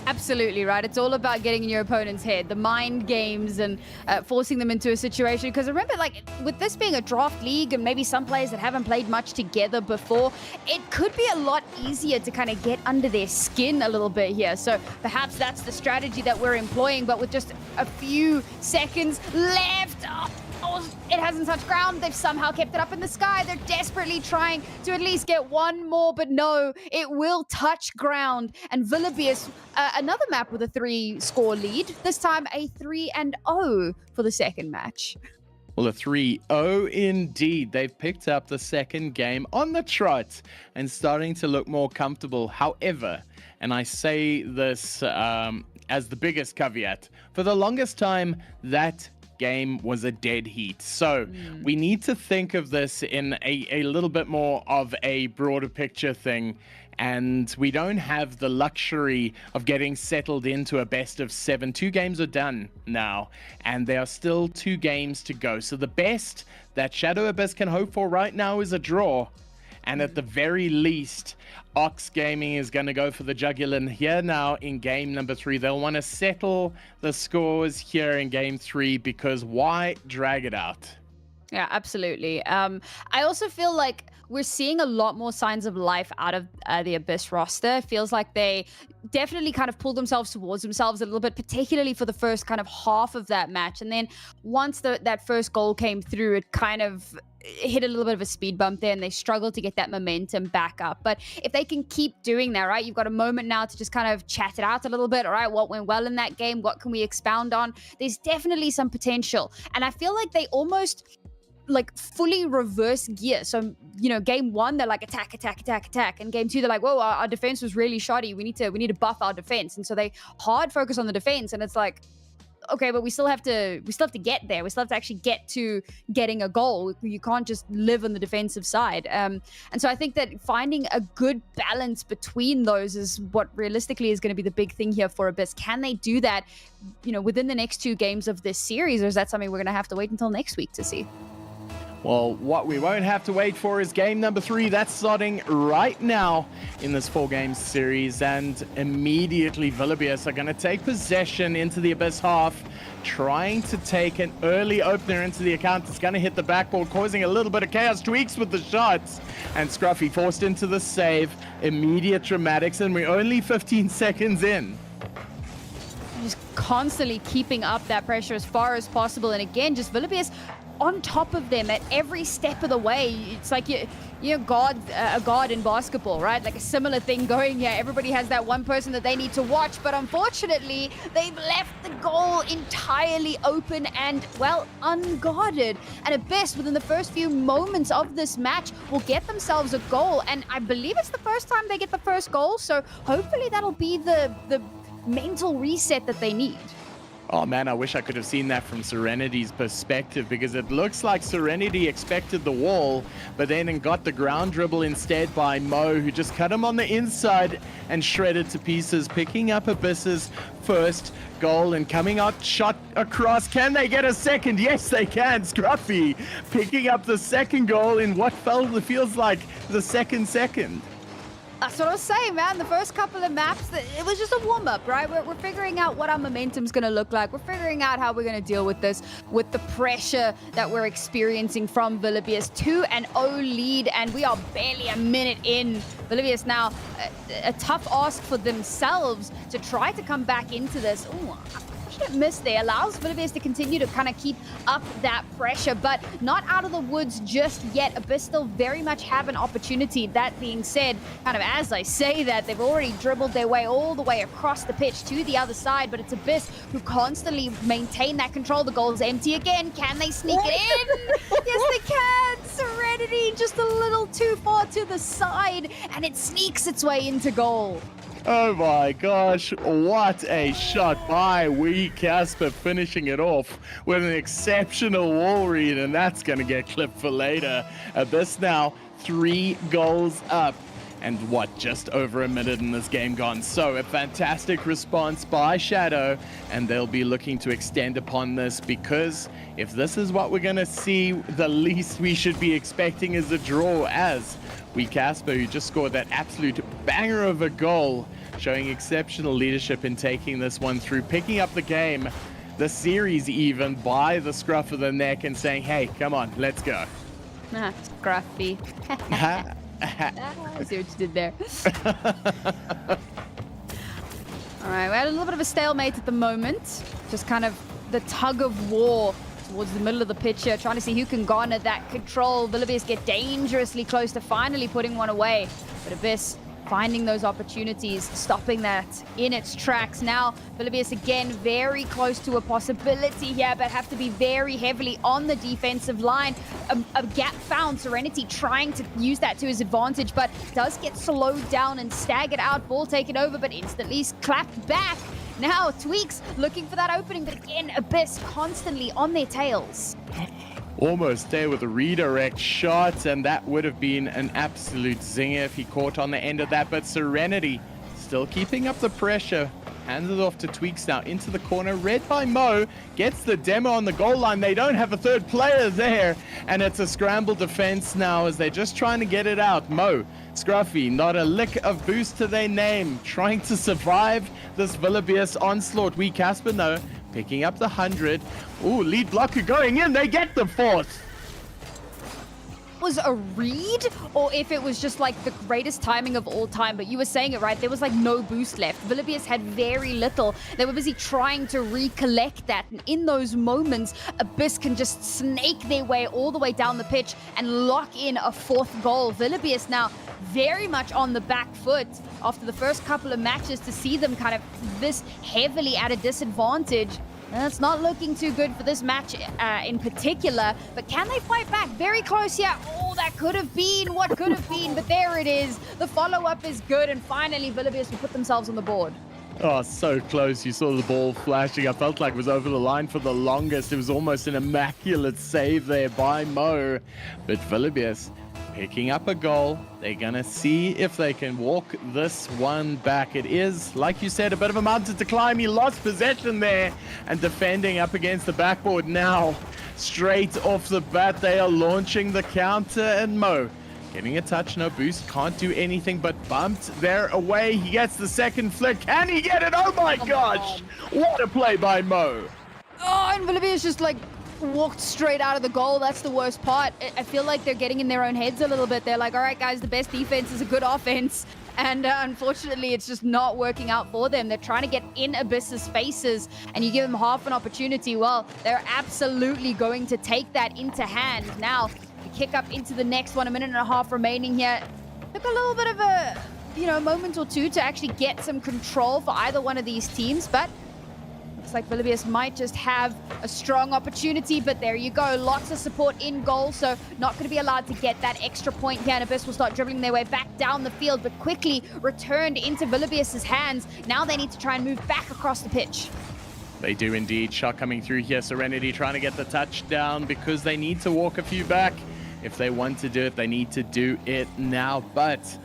Absolutely right. It's all about getting in your opponent's head, the mind games, and forcing them into a situation. Because remember, with this being a draft league and maybe some players that haven't played much together before, it could be a lot easier to kind of get under their skin a little bit here. So perhaps that's the strategy that we're employing. But with just a few seconds left, it hasn't touched ground. They've somehow kept it up in the sky. They're desperately trying to at least get one more, but no, it will touch ground. And Villabius, another map with a 3-score lead, this time a 3-0 for the second match. Well, a 3-0 indeed. They've picked up the second game on the trot and starting to look more comfortable. However, and I say this as the biggest caveat, for the longest time, that game was a dead heat. So we need to think of this in a little bit more of a broader picture thing. and we don't have the luxury of getting settled into a best of 7. 2 games are done now, and there are still 2 games to go. So the best that Shadow Abyss can hope for right now is a draw. And at the very least, Ox Gaming is going to go for the jugular here now in game number 3. They'll want to settle the scores here in game 3, because why drag it out? Yeah, absolutely. I also feel like we're seeing a lot more signs of life out of the Abyss roster. It feels like they definitely kind of pulled themselves towards themselves a little bit, particularly for the first kind of half of that match. And then once that first goal came through, it kind of hit a little bit of a speed bump there, and they struggled to get that momentum back up. But if they can keep doing that, right, you've got a moment now to just kind of chat it out a little bit. All right, what went well in that game? What can we expound on? There's definitely some potential. And I feel like they almost like fully reverse gear. So, you know, game 1, they're like attack. And game 2, they're like, whoa, our defense was really shoddy. We need to buff our defense. And so they hard focus on the defense, and it's like, okay, but we still have to get there. We still have to actually get to getting a goal. You can't just live on the defensive side. And so I think that finding a good balance between those is what realistically is going to be the big thing here for Abyss. Can they do that, you know, within the next 2 games of this series, or is that something we're going to have to wait until next week to see? Well, what we won't have to wait for is game number 3. That's starting right now in this 4-game series. And immediately, Villabius are going to take possession into the Abyss half, trying to take an early opener into the account. It's going to hit the backboard, causing a little bit of chaos. Tweaks with the shots. And Scruffy forced into the save. Immediate dramatics, and we're only 15 seconds in. Just constantly keeping up that pressure as far as possible. And again, just Villabius on top of them at every step of the way. It's like you're a guard in basketball, right? Like a similar thing going here. Everybody has that one person that they need to watch, but unfortunately, they've left the goal entirely open and, well, unguarded. And Abyss, within the first few moments of this match, will get themselves a goal. And I believe it's the first time they get the first goal, so hopefully that'll be the mental reset that they need. Oh man, I wish I could have seen that from Serenity's perspective, because it looks like Serenity expected the wall, but then got the ground dribble instead by Mo, who just cut him on the inside and shredded to pieces, picking up Abyss's first goal and coming out shot across. Can they get a second? Yes, they can. Scruffy picking up the second goal in what feels like the second. That's what I was saying, man. The first couple of maps, it was just a warm-up, right? We're figuring out what our momentum's going to look like. We're figuring out how we're going to deal with this, with the pressure that we're experiencing from Villabius. 2-0 lead, and we are barely a minute in. Villabius now, a tough ask for themselves to try to come back into this. Ooh, miss there allows Villabius to continue to kind of keep up that pressure, but not out of the woods just yet. Abyss still very much have an opportunity. That being said, kind of as I say that, they've already dribbled their way all the way across the pitch to the other side, but it's Abyss who constantly maintain that control. The goal is empty again. Can they sneak it in? Yes, they can. Serenity just a little too far to the side, and it sneaks its way into goal. Oh my gosh, what a shot by Wee Casper, finishing it off with an exceptional wall read, and that's going to get clipped for later. Abyss now 3 goals up, and just over a minute in this game gone. So a fantastic response by Shadow, and they'll be looking to extend upon this, because if this is what we're going to see, the least we should be expecting is a draw, as Wee Casper, who just scored that absolute banger of a goal, showing exceptional leadership in taking this one through, picking up the game, the series even, by the scruff of the neck and saying, hey, come on, let's go. Scruffy. I see what you did there. All right, we had a little bit of a stalemate at the moment. Just kind of the tug of war towards the middle of the pitch here, trying to see who can garner that control. Villabius get dangerously close to finally putting one away, but Abyss finding those opportunities, stopping that in its tracks. Now, Villabius again very close to a possibility here, but have to be very heavily on the defensive line. A gap found, Serenity trying to use that to his advantage, but does get slowed down and staggered out. Ball taken over, but instantly clapped back. Now, Tweaks looking for that opening, but again, Abyss constantly on their tails. almost there with a redirect shot, and that would have been an absolute zinger if he caught on the end of that. But Serenity still keeping up the pressure. Hands it off to Tweaks now into the corner, read by Mo, gets the demo on the goal line. They don't have a third player there, and it's a scramble defense now as they're just trying to get it out. Mo, Scruffy, not a lick of boost to their name, trying to survive this Villabius onslaught. Casper, no, picking up the 100. Ooh, lead blocker going in, they get the fourth. Was a read, or if it was just like the greatest timing of all time. But you were saying it right, there was like no boost left. Villabius had very little. They were busy trying to recollect that, and in those moments Abyss can just snake their way all the way down the pitch and lock in a fourth goal. Villabius now very much on the back foot after the first couple of matches. To see them kind of this heavily at a disadvantage, and it's not looking too good for this match in particular. But can they fight back? Very close here. Oh, that could have been what could have been, but there it is. The follow-up is good, and finally Villabius will put themselves on the board. Oh, so close. You saw the ball flashing. I felt like it was over the line for the longest. It was almost an immaculate save there by Mo. But Villabius picking up a goal. They're gonna see if they can walk this one back. It is, like you said, a bit of a mountain to climb. He lost possession there, and defending up against the backboard now. Straight off the bat, they are launching the counter, and Mo getting a touch, no boost, can't do anything but bumped there away. He gets the second flick. Can he get it? Oh my gosh! What a play by Mo. Oh, and Villabius just like walked straight out of the goal. That's the worst part. I feel like they're getting in their own heads a little bit. They're like, all right, guys, the best defense is a good offense. And unfortunately, it's just not working out for them. They're trying to get in Abyss's faces, and you give them half an opportunity. Well, they're absolutely going to take that into hand. Now, the kick up into the next one, 1.5 minutes remaining here. Took a little bit of a, moment or two to actually get some control for either one of these teams, but looks like Villabius might just have a strong opportunity. But there you go, lots of support in goal, so not going to be allowed to get that extra point here. And Abyss will start dribbling their way back down the field, but quickly returned into Villabius's hands. Now they need to try and move back across the pitch. They do indeed. Shot coming through here. Serenity trying to get the touchdown because they need to walk a few back. If they want to do it, they need to do it now. But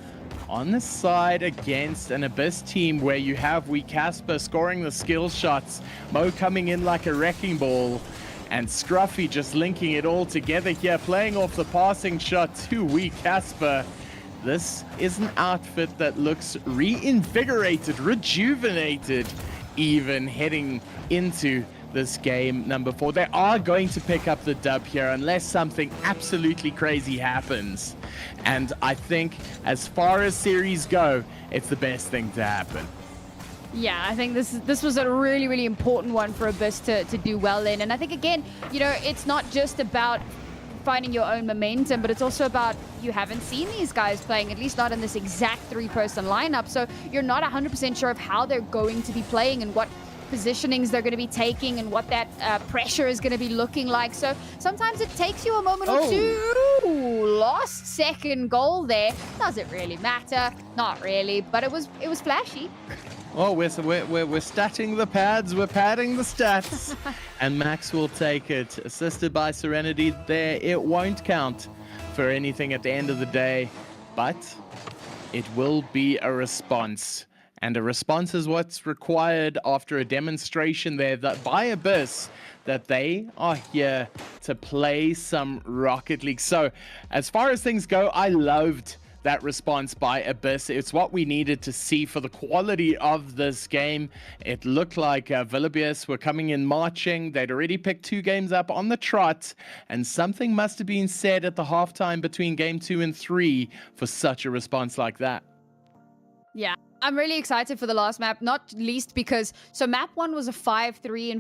on the side against an Abyss team where you have Casper scoring the skill shots, Mo coming in like a wrecking ball, and Scruffy just linking it all together here, playing off the passing shot to Casper. This is an outfit that looks reinvigorated, rejuvenated, even heading into this game number 4. They are going to pick up the dub here unless something absolutely crazy happens. And I think as far as series go, it's the best thing to happen. Yeah, I think this was a really, really important one for Abyss to do well in. And I think, again, it's not just about finding your own momentum, but it's also about you haven't seen these guys playing, at least not in this exact 3-person lineup. So you're not 100% sure of how they're going to be playing and what positionings they're going to be taking and what that pressure is going to be looking like. So sometimes it takes you a moment or two. Lost second goal there. Does it really matter? Not really, but it was flashy. Oh, we're statting the pads, we're padding the stats. And Max will take it, assisted by Serenity there. It won't count for anything at the end of the day, but it will be a response. And a response is what's required after a demonstration there that by Abyss that they are here to play some Rocket League. So as far as things go, I loved that response by Abyss. It's what we needed to see for the quality of this game. It looked like Villabius were coming in marching. They'd already picked 2 games up on the trot, and something must have been said at the halftime between game 2 and 3 for such a response like that. Yeah, I'm really excited for the last map, not least because map 1 was a 5-3 a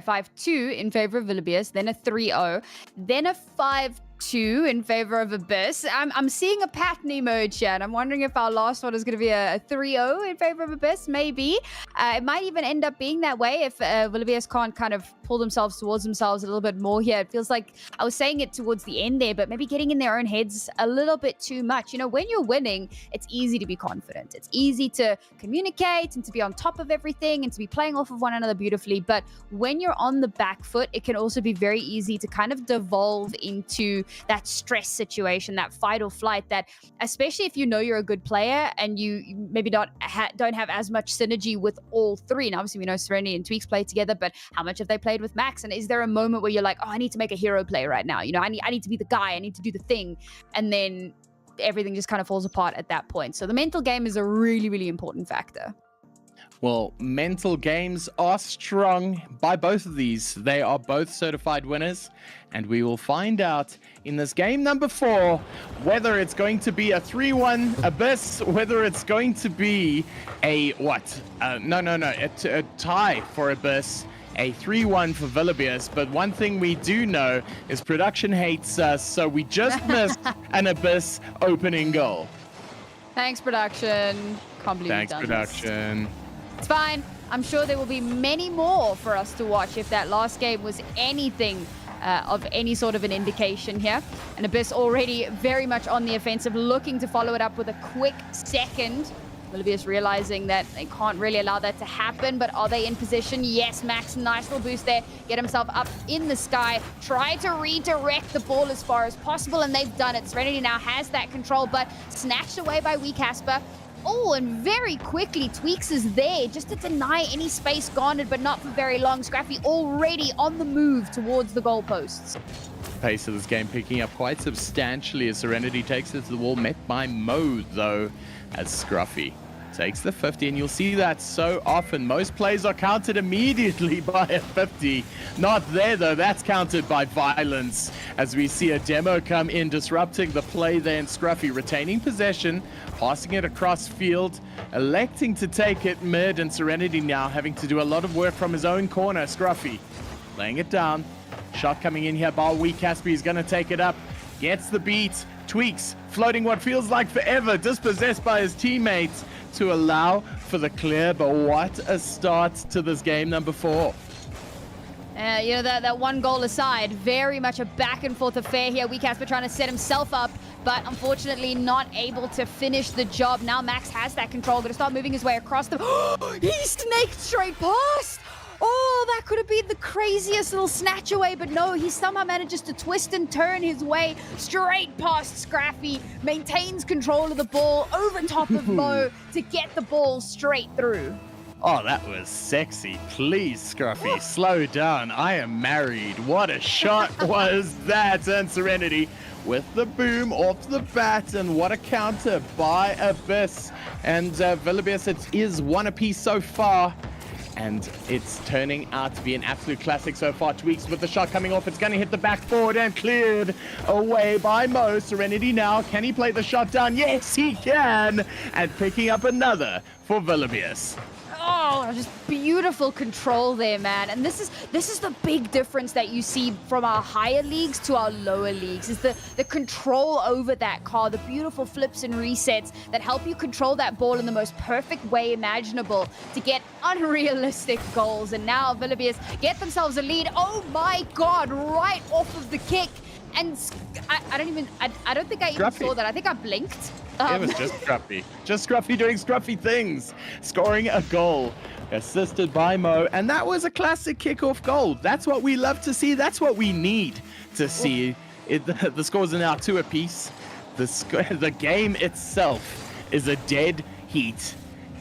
5-2 in favor of Villabius, then a 3-0, then a 5-2 2 in favor of Abyss. I'm seeing a pattern emerge here, and I'm wondering if our last one is going to be a 3-0 in favor of Abyss, maybe. It might even end up being that way if Volibears can't kind of pull themselves towards themselves a little bit more here. It feels like I was saying it towards the end there, but maybe getting in their own heads a little bit too much. You know, when you're winning, it's easy to be confident. It's easy to communicate and to be on top of everything and to be playing off of one another beautifully. But when you're on the back foot, it can also be very easy to kind of devolve into that stress situation, that fight or flight, that especially if you know you're a good player and you maybe don't have as much synergy with all three. And obviously we know Serenity and Tweaks play together, but how much have they played with Max? And is there a moment where you're like, oh, I need to make a hero play right now? You know, I need to be the guy, I need to do the thing. And then everything just kind of falls apart at that point. So the mental game is a really, really important factor. Well, mental games are strong by both of these. They are both certified winners, and we will find out in this game number 4 whether it's going to be a 3-1 Abyss, whether it's going to be a a tie for Abyss, a 3-1 for Volibears. But one thing we do know is production hates us, so we just missed an Abyss opening goal. Thanks, production. Can't believe Thanks, you've done production. This. It's fine. I'm sure there will be many more for us to watch if that last game was anything of any sort of an indication here. And Abyss already very much on the offensive, looking to follow it up with a quick second. Volibears realizing that they can't really allow that to happen, but are they in position? Yes, Max, nice little boost there. Get himself up in the sky. Try to redirect the ball as far as possible, and they've done it. Serenity now has that control, but snatched away by Casper. Oh, and very quickly, Tweaks is there just to deny any space garnered, but not for very long. Scrappy already on the move towards the goalposts. Pace of this game picking up quite substantially as Serenity takes it to the wall, met by Mo, though, as Scruffy takes the 50, and you'll see that so often. Most plays are counted immediately by a 50. Not there, though. That's countered by violence, as we see a demo come in, disrupting the play there, and Scruffy retaining possession, passing it across field, electing to take it mid, and Serenity now having to do a lot of work from his own corner. Scruffy laying it down. Shot coming in here by Casper. He's going to take it up. Gets the beat. Tweaks floating what feels like forever, dispossessed by his teammates to allow for the clear. But what a start to this game number 4. You know, that one goal aside, very much a back and forth affair here. Casper trying to set himself up, but unfortunately not able to finish the job. Now Max has that control, going to start moving his way across the... He snaked straight past! Oh, that could have been the craziest little snatch away, but no, he somehow manages to twist and turn his way straight past Scrappy, maintains control of the ball over top of Mo to get the ball straight through. Oh, that was sexy. Please, Scruffy, slow down. I am married. What a shot was that? And Serenity with the boom off the bat, and what a counter by Abyss. And Volibears, it is one apiece so far. And it's turning out to be an absolute classic so far. Tweaks with the shot coming off. It's going to hit the back forward and cleared away by Mo. Serenity now. Can he play the shot down? Yes, he can. And picking up another for Volibears. Oh, just beautiful control there, man. And this is the big difference that you see from our higher leagues to our lower leagues, is the control over that car, the beautiful flips and resets that help you control that ball in the most perfect way imaginable to get unrealistic goals. And now Volibears get themselves a lead. Oh my God, right off of the kick. And I don't think I even saw that. I think I blinked. It was just Scruffy. Just Scruffy doing Scruffy things. Scoring a goal. Assisted by Mo. And that was a classic kickoff goal. That's what we love to see. That's what we need to see. The scores are now 2 apiece. The game itself is a dead heat.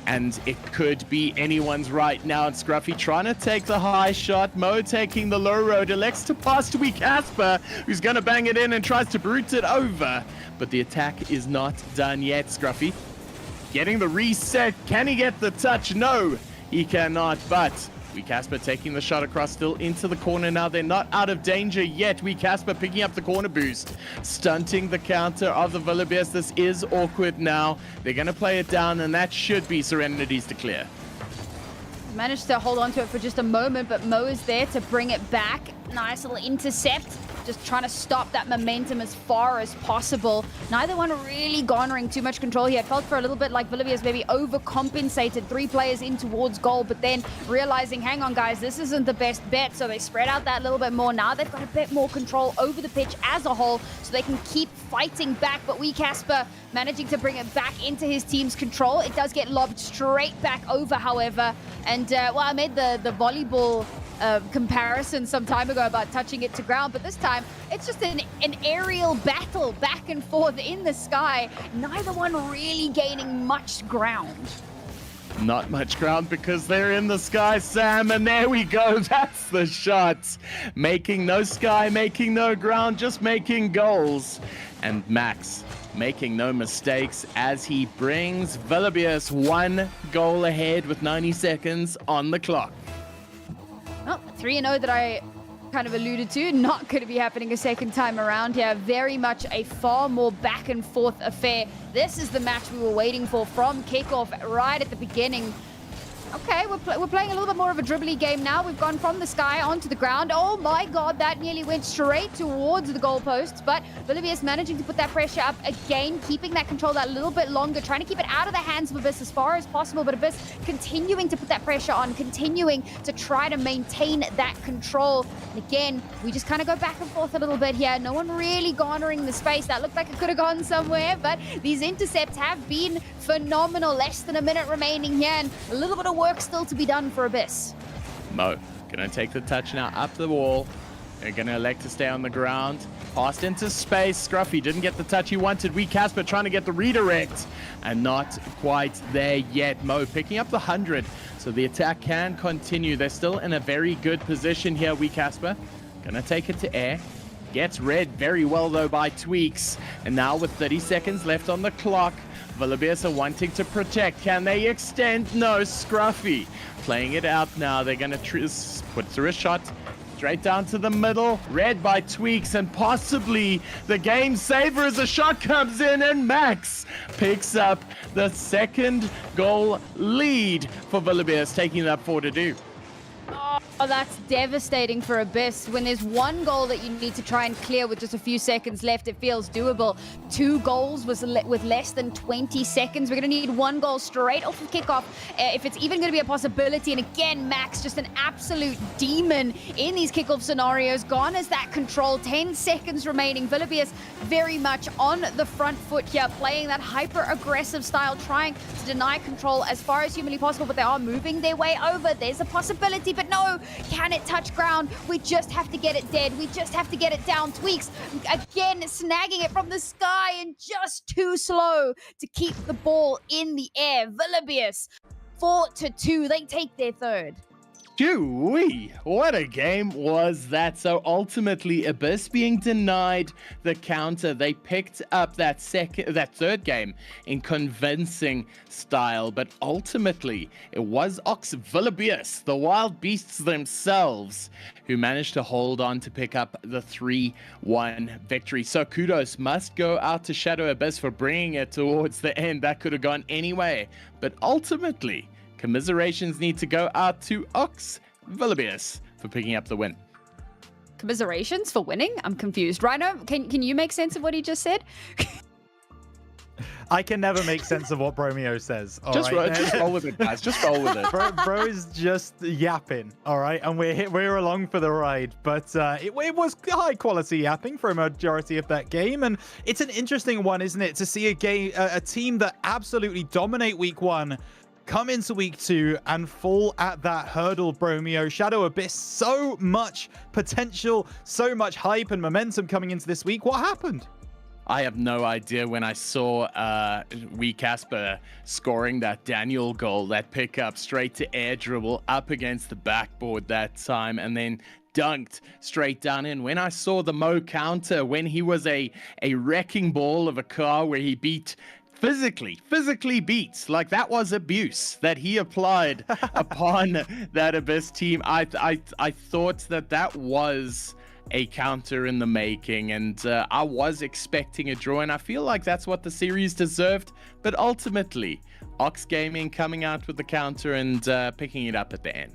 And it could be anyone's right now. And Scruffy trying to take the high shot. Mo taking the low road. Elects to pass to Casper, who's going to bang it in and tries to brute it over. But the attack is not done yet. Scruffy getting the reset. Can he get the touch? No, he cannot. But Casper taking the shot across still into the corner now. They're not out of danger yet. Casper picking up the corner boost, stunting the counter of the Volibears. This is awkward now. They're going to play it down, and that should be Serenity's to clear. Managed to hold on to it for just a moment, but Mo is there to bring it back. Nice little intercept. Just trying to stop that momentum as far as possible. Neither one really garnering too much control here. It felt for a little bit like Volibear's maybe overcompensated 3 players in towards goal, but then realizing, hang on guys, this isn't the best bet. So they spread out that little bit more. Now they've got a bit more control over the pitch as a whole, so they can keep fighting back. But Casper managing to bring it back into his team's control. It does get lobbed straight back over, however. And well, I made the volleyball comparison some time ago about touching it to ground, but this time it's just an aerial battle back and forth in the sky. Neither one really gaining much ground. Not much ground because they're in the sky, Sam, and there we go. That's the shot. Making no sky, making no ground, just making goals. And Max making no mistakes as he brings Volibear 1 goal ahead with 90 seconds on the clock. Well, 3-0 that I kind of alluded to, not going to be happening a second time around here. Very much a far more back and forth affair. This is the match we were waiting for from kickoff right at the beginning. Okay, we're playing a little bit more of a dribbly game now. We've gone from the sky onto the ground. Oh my god, that nearly went straight towards the goalposts, but Volibear's managing to put that pressure up again, keeping that control that little bit longer, trying to keep it out of the hands of Abyss as far as possible, but Abyss continuing to put that pressure on, continuing to try to maintain that control. And again, we just kind of go back and forth a little bit here. No one really garnering the space. That looked like it could have gone somewhere, but these intercepts have been phenomenal. Less than a minute remaining here, and a little bit of work still to be done for Abyss. Mo gonna take the touch now up the wall. They're gonna elect to stay on the ground. Passed into space. Scruffy didn't get the touch he wanted. Casper trying to get the redirect and not quite there yet. Mo picking up the 100, so the attack can continue. They're still in a very good position here. Casper gonna take it to air. Gets read very well though by Tweaks. And now with 30 seconds left on the clock, Volibear are wanting to protect. Can they extend? No, Scruffy playing it out now. They're going to put through a shot straight down to the middle. Read by Tweaks and possibly the game saver as a shot comes in, and Max picks up the second goal lead for Volibear, taking that 4-2. Oh, that's devastating for Abyss. When there's 1 goal that you need to try and clear with just a few seconds left, it feels doable. 2 goals with less than 20 seconds. We're going to need 1 goal straight off of kickoff if it's even going to be a possibility. And again, Max, just an absolute demon in these kickoff scenarios. Gone is that control. 10 seconds remaining. Volibear very much on the front foot here, playing that hyper-aggressive style, trying to deny control as far as humanly possible, but they are moving their way over. There's a possibility, but no. Can it touch ground? We just have to get it dead. We just have to get it down. Tweaks again snagging it from the sky and just too slow to keep the ball in the air. Volibear 4-2. They take their third. Wee, what a game was that. So ultimately, Abyss being denied the counter. They picked up that third game in convincing style, but ultimately it was Ox Volibear, the wild beasts themselves, who managed to hold on to pick up the 3-1 victory. So kudos must go out to Shadow Abyss for bringing it towards the end. That could have gone any way, but ultimately commiserations need to go out to Ox Volibear for picking up the win. Commiserations for winning? I'm confused. Rhino, can you make sense of what he just said? I can never make sense of what Bromeo says. Just roll with it, guys. Just roll with it. Bro is just yapping, all right? And we're along for the ride. But it was high quality yapping for a majority of that game. And it's an interesting one, isn't it? To see a team that absolutely dominate week 1 come into week 2 and fall at that hurdle, Bromeo. Shadow Abyss, so much potential, so much hype and momentum coming into this week. What happened? I have no idea. When I saw Casper scoring that Daniel goal, that pickup straight to air dribble up against the backboard that time, and then dunked straight down in. When I saw the Mo counter, when he was a wrecking ball of a car where he physically beats, like that was abuse that he applied upon that Abyss team. I thought that was a counter in the making, and I was expecting a draw, and I feel like that's what the series deserved. But ultimately, Ox Gaming coming out with the counter and picking it up at the end.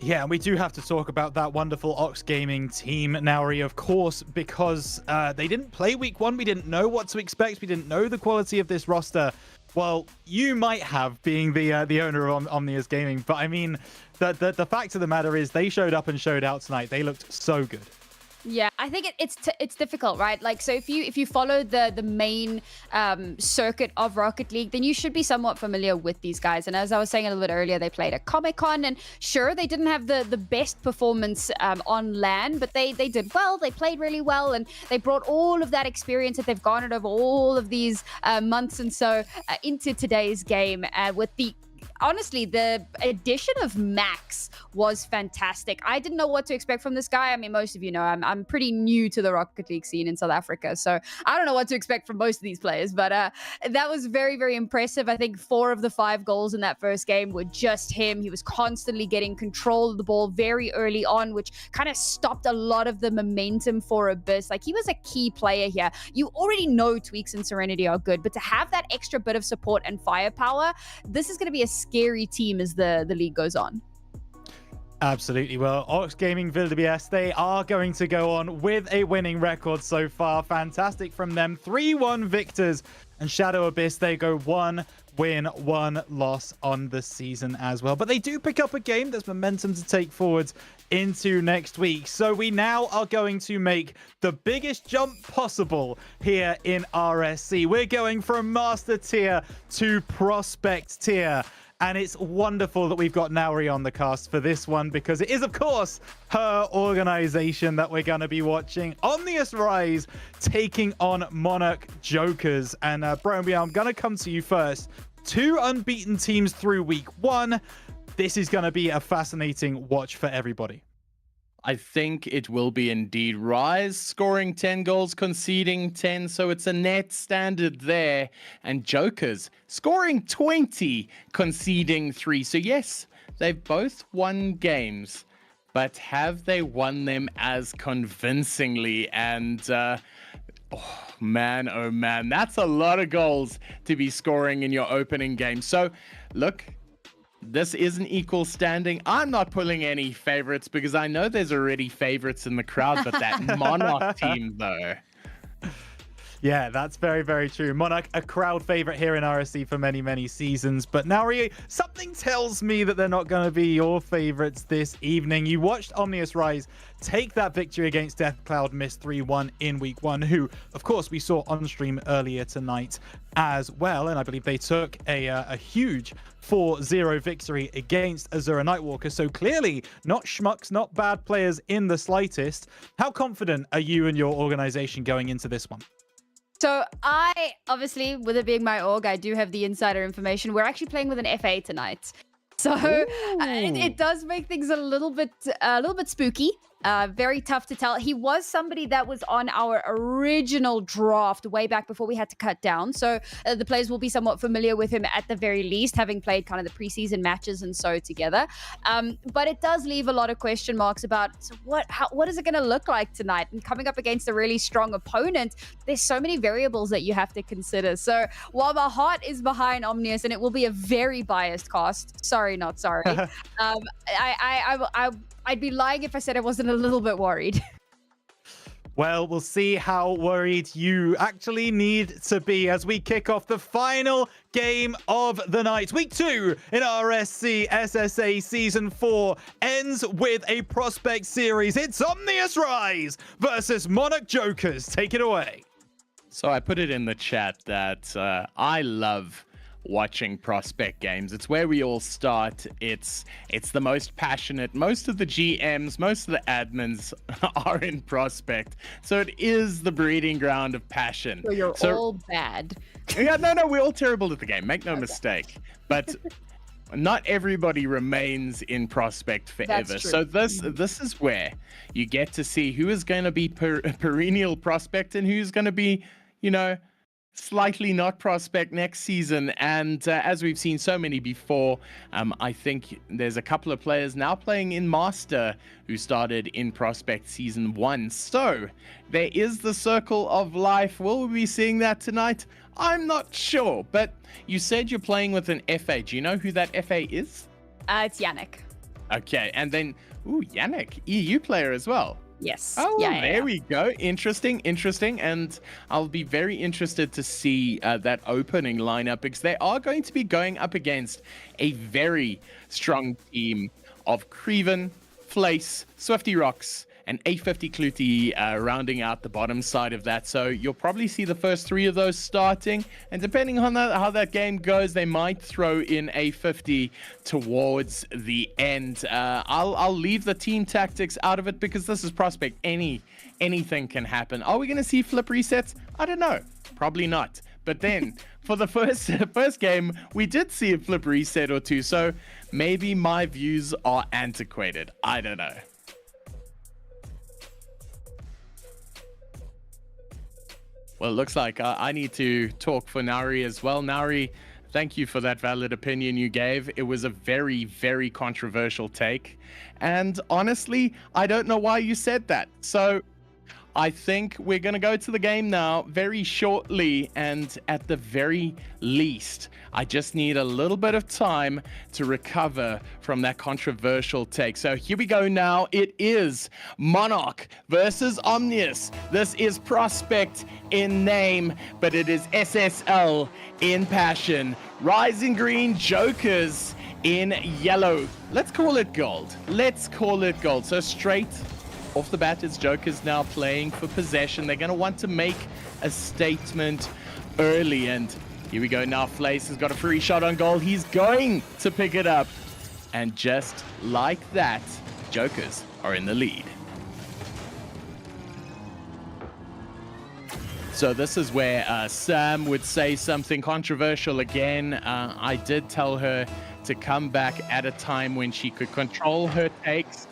Yeah, and we do have to talk about that wonderful Ox Gaming team, Nauri, of course, because they didn't play week 1. We didn't know what to expect. We didn't know the quality of this roster. Well, you might have, being the owner of Omnius Gaming, but I mean, the fact of the matter is they showed up and showed out tonight. They looked so good. Yeah, I think it's difficult, right? Like, so if you follow the main circuit of Rocket League, then you should be somewhat familiar with these guys. And as I was saying a little bit earlier, they played at Comic-Con, and sure, they didn't have the best performance on LAN, but they did well. They played really well, and they brought all of that experience that they've garnered over all of these months and so into today's game with honestly, the addition of Max was fantastic. I didn't know what to expect from this guy. I mean, most of you know I'm pretty new to the Rocket League scene in South Africa, so I don't know what to expect from most of these players, but that was very, very impressive. I think 4 of the 5 goals in that first game were just him. He was constantly getting control of the ball very early on, which kind of stopped a lot of the momentum for Abyss. Like, he was a key player here. You already know Tweaks and Serenity are good, but to have that extra bit of support and firepower, this is going to be a scary team as the league goes on. Absolutely. Well, Ox Gaming Vildebies, they are going to go on with a winning record so far. Fantastic from them. 3-1 victors. And Shadow Abyss, they go 1 win, 1 loss on the season as well. But they do pick up a game. There's momentum to take forwards into next week. So we now are going to make the biggest jump possible here in RSC. We're going from Master Tier to Prospect Tier. And it's wonderful that we've got Nauri on the cast for this one, because it is, of course, her organization that we're going to be watching. Omnius Rise taking on Monarch Jokers. And Bromby, I'm going to come to you first. 2 unbeaten teams through week 1. This is going to be a fascinating watch for everybody. I think it will be indeed. Rise scoring 10 goals, conceding 10, so it's a net standard there. And Jokers scoring 20, conceding 3. So yes, they've both won games, but have they won them as convincingly? And oh man, that's a lot of goals to be scoring in your opening game. So look, this is an equal standing. I'm not pulling any favorites because I know there's already favorites in the crowd, but that Monarch team, though. Yeah, that's very, very true. Monarch, a crowd favorite here in RSC for many, many seasons. But Nauri, something tells me that they're not going to be your favorites this evening. You watched Omnius Rise take that victory against Deathcloud Mist 3-1 in week 1, who, of course, we saw on stream earlier tonight as well. And I believe they took a huge 4-0 victory against Azura Nightwalker. So clearly not schmucks, not bad players in the slightest. How confident are you and your organization going into this one? So I, obviously, with it being my org, I do have the insider information. We're actually playing with an FA tonight. So it does make things a little bit spooky. Very tough to tell. He was somebody that was on our original draft way back before we had to cut down. So the players will be somewhat familiar with him at the very least, having played kind of the preseason matches and so together. But it does leave a lot of question marks about what is it going to look like tonight? And coming up against a really strong opponent, there's so many variables that you have to consider. So while my heart is behind Omnius, and it will be a very biased cast, sorry, not sorry, I'd be lying if I said I wasn't a little bit worried. Well, we'll see how worried you actually need to be as we kick off the final game of the night. Week 2 in RSC SSA Season 4 ends with a Prospect series. It's Omnius Rise versus Monarch Jokers. Take it away. So I put it in the chat that I love watching Prospect games. It's where we all start. It's the most passionate. Most of the GMs, most of the admins are in Prospect. So it is the breeding ground of passion. So you're all bad. Yeah, no, we're all terrible at the game. Make no mistake. But not everybody remains in Prospect forever. So this is where you get to see who is going to be perennial Prospect and who's going to be, slightly not Prospect next season. And as we've seen so many before, I think there's a couple of players now playing in Master who started in Prospect Season 1. So there is the circle of life. Will we be seeing that tonight? I'm not sure, but you said you're playing with an FA. Do you know who that FA is? It's Yannick. Okay, and then, Yannick, EU player as well. Yes. Oh, yeah, there we go. Interesting. And I'll be very interested to see that opening lineup, because they are going to be going up against a very strong team of Creven, Flace, Swifty Rocks, and 850 Clutie rounding out the bottom side of that. So you'll probably see the first 3 of those starting. And depending on how that game goes, they might throw in 850 towards the end. I'll leave the team tactics out of it because this is Prospect. Anything can happen. Are we going to see flip resets? I don't know. Probably not. But then for the first game, we did see a flip reset or two. So maybe my views are antiquated. I don't know. Well, it looks like I need to talk for Nari as well. Nari, thank you for that valid opinion you gave. It was a very, very controversial take. And honestly, I don't know why you said that. So I think we're going to go to the game now very shortly. And at the very least, I just need a little bit of time to recover from that controversial take. So here we go now. It is Monarch versus Omnius. This is Prospect in name, but it is SSL in passion. Rising Green Jokers in yellow. Let's call it gold. So straight off the bat, it's Jokers now playing for possession. They're going to want to make a statement early, and here we go now. Flace has got a free shot on goal. He's going to pick it up, and just like that, Jokers are in the lead. So this is where Sam would say something controversial again. I did tell her to come back at a time when she could control her takes,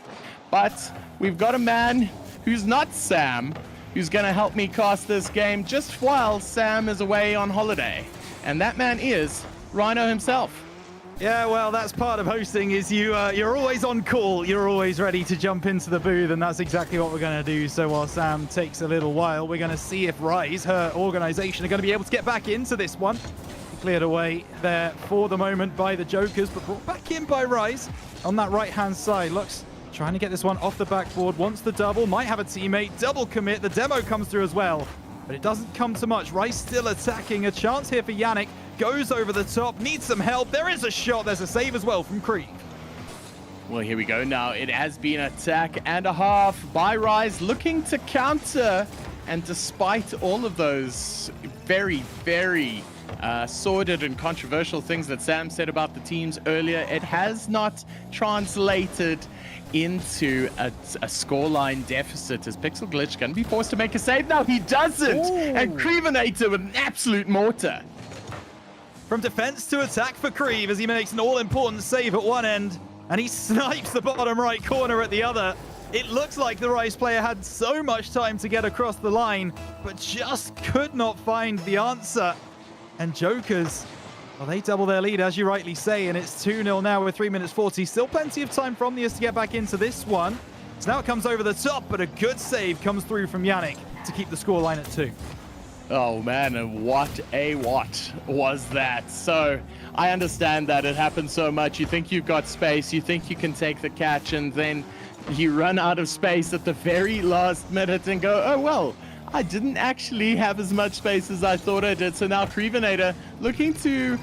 but we've got a man who's not Sam, who's going to help me cast this game just while Sam is away on holiday. And that man is Rhino himself. Yeah, well, that's part of hosting, is you're always on call. You're always ready to jump into the booth, and that's exactly what we're going to do. So while Sam takes a little while, we're going to see if Rise, her organization, are going to be able to get back into this one. Cleared away there for the moment by the Jokers, but brought back in by Rise on that right-hand side. Looks trying to get this one off the backboard, wants the double, might have a teammate, double commit. The demo comes through as well, but it doesn't come to much. Rice still attacking. A chance here for Yannick. Goes over the top, needs some help. There is a shot. There's a save as well from Krieg. Well, here we go now. It has been an attack and a half by Rise, looking to counter. And despite all of those very, very sordid and controversial things that Sam said about the teams earlier, it has not translated into a scoreline deficit, as Pixel Glitch going to be forced to make a save now. He doesn't! Ooh. And Crevenator with an absolute mortar. From defense to attack for Creve as he makes an all-important save at one end, and he snipes the bottom right corner at the other. It looks like the Rice player had so much time to get across the line, but just could not find the answer. And Jokers, well, they double their lead, as you rightly say, and it's 2-0 now with 3 minutes 40. Still plenty of time for Omnius to get back into this one. So now it comes over the top, but a good save comes through from Yannick to keep the scoreline at 2. Oh man, and what was that? So I understand that it happens so much. You think you've got space, you think you can take the catch, and then you run out of space at the very last minute and go, oh well, I didn't actually have as much space as I thought I did. So now Crevenator looking to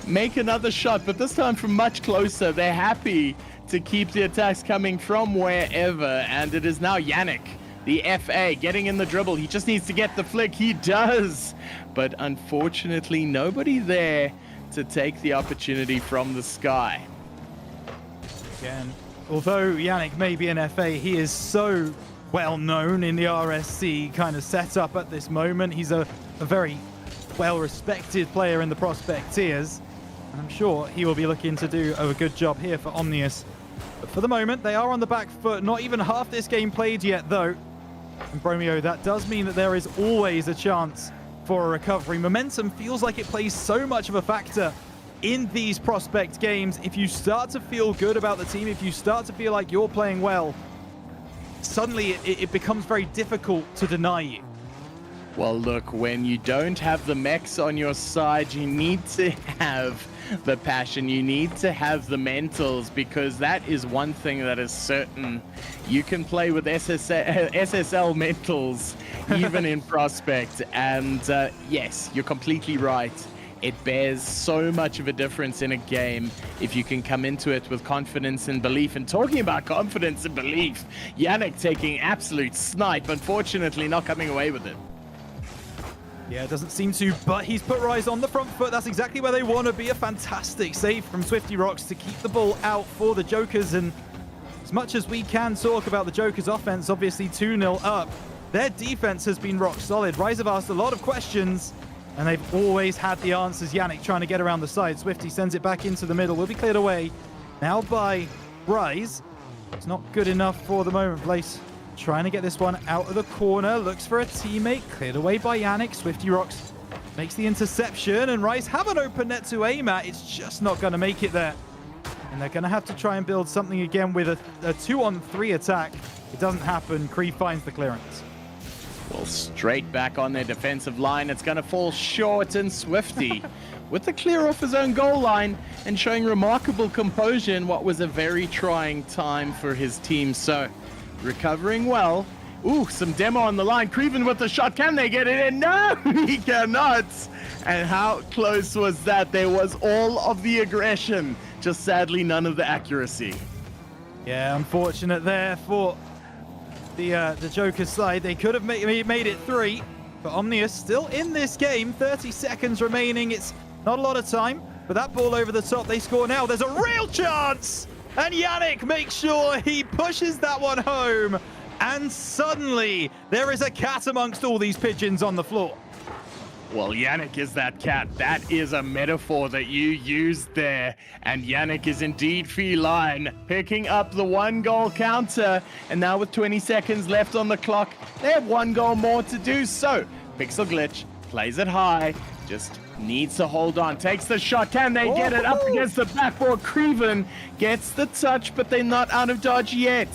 make another shot, but this time from much closer. They're happy to keep the attacks coming from wherever, and it is now Yannick, the FA, getting in the dribble. He just needs to get the flick. He does. But unfortunately, nobody there to take the opportunity from the sky. Again, although Yannick may be an FA, he is so well known in the RSC kind of setup at this moment. He's a very well-respected player in the Prospect tiers. And I'm sure he will be looking to do a good job here for Omnius. But for the moment, they are on the back foot. Not even half this game played yet, though. And Bromeo, that does mean that there is always a chance for a recovery. Momentum feels like it plays so much of a factor in these Prospect games. If you start to feel good about the team, if you start to feel like you're playing well, suddenly it becomes very difficult to deny you. Well, look, when you don't have the mechs on your side, you need to have the passion. You need to have the mentals, because that is one thing that is certain. You can play with SSL mentals, even in Prospect. And yes, you're completely right. It bears so much of a difference in a game if you can come into it with confidence and belief. And talking about confidence and belief, Yannick taking absolute snipe, unfortunately not coming away with it. Yeah, it doesn't seem to, but he's put Rise on the front foot. That's exactly where they want to be. A fantastic save from Swifty Rocks to keep the ball out for the Jokers. And as much as we can talk about the Jokers' offense, obviously 2-0 up, their defense has been rock solid. Rise have asked a lot of questions, and they've always had the answers. Yannick trying to get around the side. Swifty sends it back into the middle. Will be cleared away now by Rise. It's not good enough for the moment. Blaze trying to get this one out of the corner. Looks for a teammate. Cleared away by Yannick. Swifty Rocks makes the interception, and Rise have an open net to aim at. It's just not going to make it there. And they're going to have to try and build something again with a 2-on-3 attack. It doesn't happen. Kree finds the clearance. Well, straight back on their defensive line. It's going to fall short, and Swifty with the clear off his own goal line and showing remarkable composure in what was a very trying time for his team. So recovering well. Ooh, some demo on the line. Creven with the shot. Can they get it in? No, he cannot. And how close was that? There was all of the aggression, just sadly none of the accuracy. Yeah, unfortunate there for the Joker's side. They could have made it 3, but Omnius still in this game. 30 seconds remaining. It's not a lot of time, but that ball over the top, they score now. There's a real chance, and Yannick makes sure he pushes that one home, and suddenly there is a cat amongst all these pigeons on the floor. Well, Yannick is that cat. That is a metaphor that you used there. And Yannick is indeed feline, picking up the 1-goal counter. And now with 20 seconds left on the clock, they have 1 goal more to do. So, Pixel Glitch plays it high, just needs to hold on, takes the shot. Can they get it up against the backboard? Creven gets the touch, but they're not out of dodge yet.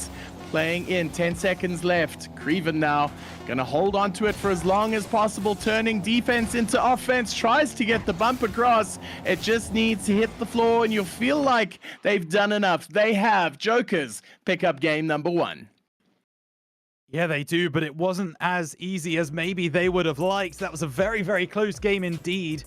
Playing in, 10 seconds left. Creven now gonna hold on to it for as long as possible, turning defense into offense, tries to get the bump across. It just needs to hit the floor, and you'll feel like they've done enough. They have. Jokers pick up game number 1. Yeah, they do, but it wasn't as easy as maybe they would have liked. That was a very, very close game indeed.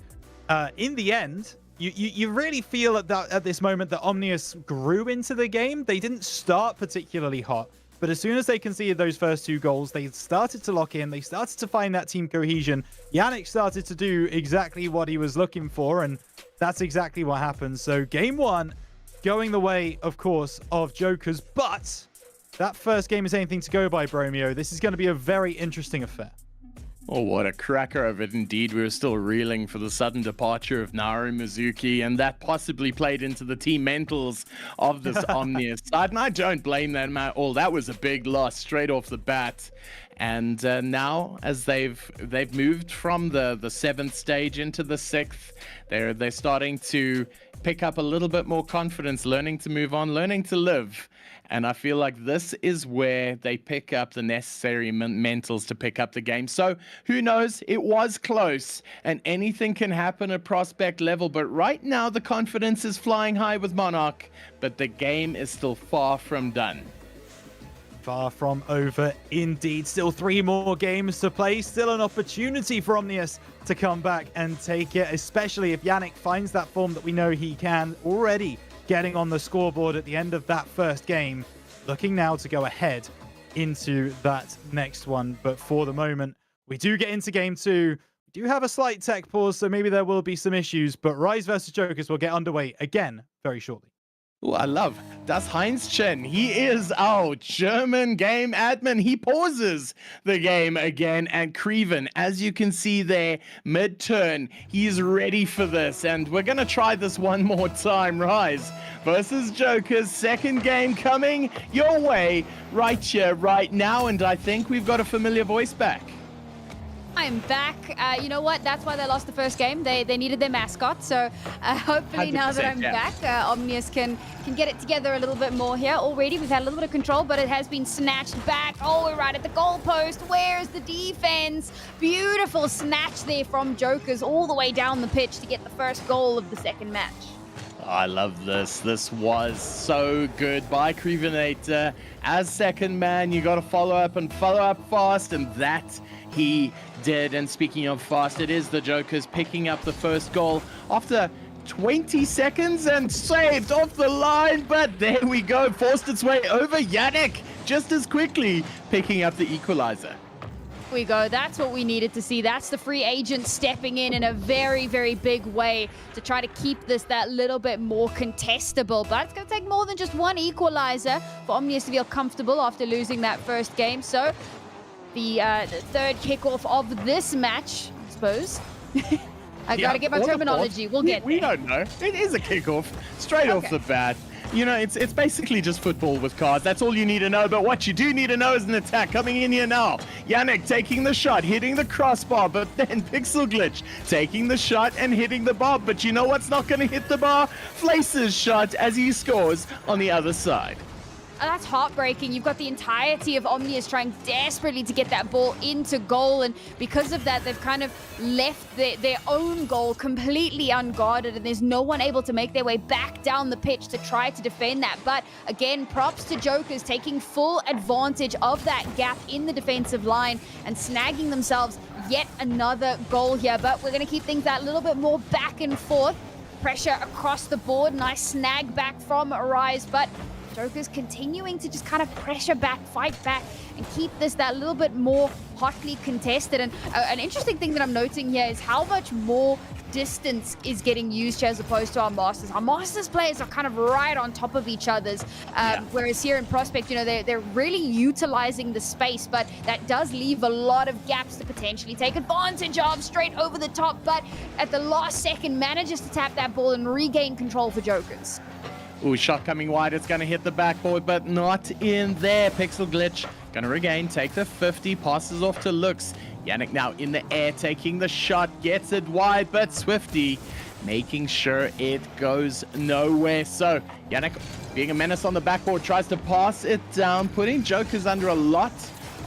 In the end, you really feel at this moment that Omnius grew into the game. They didn't start particularly hot, but as soon as they conceded those first 2 goals, they started to lock in. They started to find that team cohesion. Yannick started to do exactly what he was looking for, and that's exactly what happened. So game 1 going the way, of course, of Jokers, but that first game is anything to go by, Bromeo. This is going to be a very interesting affair. Oh, what a cracker of it indeed. We were still reeling for the sudden departure of Naru Mizuki, and that possibly played into the team mentals of this Omnius side. And I don't blame them at all. That was a big loss straight off the bat. And now, as they've moved from the 7th stage into the 6th, they're starting to pick up a little bit more confidence, learning to move on, learning to live. And I feel like this is where they pick up the necessary mentals to pick up the game. So who knows? It was close, and anything can happen at prospect level. But right now, the confidence is flying high with Monarch, but the game is still far from done. Far from over indeed. Still 3 more games to play. Still an opportunity for Omnius to come back and take it, especially if Yannick finds that form that we know he can already. Getting on the scoreboard at the end of that first game, looking now to go ahead into that next one. But for the moment, we do get into game 2. We do have a slight tech pause, so maybe there will be some issues, but Rise versus Jokers will get underway again very shortly. Ooh, I love Das Heinz Chen. He is our German game admin. He pauses the game again. And Creven, as you can see there, mid-turn, he's ready for this. And we're going to try this one more time. Rise versus Jokers. 2nd game coming your way right here, right now. And I think we've got a familiar voice back. I'm back. You know what? That's why they lost the first game. They needed their mascot. So hopefully now that I'm back, Omnius can get it together a little bit more here. Already we've had a little bit of control, but it has been snatched back. Oh, we're right at the goalpost. Where's the defense? Beautiful snatch there from Jokers all the way down the pitch to get the first goal of the second match. I love this. This was so good by Crevenator. As second man, you got to follow up fast, and that he did. And speaking of fast, it is the Jokers picking up the first goal after 20 seconds and saved off the line. But there we go, forced its way over Yannick just as quickly, picking up the equalizer. We go. That's what we needed to see. That's the free agent stepping in a very, very big way to try to keep this that little bit more contestable. But it's going to take more than just one equalizer for Omnius to feel comfortable after losing that first game. So the third kickoff of this match, I suppose. I got to get my terminology. We'll get there. We don't know. It is a kickoff straight off the bat. You know, it's basically just football with cards. That's all you need to know. But what you do need to know is an attack coming in here now. Yannick taking the shot, hitting the crossbar, but then Pixel Glitch taking the shot and hitting the bar. But you know what's not going to hit the bar? Flace's shot as he scores on the other side. That's heartbreaking. You've got the entirety of Omnius trying desperately to get that ball into goal, and because of that, they've kind of left their own goal completely unguarded, and there's no one able to make their way back down the pitch to try to defend that. But again, props to Jokers taking full advantage of that gap in the defensive line and snagging themselves yet another goal here. But we're going to keep things that little bit more back and forth. Pressure across the board. Nice snag back from Arise, but Jokers continuing to just kind of pressure back, fight back, and keep this that little bit more hotly contested. And an interesting thing that I'm noting here is how much more distance is getting used here as opposed to our Masters. Our Masters players are kind of right on top of each other's, whereas here in Prospect, you know, they're really utilizing the space, but that does leave a lot of gaps to potentially take advantage of straight over the top. But at the last second, manages to tap that ball and regain control for Jokers. Ooh, shot coming wide. It's going to hit the backboard, but not in there. Pixel Glitch going to regain, take the 50, passes off to Lux. Yannick now in the air, taking the shot, gets it wide, but Swifty making sure it goes nowhere. So Yannick, being a menace on the backboard, tries to pass it down, putting Jokers under a lot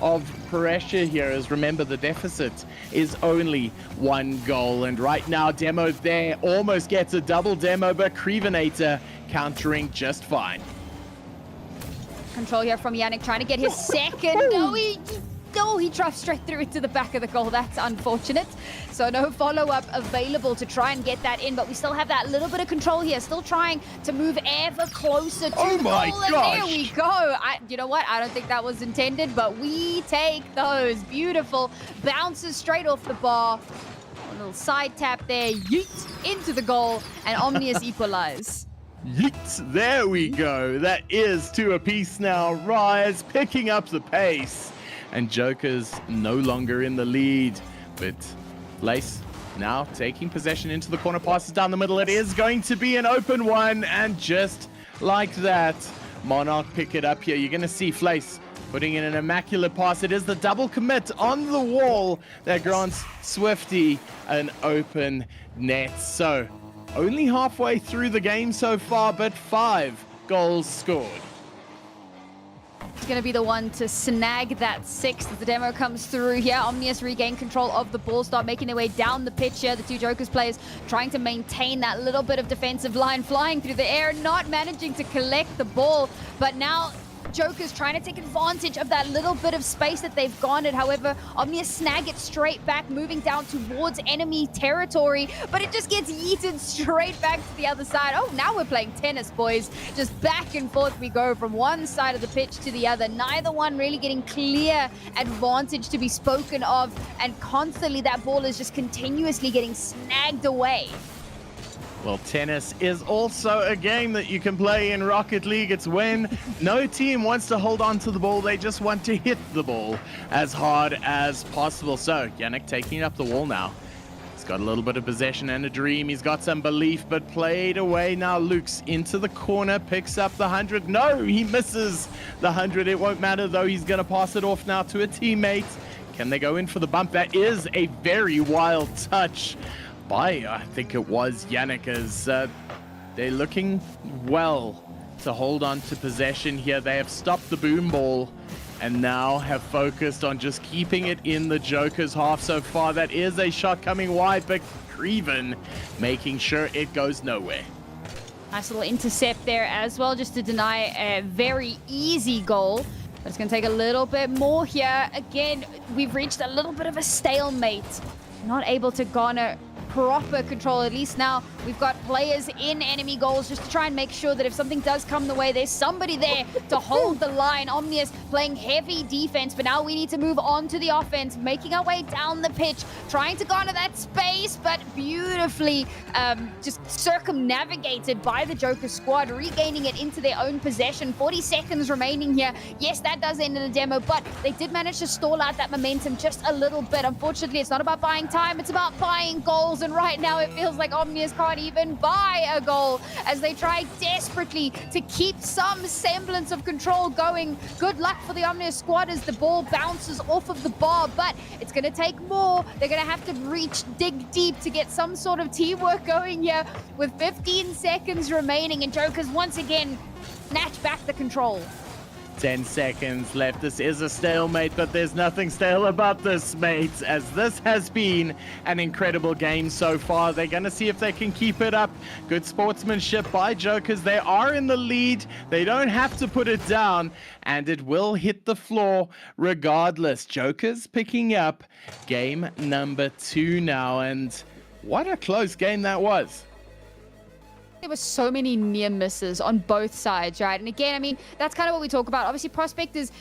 of pressure here, as remember the deficit is only one goal. And right now, Demo there almost gets a double Demo, but Crevenator countering just fine. Control here from Yannick, trying to get his second. He dropped straight through into the back of the goal. That's unfortunate. So no follow-up available to try and get that in, but we still have that little bit of control here. Still trying to move ever closer to the goal. And there we go. You know what? I don't think that was intended, but we take those. Beautiful bounces straight off the bar. A little side tap there. Yeet into the goal, and Omnius equalize. Yeet, there we go. That is 2 apiece now. Rise picking up the pace, and Jokers no longer in the lead. But Lace now taking possession into the corner, passes down the middle. It is going to be an open one, and just like that, Monarch pick it up here. You're going to see Flace putting in an immaculate pass. It is the double commit on the wall that grants Swifty an open net. So only halfway through the game so far, but 5 goals scored. He's going to be the one to snag that 6th as the Demo comes through here. Omnius regain control of the ball, start making their way down the pitch here. The 2 Jokers players trying to maintain that little bit of defensive line, flying through the air, not managing to collect the ball. But now Jokers trying to take advantage of that little bit of space that they've garnered. However, Omnius snag it straight back, moving down towards enemy territory, but it just gets yeeted straight back to the other side. Oh, now we're playing tennis, boys. Just back and forth we go from one side of the pitch to the other. Neither one really getting clear advantage to be spoken of, and constantly that ball is just continuously getting snagged away. Well, tennis is also a game that you can play in Rocket League. It's when no team wants to hold on to the ball. They just want to hit the ball as hard as possible. So Yannick taking up the wall now. He's got a little bit of possession and a dream. He's got some belief, but played away now. Luke's into the corner, picks up the 100. No, he misses the 100. It won't matter, though. He's going to pass it off now to a teammate. Can they go in for the bump? That is a very wild touch by, I think it was Yannick, as they're looking well to hold on to possession here. They have stopped the boom ball and now have focused on just keeping it in the Joker's half so far. That is a shot coming wide, but Creven making sure it goes nowhere. Nice little intercept there as well, just to deny a very easy goal. But it's going to take a little bit more here. Again, we've reached a little bit of a stalemate. Not able to garner proper control. At least now we've got players in enemy goals just to try and make sure that if something does come the way, there's somebody there to hold the line. Omnius playing heavy defense, but now we need to move on to the offense, making our way down the pitch, trying to garner that space, but beautifully just circumnavigated by the Joker squad, regaining it into their own possession. 40 seconds remaining here. Yes, that does end in a demo, but they did manage to stall out that momentum just a little bit. Unfortunately, it's not about buying time, it's about buying goals. And right now it feels like Omnius can't even buy a goal as they try desperately to keep some semblance of control going. Good luck for the Omnius squad as the ball bounces off of the bar, but it's going to take more. They're going to have to dig deep to get some sort of teamwork going here with 15 seconds remaining, and Jokers once again snatch back the control. 10 seconds left. This is a stalemate, but there's nothing stale about this, mates, as this has been an incredible game so far. They're going to see if they can keep it up. Good sportsmanship by Jokers. They are in the lead. They don't have to put it down, and it will hit the floor regardless. Jokers picking up game number 2 now, and what a close game that was. There were so many near misses on both sides, right? And again, I mean, that's kind of what we talk about. Obviously, Prospect is,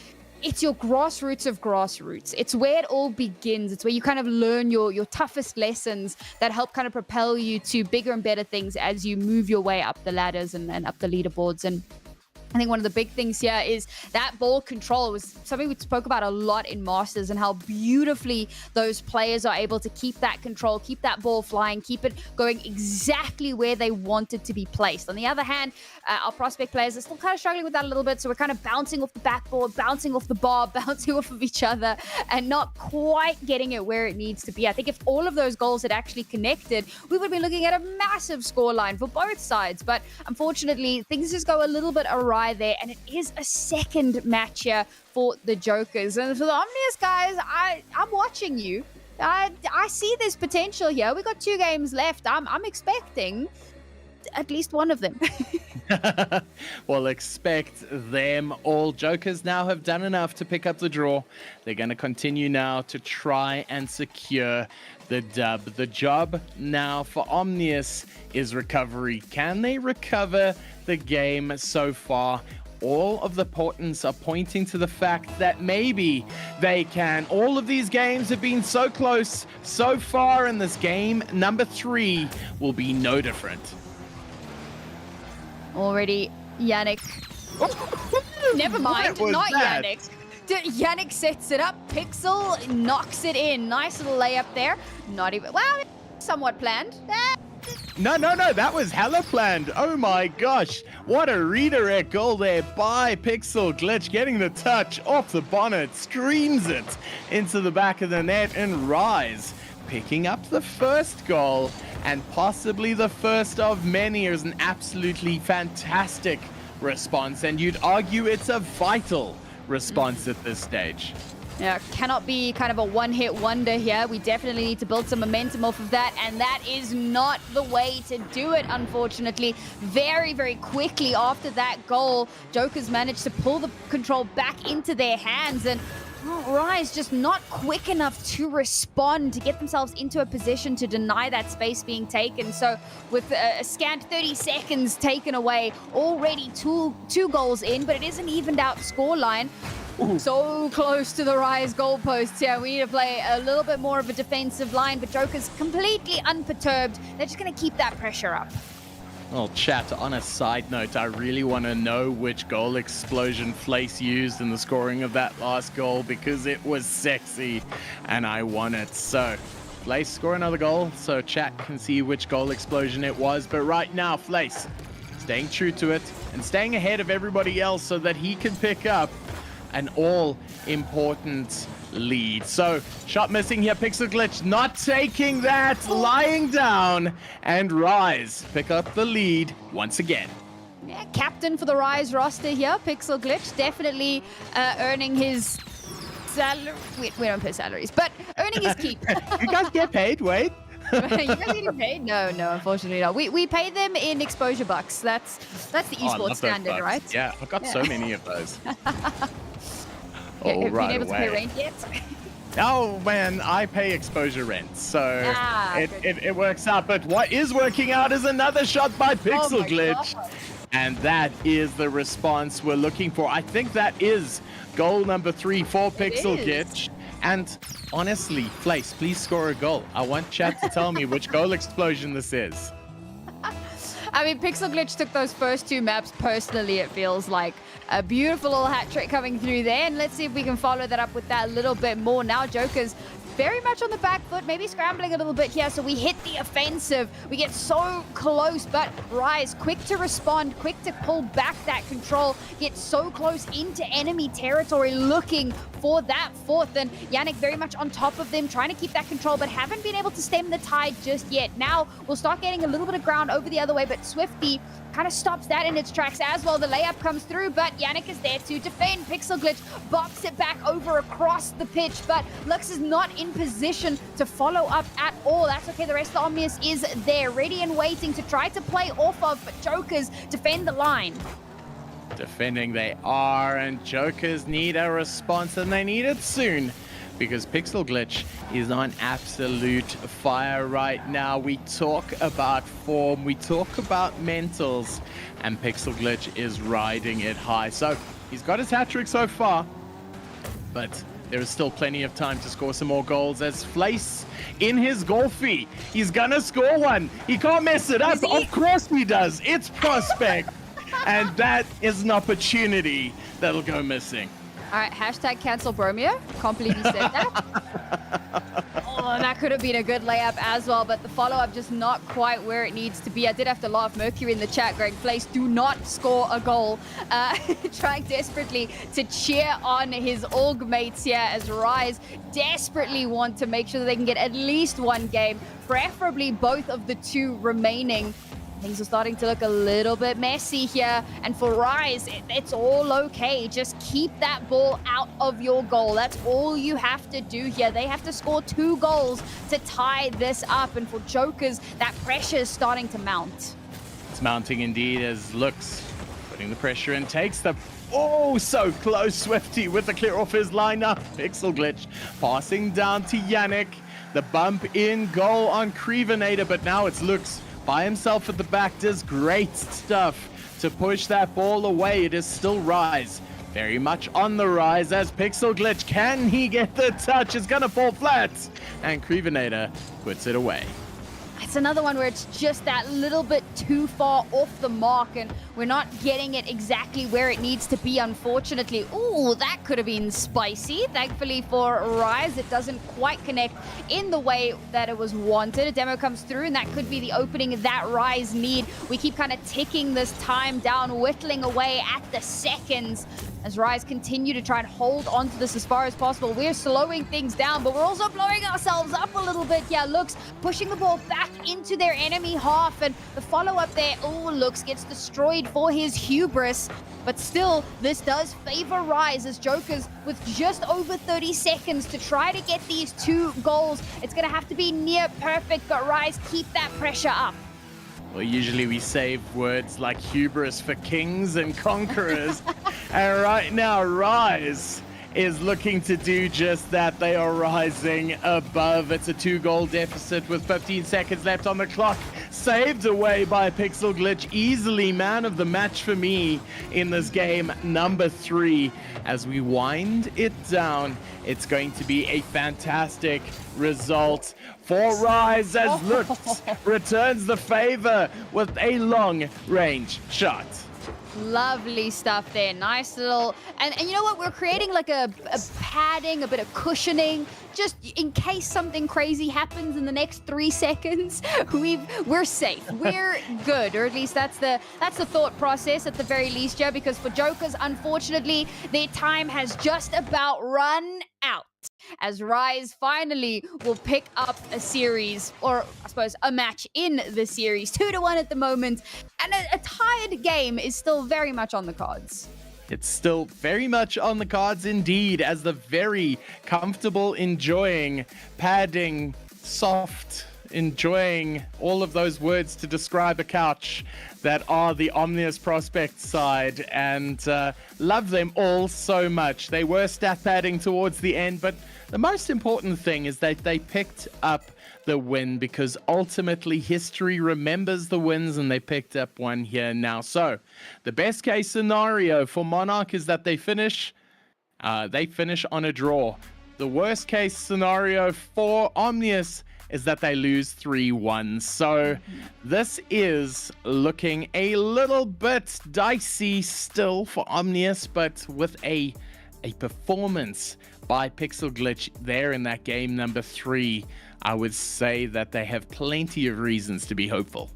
it's your grassroots of grassroots. It's where it all begins. It's where you kind of learn your toughest lessons that help kind of propel you to bigger and better things as you move your way up the ladders and up the leaderboards. And I think one of the big things here is that ball control was something we spoke about a lot in Masters, and how beautifully those players are able to keep that control, keep that ball flying, keep it going exactly where they want it to be placed. On the other hand, our Prospect players are still kind of struggling with that a little bit, so we're kind of bouncing off the backboard, bouncing off the bar, bouncing off of each other, and not quite getting it where it needs to be. I think if all of those goals had actually connected, we would be looking at a massive scoreline for both sides, but unfortunately, things just go a little bit awry there, and it is a second match here for the Jokers. And for the Omnius guys, I'm watching you. I see this potential here. We got 2 games left. I'm expecting at least one of them. Well, expect them all. Jokers now have done enough to pick up the draw. They're going to continue now to try and secure the dub. The job now for Omnius is recovery. Can they recover the game so far? All of the portents are pointing to the fact that maybe they can. All of these games have been so close so far, and this game number 3 will be no different. Already, Yannick. Never mind, not that? Yannick. Yannick sets it up. Pixel knocks it in. Nice little layup there. Not even, well, somewhat planned. No, that was hella planned. Oh my gosh, what a redirect goal there by Pixel. Glitch getting the touch off the bonnet, screams it into the back of the net, and Rise picking up the first goal, and possibly the first of many. Is an absolutely fantastic response, and you'd argue it's a vital response at this stage. Yeah, cannot be kind of a one-hit wonder here. We definitely need to build some momentum off of that, and that is not the way to do it, unfortunately. Very, very quickly after that goal, Jokers managed to pull the control back into their hands, and Rise just not quick enough to respond, to get themselves into a position to deny that space being taken. So with a scant 30 seconds taken away, already two goals in, but it is an evened out scoreline. So close to the Rise goalposts here. We need to play a little bit more of a defensive line, but Joker's completely unperturbed. They're just going to keep that pressure up. Well, chat, on a side note, I really want to know which goal explosion Flace used in the scoring of that last goal, because it was sexy and I want it. So Flace, score another goal so chat can see which goal explosion it was. But right now, Flace staying true to it and staying ahead of everybody else so that he can pick up an all-important lead. So, shot missing here. Pixel Glitch not taking that, lying down, and Rise pick up the lead once again. Yeah, captain for the Rise roster here, Pixel Glitch, definitely earning his salary. We don't pay salaries, but earning his keep. You guys get paid, wait. You guys getting paid? No, unfortunately not. We pay them in exposure bucks. That's the esports standard, right? Yeah, I've got so many of those. Have you been able to pay rent yet? Oh man, I pay exposure rent, so it works out. But what is working out is another shot by Pixel Glitch. God. And that is the response we're looking for. I think that is goal number 3 for Pixel Glitch. And honestly, Flace, please score a goal. I want chat to tell me which goal explosion this is. I mean, Pixel Glitch took those first 2 maps personally, it feels like. A beautiful little hat trick coming through there. And let's see if we can follow that up with that a little bit more. Now Joker's very much on the back foot, maybe scrambling a little bit here. So we hit the offensive. We get so close, but Rise, quick to respond, quick to pull back that control, get so close into enemy territory, looking for that 4th. And Yannick very much on top of them, trying to keep that control, but haven't been able to stem the tide just yet. Now we'll start getting a little bit of ground over the other way, but Swifty kind of stops that in its tracks as well. The layup comes through, but Yannick is there to defend. Pixel Glitch box it back over across the pitch, but Lux is not in position to follow up at all. That's okay. The rest of the Omnius is there, ready and waiting to try to play off of, but Jokers defend the line. Defending they are, and Jokers need a response, and they need it soon, because Pixel Glitch is on absolute fire right now. We talk about form, we talk about mentals, and Pixel Glitch is riding it high. So he's got his hat trick so far, but there is still plenty of time to score some more goals as Flace in his golfy. He's gonna score one. He can't mess it up. Of course he does. It's Prospect. And that is an opportunity that'll go missing. All right, hashtag cancel Bromeo. Can't believe you said that. Oh, that could have been a good layup as well, but the follow-up just not quite where it needs to be. I did have to laugh. Mercury in the chat, Greg Place, do not score a goal. Trying desperately to cheer on his org mates here as Rise desperately want to make sure that they can get at least 1 game, preferably both of the 2 remaining. Things are starting to look a little bit messy here. And for Rise, it's all okay. Just keep that ball out of your goal. That's all you have to do here. They have to score 2 goals to tie this up. And for Jokers, that pressure is starting to mount. It's mounting indeed as Lux putting the pressure in, takes the... Oh, so close. Swifty with the clear off his lineup. Pixel Glitch passing down to Yannick. The bump in goal on Crevenator, but now it's Lux by himself at the back, does great stuff to push that ball away. It is still Rise, very much on the rise as Pixel Glitch. Can he get the touch? It's gonna fall flat, and Crevenator puts it away. It's another one where it's just that little bit too far off the mark, and we're not getting it exactly where it needs to be, unfortunately. Ooh, that could have been spicy. Thankfully for Rise, it doesn't quite connect in the way that it was wanted. A demo comes through, and that could be the opening that Rise need. We keep kind of ticking this time down, whittling away at the seconds as Rise continue to try and hold on to this as far as possible. We're slowing things down, but we're also blowing ourselves up a little bit. Yeah, Lux pushing the ball back into their enemy half, and the follow-up there, oh, Lux gets destroyed for his hubris. But still, this does favor Rise as Jokers with just over 30 seconds to try to get these 2 goals. It's going to have to be near perfect, but Rise keep that pressure up. Well, usually we save words like hubris for kings and conquerors. And right now, Rise is looking to do just that. They are rising above. It's a 2-goal deficit with 15 seconds left on the clock. Saved away by Pixel Glitch. Easily man of the match for me in this game, number 3. As we wind it down, it's going to be a fantastic result for Rise as Lutz returns the favor with a long-range shot. Lovely stuff there. Nice little... And you know what? We're creating like a padding, a bit of cushioning, just in case something crazy happens in the next 3 seconds. We're safe. We're good. Or at least that's the thought process at the very least, yeah, because for Jokers, unfortunately, their time has just about run out. as Rise finally will pick up a series, or I suppose a match in the series, 2-1 at the moment, and a tired game is still very much on the cards. It's still very much on the cards indeed, as the very comfortable, enjoying, padding, soft, enjoying all of those words to describe a couch that are the Omnius Prospect side, and love them all so much. They were stat padding towards the end, but the most important thing is that they picked up the win, because ultimately history remembers the wins, and they picked up one here now. So the best case scenario for Monarch is that they finish on a draw. The worst case scenario for Omnius is that they lose 3-1. So this is looking a little bit dicey still for Omnius, but with a performance by Pixel Glitch there in that game number 3, I would say that they have plenty of reasons to be hopeful.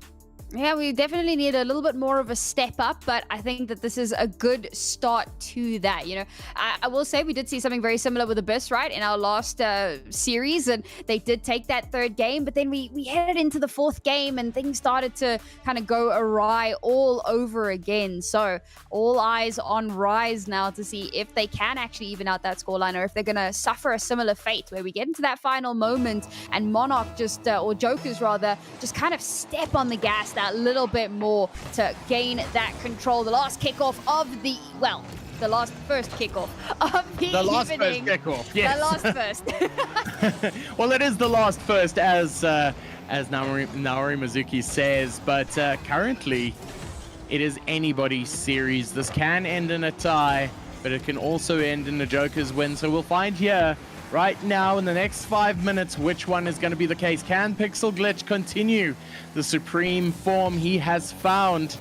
Yeah, we definitely need a little bit more of a step up, but I think that this is a good start to that. You know, I will say we did see something very similar with Abyss, right, in our last series, and they did take that third game, but then we headed into the fourth game and things started to kind of go awry all over again. So all eyes on Rise now to see if they can actually even out that scoreline, or if they're going to suffer a similar fate where we get into that final moment and Monarch just, or Jokers rather, just kind of step on the gas that little bit more to gain that control. The last kickoff of the first kickoff of the last evening. First kickoff, yes. The last first. Well, it is the last first, as Naori Mizuki says, but currently it is anybody's series. This can end in a tie, but it can also end in a Joker's win. So we'll find here right now in the next 5 minutes which one is going to be the case. Can Pixel Glitch continue the supreme form he has found,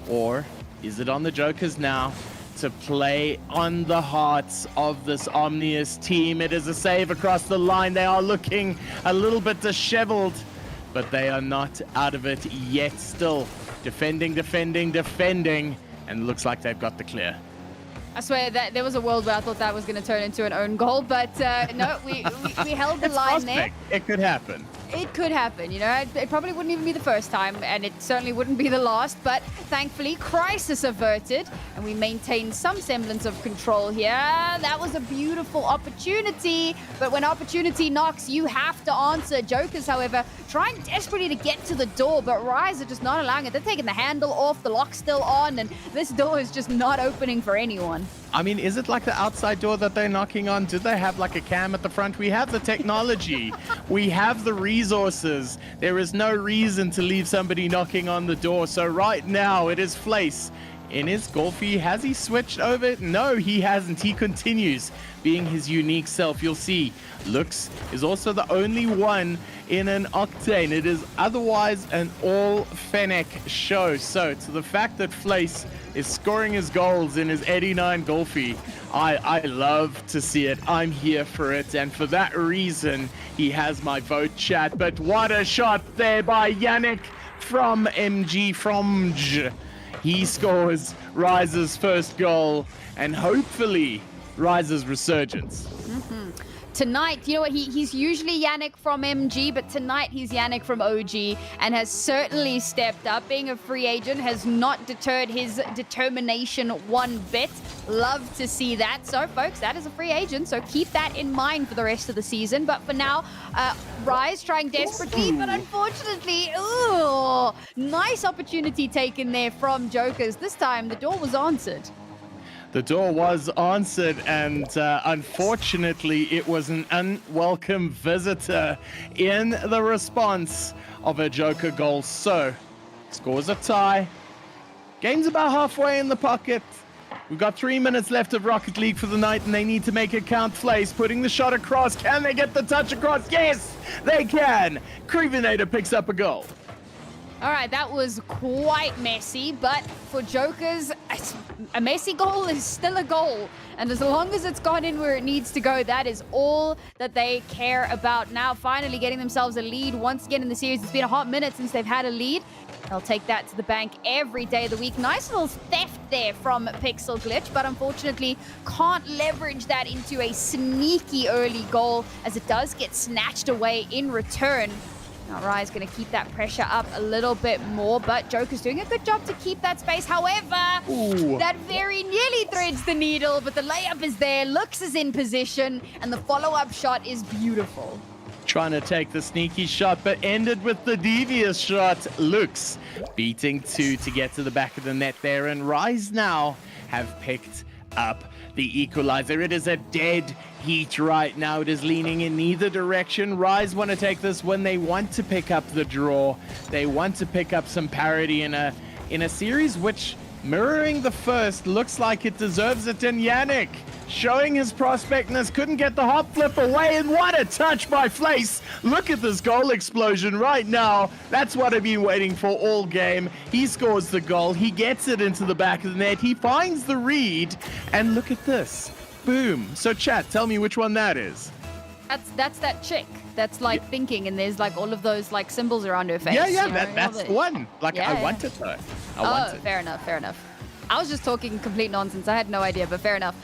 or is it on the Jokers now to play on the hearts of this Omnius team? It is a save across the line. They are looking a little bit disheveled, but they are not out of it yet. Still defending, and looks like they've got the clear. I swear that there was a world where I thought that was going to turn into an own goal, but no, we held the line there. It could happen. It could happen, you know. It probably wouldn't even be the first time, and it certainly wouldn't be the last, but thankfully, crisis averted, and we maintained some semblance of control here. That was a beautiful opportunity, but when opportunity knocks, you have to answer. Jokers, however, trying desperately to get to the door, but Rise are just not allowing it. They're taking the handle off, the lock's still on, and this door is just not opening for anyone. I mean, is it like the outside door that they're knocking on? Do they have like a cam at the front? We have the technology. We have the resources. There is no reason to leave somebody knocking on the door. So right now it is Flace in his Golfy. Has he switched over? No, he hasn't. He continues being his unique self. You'll see Lux is also the only one in an Octane. It is otherwise an all Fennec show. So to the fact that Flace is scoring his goals in his 89 Golfy, I love to see it. I'm here for it, and for that reason he has my vote, chat. But what a shot there by Yannick from MG from J. He scores Rise's first goal, and hopefully Rise's resurgence. Tonight, you know what, he's usually Yannick from MG, but tonight he's Yannick from OG and has certainly stepped up. Being a free agent has not deterred his determination one bit. Love to see that. So, folks, that is a free agent, so keep that in mind for the rest of the season. But for now, Rise trying desperately, but unfortunately, nice opportunity taken there from Jokers. This time, the door was answered. The door was answered, and unfortunately, it was an unwelcome visitor in the response of a Joker goal. So, scores a tie. Game's about halfway in the pocket. We've got 3 minutes left of Rocket League for the night, and they need to make it count. Flace putting the shot across. Can they get the touch across? Yes, they can. Crevenator picks up a goal. All right, that was quite messy, but for Jokers, a messy goal is still a goal. And as long as it's gone in where it needs to go, that is all that they care about. Now, finally getting themselves a lead once again in the series. It's been a hot minute since they've had a lead. They'll take that to the bank every day of the week. Nice little theft there from Pixel Glitch, but unfortunately can't leverage that into a sneaky early goal as it does get snatched away in return. Now, Rye's going to keep that pressure up a little bit more, but Joker's doing a good job to keep that space. However, that very nearly threads the needle, but the layup is there. Lux is in position, and the follow-up shot is beautiful. Trying to take the sneaky shot, but ended with the devious shot. Lux beating 2 to get to the back of the net there, and Rise now have picked up the equalizer. It is a dead heat right now. It is leaning in neither direction. Rise want to take this when they want to pick up the draw. They want to pick up some parity in a series which, mirroring the first, looks like it deserves it. And Yannick showing his prospectness, couldn't get the hop flip away, and what a touch by Flace. Look at this goal explosion right now. That's what I've been waiting for all game. He scores the goal, he gets it into the back of the net, he finds the read, and look at this. Boom. So chat, tell me which one that is. That's that chick that's like thinking, and there's like all of those like symbols around her face. Yeah, that's the one. Like, I want it though. I want it. Fair enough. I was just talking complete nonsense. I had no idea, but fair enough.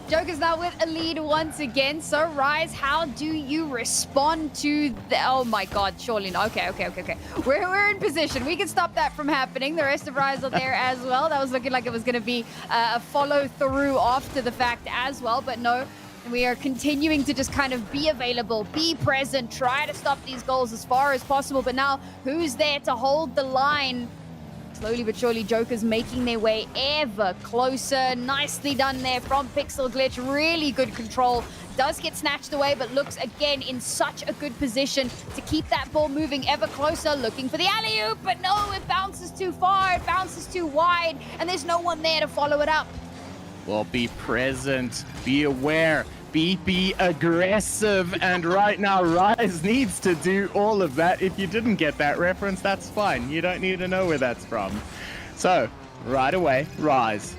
Joker's now with a lead once again. So, Rise, how do you respond to the... Oh, my God. Surely not. Okay. We're in position. We can stop that from happening. The rest of Rise are there as well. That was looking like it was going to be a follow-through after the fact as well. But no, we are continuing to just kind of be available, be present, try to stop these goals as far as possible. But now, who's there to hold the line? Slowly but surely, Joker's making their way ever closer. Nicely done there from Pixel Glitch. Really good control. Does get snatched away, but looks again in such a good position to keep that ball moving ever closer. Looking for the alley-oop, but no, it bounces too far. It bounces too wide, and there's no one there to follow it up. Well, be present. Be aware. Be aggressive, and right now Rise needs to do all of that. If you didn't get that reference, that's fine. You don't need to know where that's from. So, right away, Rise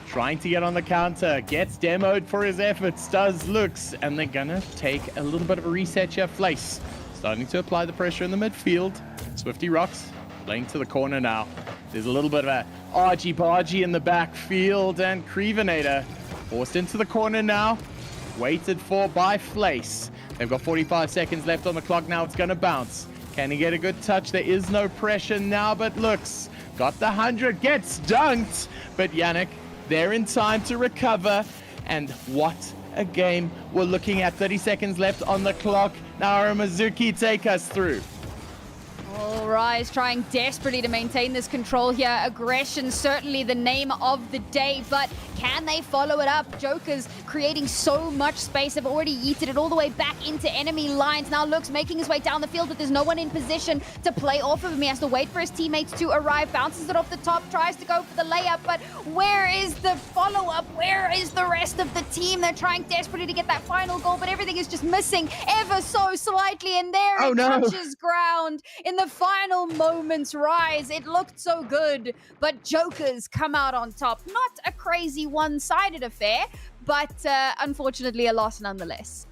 trying to get on the counter, gets demoed for his efforts, does Lux, and they're gonna take a little bit of a reset here. Flace starting to apply the pressure in the midfield. Swifty Rocks playing to the corner now. There's a little bit of a argy-bargy in the backfield, and Crevenator forced into the corner now. Waited for by Flace. They've got 45 seconds left on the clock now. It's going to bounce. Can he get a good touch? There is no pressure now, but Lux got the 100, gets dunked. But Yannick, they're in time to recover. And what a game we're looking at. 30 seconds left on the clock. Now Aramazuki take us through. All Rise trying desperately to maintain this control here. Aggression, certainly the name of the day, but can they follow it up? Joker's creating so much space. They've already yeeted it all the way back into enemy lines. Now Lux making his way down the field, but there's no one in position to play off of him. He has to wait for his teammates to arrive. Bounces it off the top, tries to go for the layup, but where is the follow-up? Where is the rest of the team? They're trying desperately to get that final goal, but everything is just missing ever so slightly, and there it touches ground in the final moments. Rise, it looked so good, but Jokers come out on top. Not a crazy one-sided affair, but unfortunately a loss nonetheless.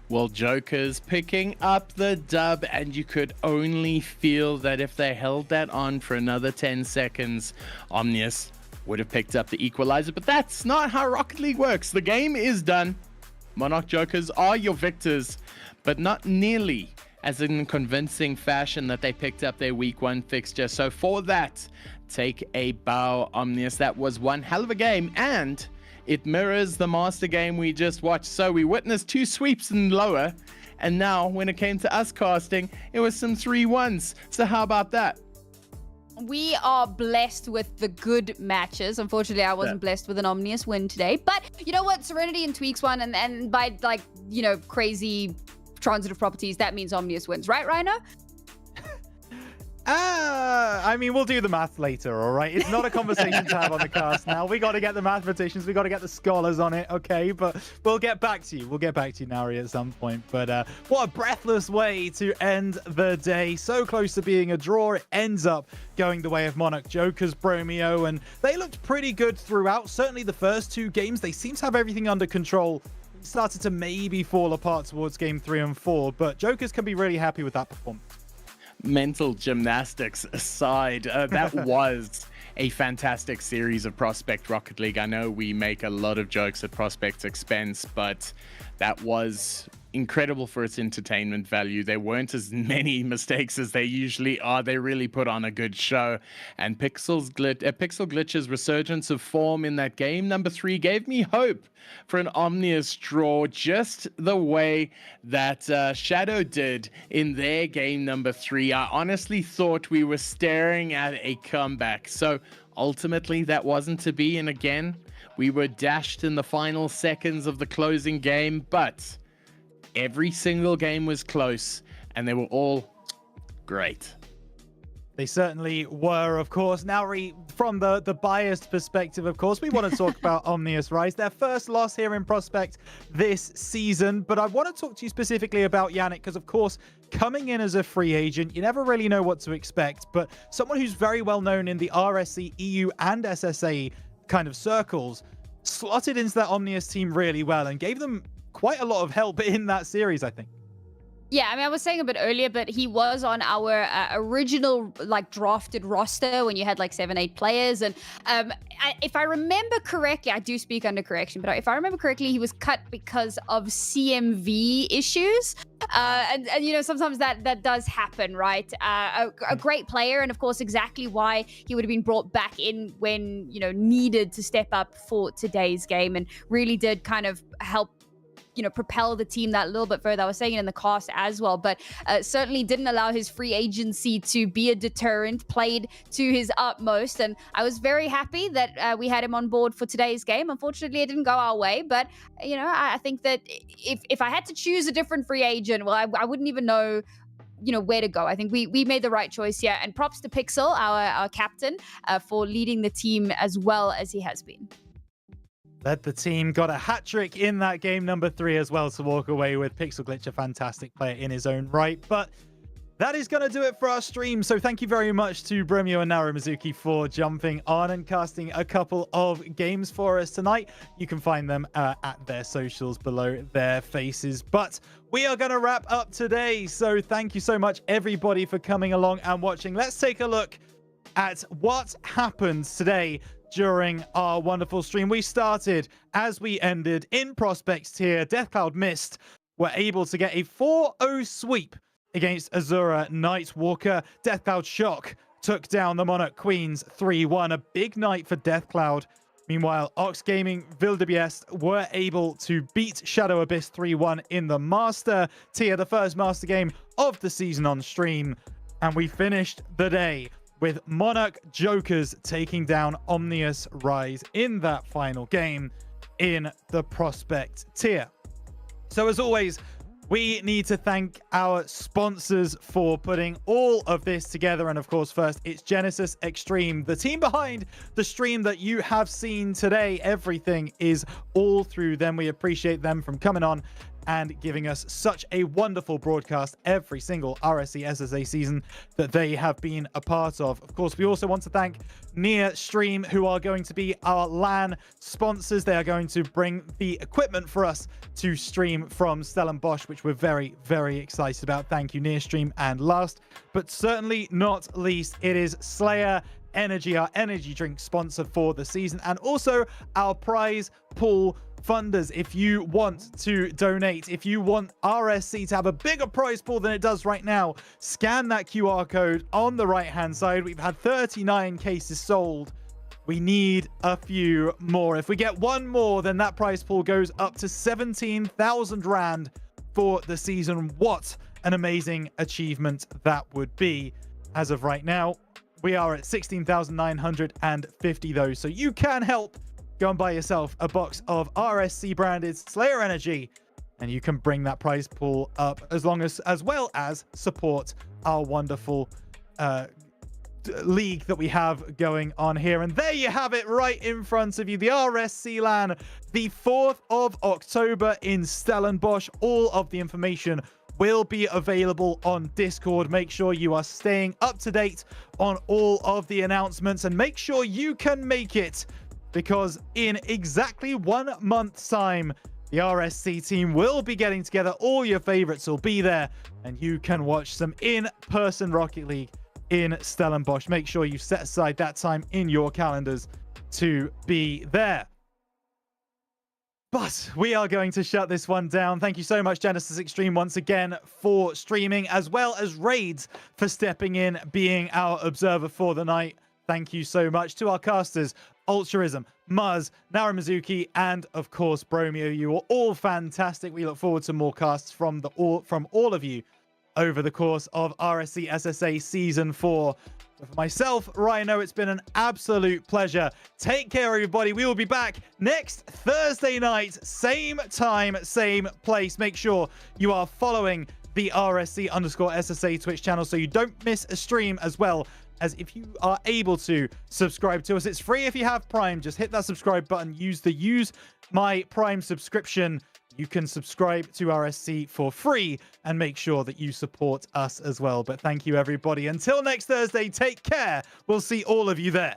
Well, Jokers picking up the dub, and you could only feel that if they held that on for another 10 seconds, Omnius would have picked up the equalizer, but that's not how Rocket League works. The game is done. Monarch Jokers are your victors, but not nearly as in convincing fashion that they picked up their week 1 fixture. So for that, take a bow, Omnius. That was one hell of a game, and it mirrors the master game we just watched. So we witnessed 2 sweeps in lower, and now when it came to us casting, it was some 3-1s. So how about that? We are blessed with the good matches. Unfortunately, I wasn't blessed with an Omnius win today. But you know what? Serenity and Tweaks won, and by, like, you know, crazy transitive properties, that means Omnius wins. Right, Rhino? I mean, we'll do the math later, all right? It's not a conversation to have on the cast now. We got to get the mathematicians, we got to get the scholars on it, okay? But we'll get back to you. We'll get back to you, Nari, at some point. But what a breathless way to end the day. So close to being a draw. It ends up going the way of Monarch Jokers, Bromeo, and they looked pretty good throughout. Certainly the first two games, they seem to have everything under control. Started to maybe fall apart towards game 3 and 4, but Jokers can be really happy with that performance. Mental gymnastics aside, that was a fantastic series of Prospect Rocket League. I know we make a lot of jokes at Prospect's expense, but that was incredible for its entertainment value. There weren't as many mistakes as they usually are. They really put on a good show. And Pixel Glitch's resurgence of form in that game number 3 gave me hope for an Omnius draw, just the way that Shadow did in their game number 3. I honestly thought we were staring at a comeback. So ultimately that wasn't to be. And again, we were dashed in the final seconds of the closing game, but every single game was close, and they were all great. They certainly were, of course. Now, from the biased perspective, of course, we want to talk about Omnius Rise, their first loss here in Prospect this season. But I want to talk to you specifically about Yannick, because, of course, coming in as a free agent, you never really know what to expect. But someone who's very well known in the RSC, EU, and SSA kind of circles, slotted into that Omnius team really well and gave them quite a lot of help in that series, I think. Yeah, I mean, I was saying a bit earlier, but he was on our original, drafted roster when you had, 7-8 players. And if I remember correctly, I do speak under correction, but if I remember correctly, he was cut because of CMV issues. And sometimes that does happen, right? A great player, and of course, exactly why he would have been brought back in when, needed to step up for today's game, and really did kind of help propel the team that little bit further. I was saying it in the cast as well, but certainly didn't allow his free agency to be a deterrent, played to his utmost. And I was very happy that we had him on board for today's game. Unfortunately, it didn't go our way, but I think that if I had to choose a different free agent, well, I wouldn't even know where to go. I think we made the right choice here, and props to Pixel, our captain, for leading the team as well as he has been. Led the team, got a hat trick in that game number 3 as well to walk away with. Pixel Glitch, a fantastic player in his own right. But that is going to do it for our stream. So thank you very much to Bromeo and Nara Mizuki for jumping on and casting a couple of games for us tonight. You can find them at their socials below their faces. But we are going to wrap up today. So thank you so much, everybody, for coming along and watching. Let's take a look at what happened today during our wonderful stream. We started as we ended in Prospects tier. Deathcloud Mist were able to get a 4-0 sweep against Azura Nightwalker. Deathcloud Shock took down the Monarch Queens 3-1. A big night for Deathcloud. Meanwhile, Ox Gaming Wildebeest were able to beat Shadow Abyss 3-1 in the Master tier, the first Master game of the season on stream. And we finished the day with Monarch Jokers taking down Omnius Rise in that final game in the Prospect tier. So as always, we need to thank our sponsors for putting all of this together. And of course, first, it's Genisus Extreme, the team behind the stream that you have seen today. Everything is all through them. We appreciate them from coming on and giving us such a wonderful broadcast every single RSC SSA season that they have been a part of. Of course, we also want to thank Near Stream, who are going to be our LAN sponsors. They are going to bring the equipment for us to stream from Stellenbosch, which we're very, very excited about. Thank you, Near Stream. And last, but certainly not least, it is Slayer Energy, our energy drink sponsor for the season, and also our prize pool funders. If you want to donate, if you want RSC to have a bigger prize pool than it does right now, scan that QR code on the right hand side. We've had 39 cases sold. We need a few more. If we get one more, then that prize pool goes up to 17,000 Rand for the season. What an amazing achievement that would be. As of right now, we are at 16,950 though, so you can help. Go and buy yourself a box of RSC branded Slayer Energy, and you can bring that prize pool up as well as support our wonderful league that we have going on here. And there you have it right in front of you, the RSC LAN, the 4th of October in Stellenbosch. All of the information will be available on Discord. Make sure you are staying up to date on all of the announcements, and make sure you can make it, because in exactly 1 month's time, the RSC team will be getting together. All your favorites will be there, and you can watch some in-person Rocket League in Stellenbosch. Make sure you set aside that time in your calendars to be there. But we are going to shut this one down. Thank you so much, Genisus Extreme, once again for streaming, as well as Raids for stepping in, being our observer for the night. Thank you so much to our casters, Ultraism, Muzz, Naramizuki, and of course, Bromeo. You are all fantastic. We look forward to more casts from all of you over the course of RSC SSA Season 4. For myself, Rhino, it's been an absolute pleasure. Take care, everybody. We will be back next Thursday night, same time, same place. Make sure you are following the RSC_SSA Twitch channel so you don't miss a stream, as well as if you are able to subscribe to us. It's free if you have Prime. Just hit that subscribe button. Use my Prime subscription. You can subscribe to RSC for free and make sure that you support us as well. But thank you, everybody. Until next Thursday, take care. We'll see all of you there.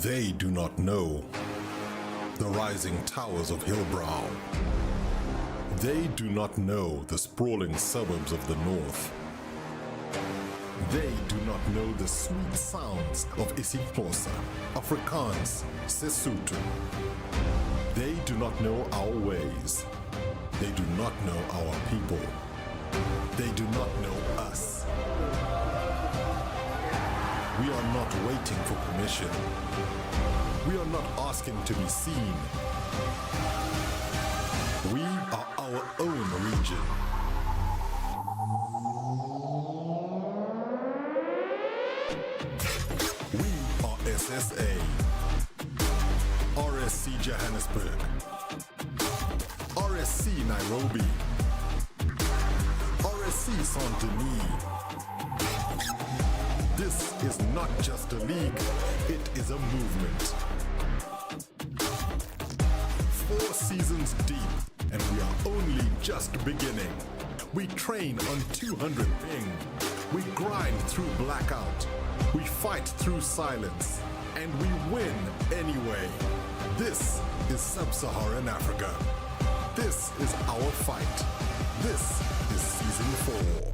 They do not know the rising towers of Hillbrow. They do not know the sprawling suburbs of the north. They do not know the sweet sounds of isiXhosa, Afrikaans, Sesotho. They do not know our ways. They do not know our people. They do not know us. We are not waiting for permission. We are not asking to be seen. We are our own region. We are SSA, RSC Johannesburg, RSC Nairobi, RSC Saint-Denis. This is not just a league, it is a movement. 4 seasons deep, and we are only just beginning. We train on 200 ping. We grind through blackout. We fight through silence. And we win anyway. This is Sub-Saharan Africa. This is our fight. This is Season 4.